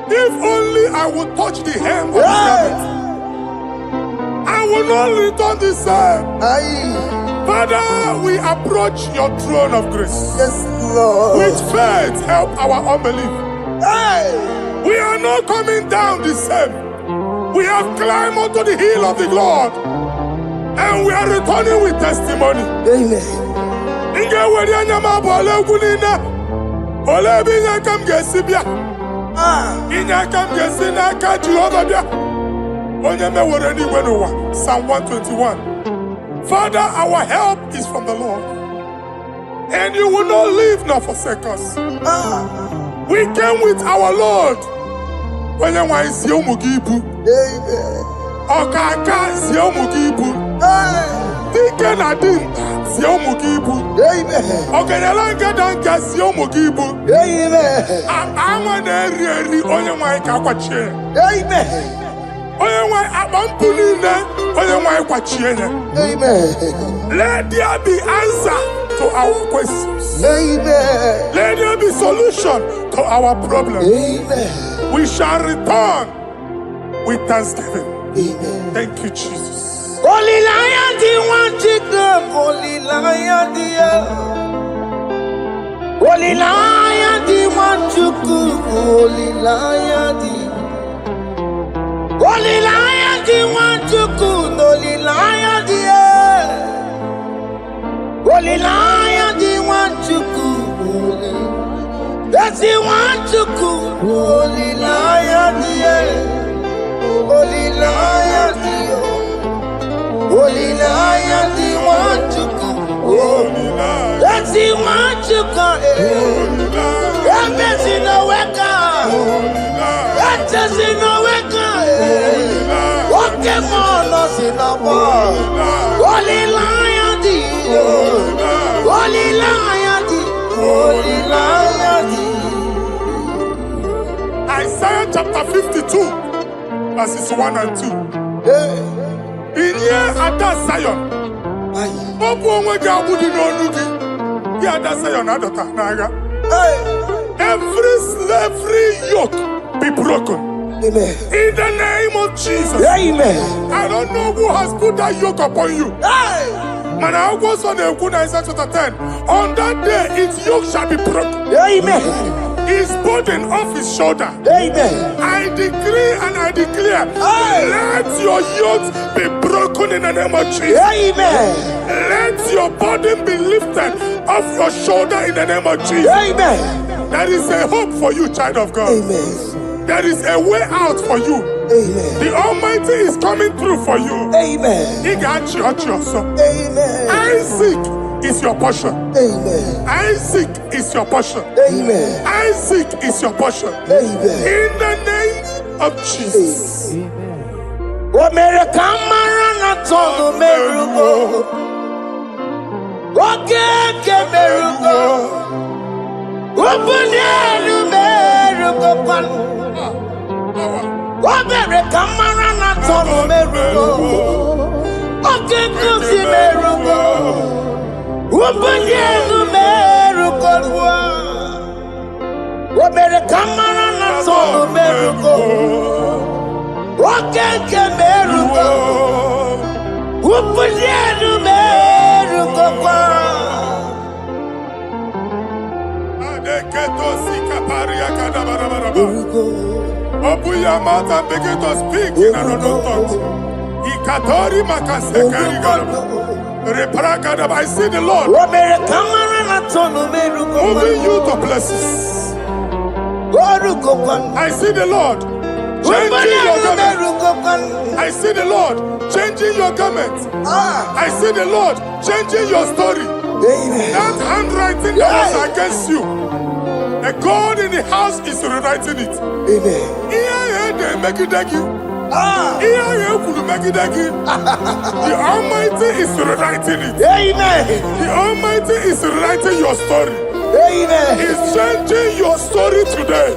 If only I would touch the hem of his garment, I will not return the same. Father, we approach your throne of grace. Yes, Lord. With faith, help our unbelief. We are not coming down the same. We have climbed onto the hill of the Lord, and we are returning with testimony. Amen. Psalm 121. Father, our help is from the Lord, and you will not leave nor forsake us. We came with our Lord. When you want to see Mugibu, Okaka see Mugibu, Deacon Adin see Mugibu, Okanalanga Danka see Mugibu, I'm an area on your mic. Amen. Let there be answer to our questions. Amen. Let there be solution to our problems. Amen. We shall return with thanksgiving. Amen. Thank you, Jesus. Holy Lion, the one chicken, Holy Lion, the Holy Lion, the one. Wanchuku Olilayadi Olilayadi Wanchuku Olilayadi Olilayadi Wanchuku That's the Wanchuku Olilayadi Olilayadi Olilayadi Wanchuku That's the Wanchuku That's in the weka. That's in the weka. What came on us in the war? Holy lion, holy lion, holy lion. Isaiah chapter 52, verses 1 and 2. In here at that Zion, every slavery yoke be broken. Amen. In the name of Jesus. Amen. I don't know who has put that yoke upon you. Man, I was on the Isaiah chapter 10. On that day, its yoke shall be broken. Amen. His burden off his shoulder. Amen. I decree and I declare, let your yokes be broken in the name of Jesus. Amen. Let your burden be lifted off your shoulder in the name of Jesus. Amen. There is a hope for you, child of God. Amen. There is a way out for you. Amen. The Almighty is coming through for you. Amen. He got you out your son. Amen. Isaac is your portion. Amen. Isaac is your portion. Amen. Isaac is your portion. Amen. In the name of Jesus. America Marana Tono Merugo. Okay, Merugo. Open Merugo. America Marana Tono Merugo. Okay, Merugo. Open Merugo. America Marana Tono Merugo. Okay, Merugo. Upunienu Merugo. Adeketo sikaparia kadabarabaraba. Open your mouth and begin to speak in another tongue. Ikatori makasekari garaba. Repragadaba. I see the Lord moving you to places. I see the Lord changing your garment. I see the Lord changing your garment. I see the Lord changing your story. That handwriting that was against you, the God in the house is rewriting it. The Almighty is rewriting it. The Almighty is rewriting your story. He's changing your story today.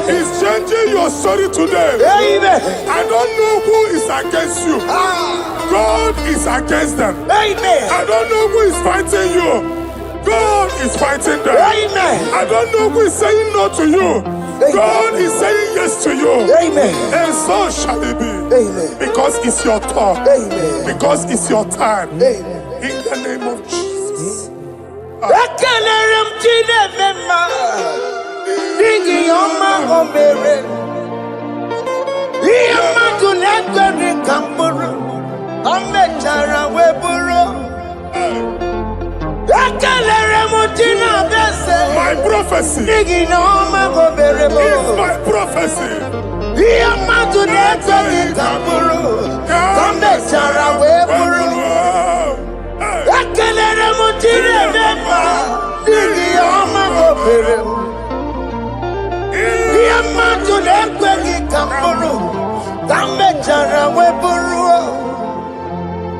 He's changing your story today. I don't know who is against you. God is against them. I don't know who is fighting you. God is fighting them. I don't know who is saying no to you. God is saying yes to you. And so shall it be. Because it's your turn. Because it's your time. In the name of Jesus. My prophecy is my prophecy.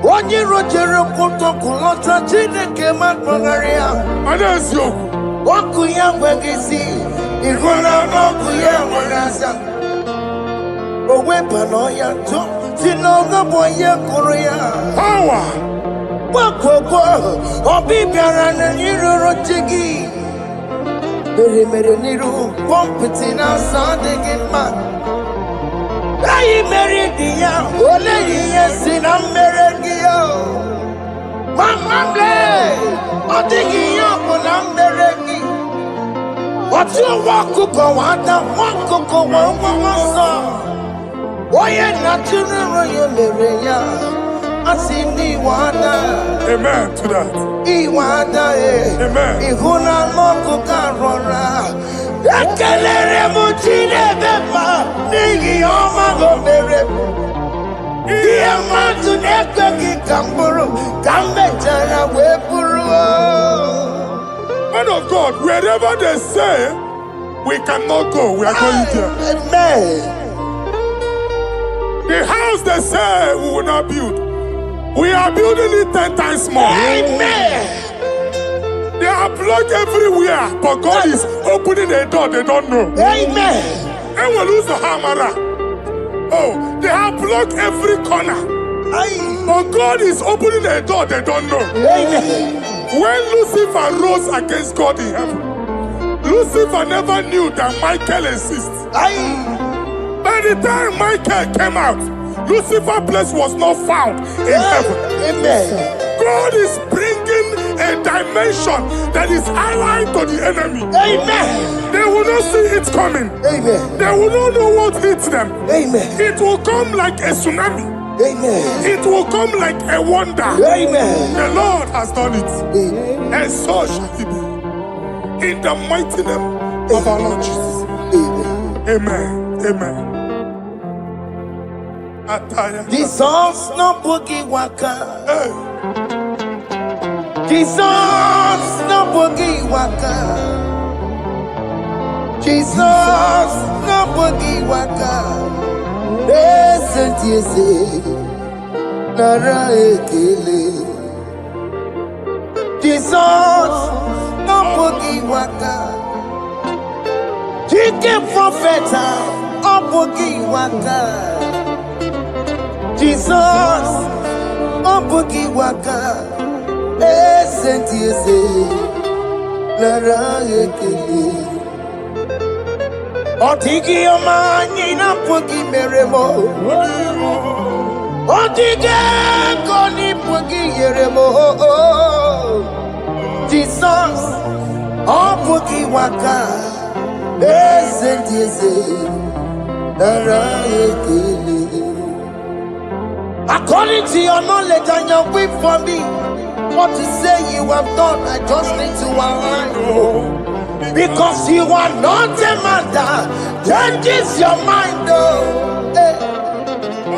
Onye rojere kutoku lota Chineke makpagaria. Anaziokwu. Oku ya gwegisi, igona oku ya gwenasa. Owepa no ya to, sinoga boye kuruya. Power. Wakoko, obibiara na niruro chigi. Mere niru, pompiti na sadegi ma. Ayi meridia, ole yesi na merengia. Mama ble, odigi ya na meregi. But you walk to go on, walk to go on, why not to Maria? I see Niwana. Amen to that. Iwana, Amen. Ihuna Moko Carora. Akelere Mutine Bema, Nigi Oma Gomere. Diamatu Nekaki Kamburu, Kambetana Wepuru. Man of God, wherever they say we cannot go, we are going there. Amen. The house they say we will not build, we are building it 10 times more. Amen. They are blocked everywhere, but God is opening a door they don't know. Amen. And we lose the hammer. Oh, they have blocked every corner, but God is opening a door they don't know. Amen. When Lucifer rose against God in heaven, Lucifer never knew that Michael exists. By the time Michael came out, Lucifer's place was not found in heaven. Amen. God is bringing a dimension that is allied to the enemy. Amen. They will not see it coming. Amen. They will not know what hits them. Amen. It will come like a tsunami. Amen. It will come like a wonder. Amen. The Lord has done it. Amen. And so shall it be. In the mighty name of our Lord Jesus. Amen. Amen. Amen. Jesus no boogie waka. Hey. Jesus no boogie waka. Jesus no boogie waka. Listen to you say, Nara ekele. Jesus no boogie waka. Chicken prophet no boogie waka. Jesus, oh boogie waka, sentiese, lara ekele. Otigi omani na boogie meremo, otige koni boogie yeremo. Jesus, oh boogie waka, sentiese, lara ekele. According to your knowledge and your will for me, what you say you have done, I just need to align. Because you are not a man that changes your mind.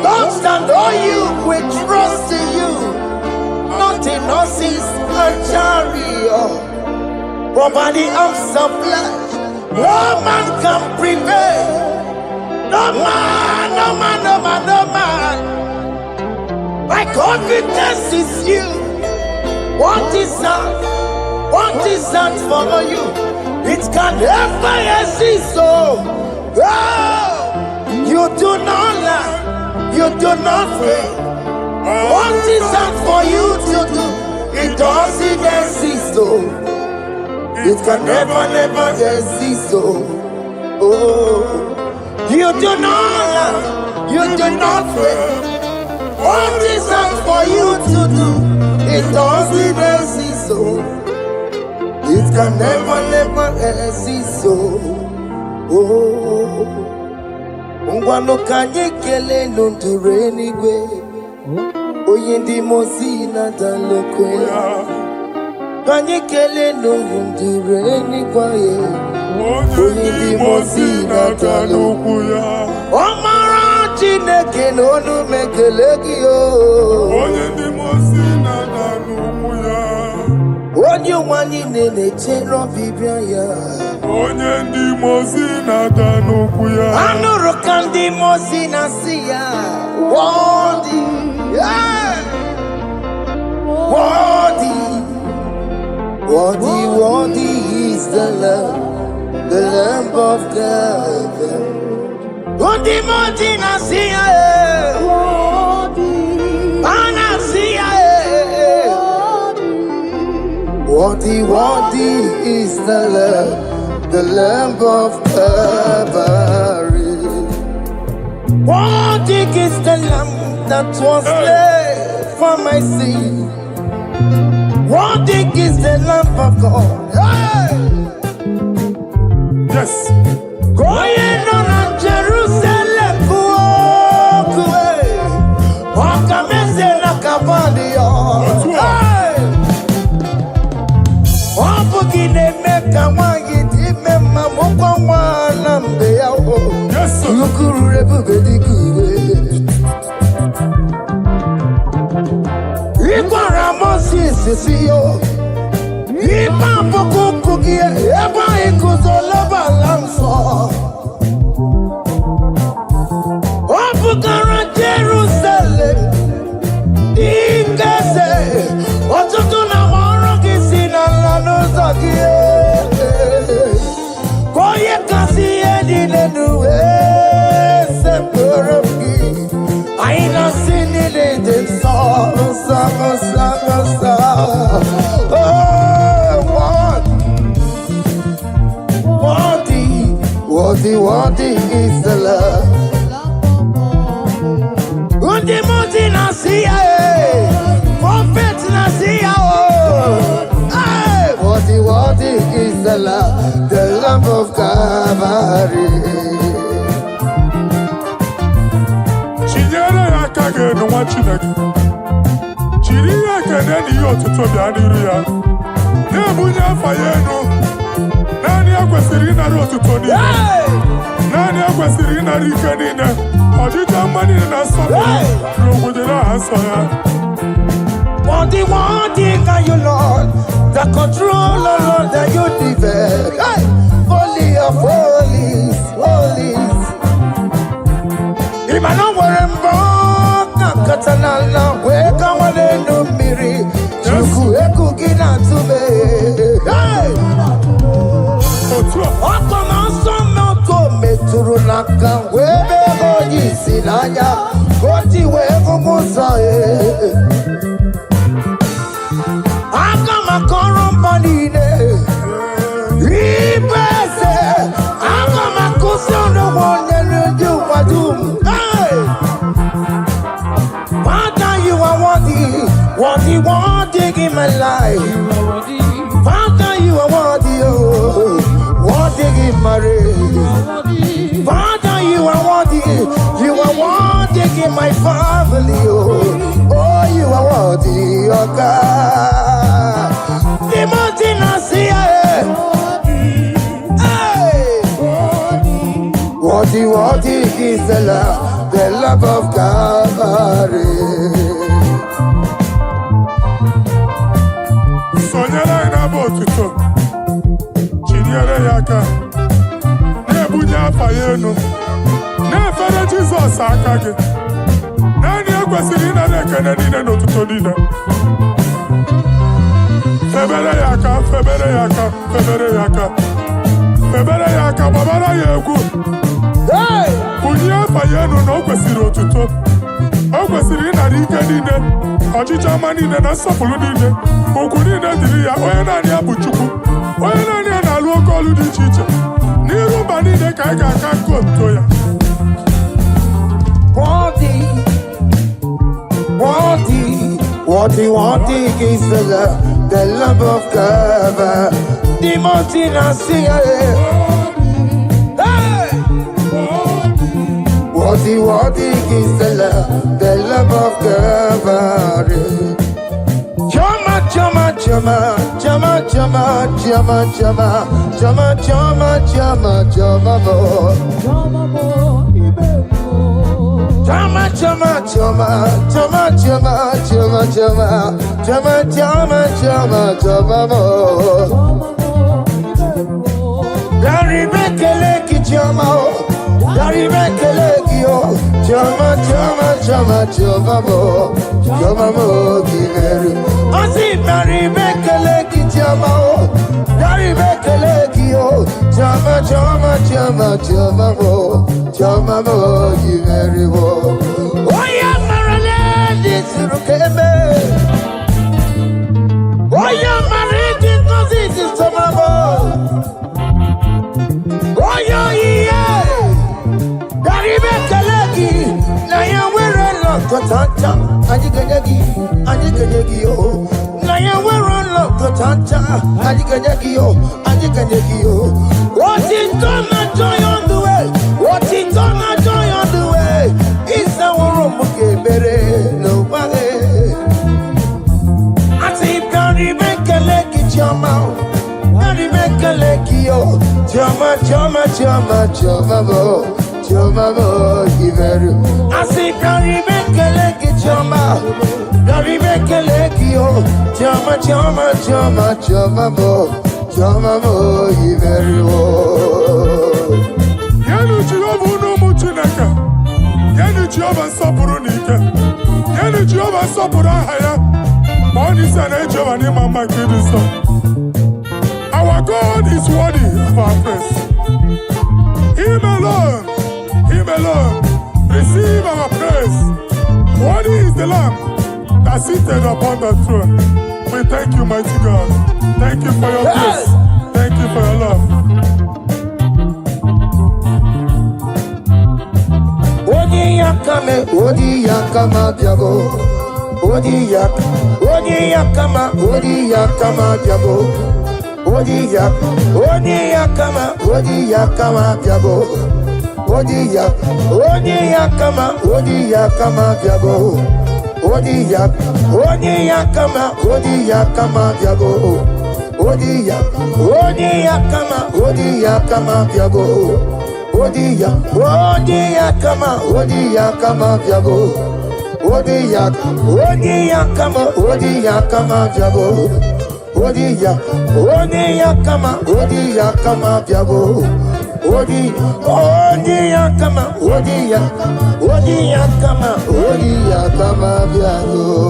Don't stand on you, we trust in you. Nothing else is a chariot. Providing arms of flesh, no man can prevail. No man, no man, no man, no man. My confidence is you. What is that? What is that for you? It can never exist. So, you do not lie. You do not fail. What is that for you to do? It doesn't exist. So, it can never, never exist. So, you do not lie. You do not fail. What is that for you to do? It doesn't exist, so it can never, never exist, so Ungwano kanye kele nundure anyway. Oyindi mozina dalokwe. Kanye kele nundure anyway. Oyindi mozina dalokwe. Omara Chineke n'onu mekelegi yo. Oyindi mozina dalokwe. Onye wani nene chero bibia ya. Oyindi mozina dalokwe. Anuru kandi mozina siya. Worthy, yeah. Worthy is the Lamb of God. Worthy mozina siya. Ana siya. Worthy is the Lamb of Calvary. Worthy is the Lamb that was slain for my sin. Worthy is the Lamb of God. Hey! Yes. Going on Jerusalem, Yes, sir. Jerusalem, I ain't not seen it in the song. What is the love? Undi muti nasia, prophet nasia. What is the love of Calvary? Chinyere ya kage no wa Chineke. Chiri ya kene ni otuto bia niru ya. Na bunya afaye no. Nani akwesiri na otuto ni. Nani akwesiri na rike ni ne. Ojita mani na so. Rogo na aso ya. One thing are you, Lord, the controller, Lord, that you develop. Hey! Holy of holies. Imano warembo, katanala, weka wanenu miri, chuku eku gina tume. Hey! Otona sono to meturu naka, webe hoji sinanya, koti wevu musa. Akama korombanine, ibese. Akama kusono wonye you wadum. Hey, Father, you are worthy in my life. Father, you are worthy, worthy in my race. Father, you are worthy in my family. Oh, you are worthy, oh God. The mountain I see, worthy is the love of Calvary. Sonyala ina botuto. Chinyere yaka. Ne bunya afaye no. Ne fere Jesus akage. Nani akwesiri na nekene ni ne notuto ni ne. Febere yaka, babara yeku. Hey! Bunya afaye no na okwesiri otuto. Okwesiri na rike ni ne. Ọchịcha mani ne na nsọpụrụ niile. Okwu niile dịrị ya, onye naanị ya bụ Chukwu. Onye naanị ya na-alụ oke ọlụ dị iche iche. N'iru mba niile ka anyị ga-aka nke otuto ya. Worthy is the love of God. The mountain I see. Hey! Worthy is the love of God. Kotanta, Adikanekio, Adikanekio. What is done, my joy on the way? What is done, my joy on the way? It's our room, okay, better, nobody. I say, Gary, make a leg in your mouth. Gary, make a leg, yo. Jama, Jama, Jama, Jama, Jama, Jama, I say, Gary, make a leg in your mouth. Gary make a leg, yo. Jama, Jama, Jama, Jama, Jama, very well. Yanu Jehovah no muchinaka. Yanu Jehovah sapurunika. Yanu Jehovah sapurahaya. Money san Jehovah ni mama kidiso. Our God is worthy of our praise. Him alone, receive our praise. Worthy is the Lamb that seated upon the throne. We thank you, mighty God. Thank you for your grace. Thank you for your love. Odi yakama biago. Odi yakama biago. Odi yakama biago. Odi yakama biago. Odi yakama biago. Odi yakama biago. Odi yakama biago. Odi yakama biago. Odi yakama biago. Odi yakama biago.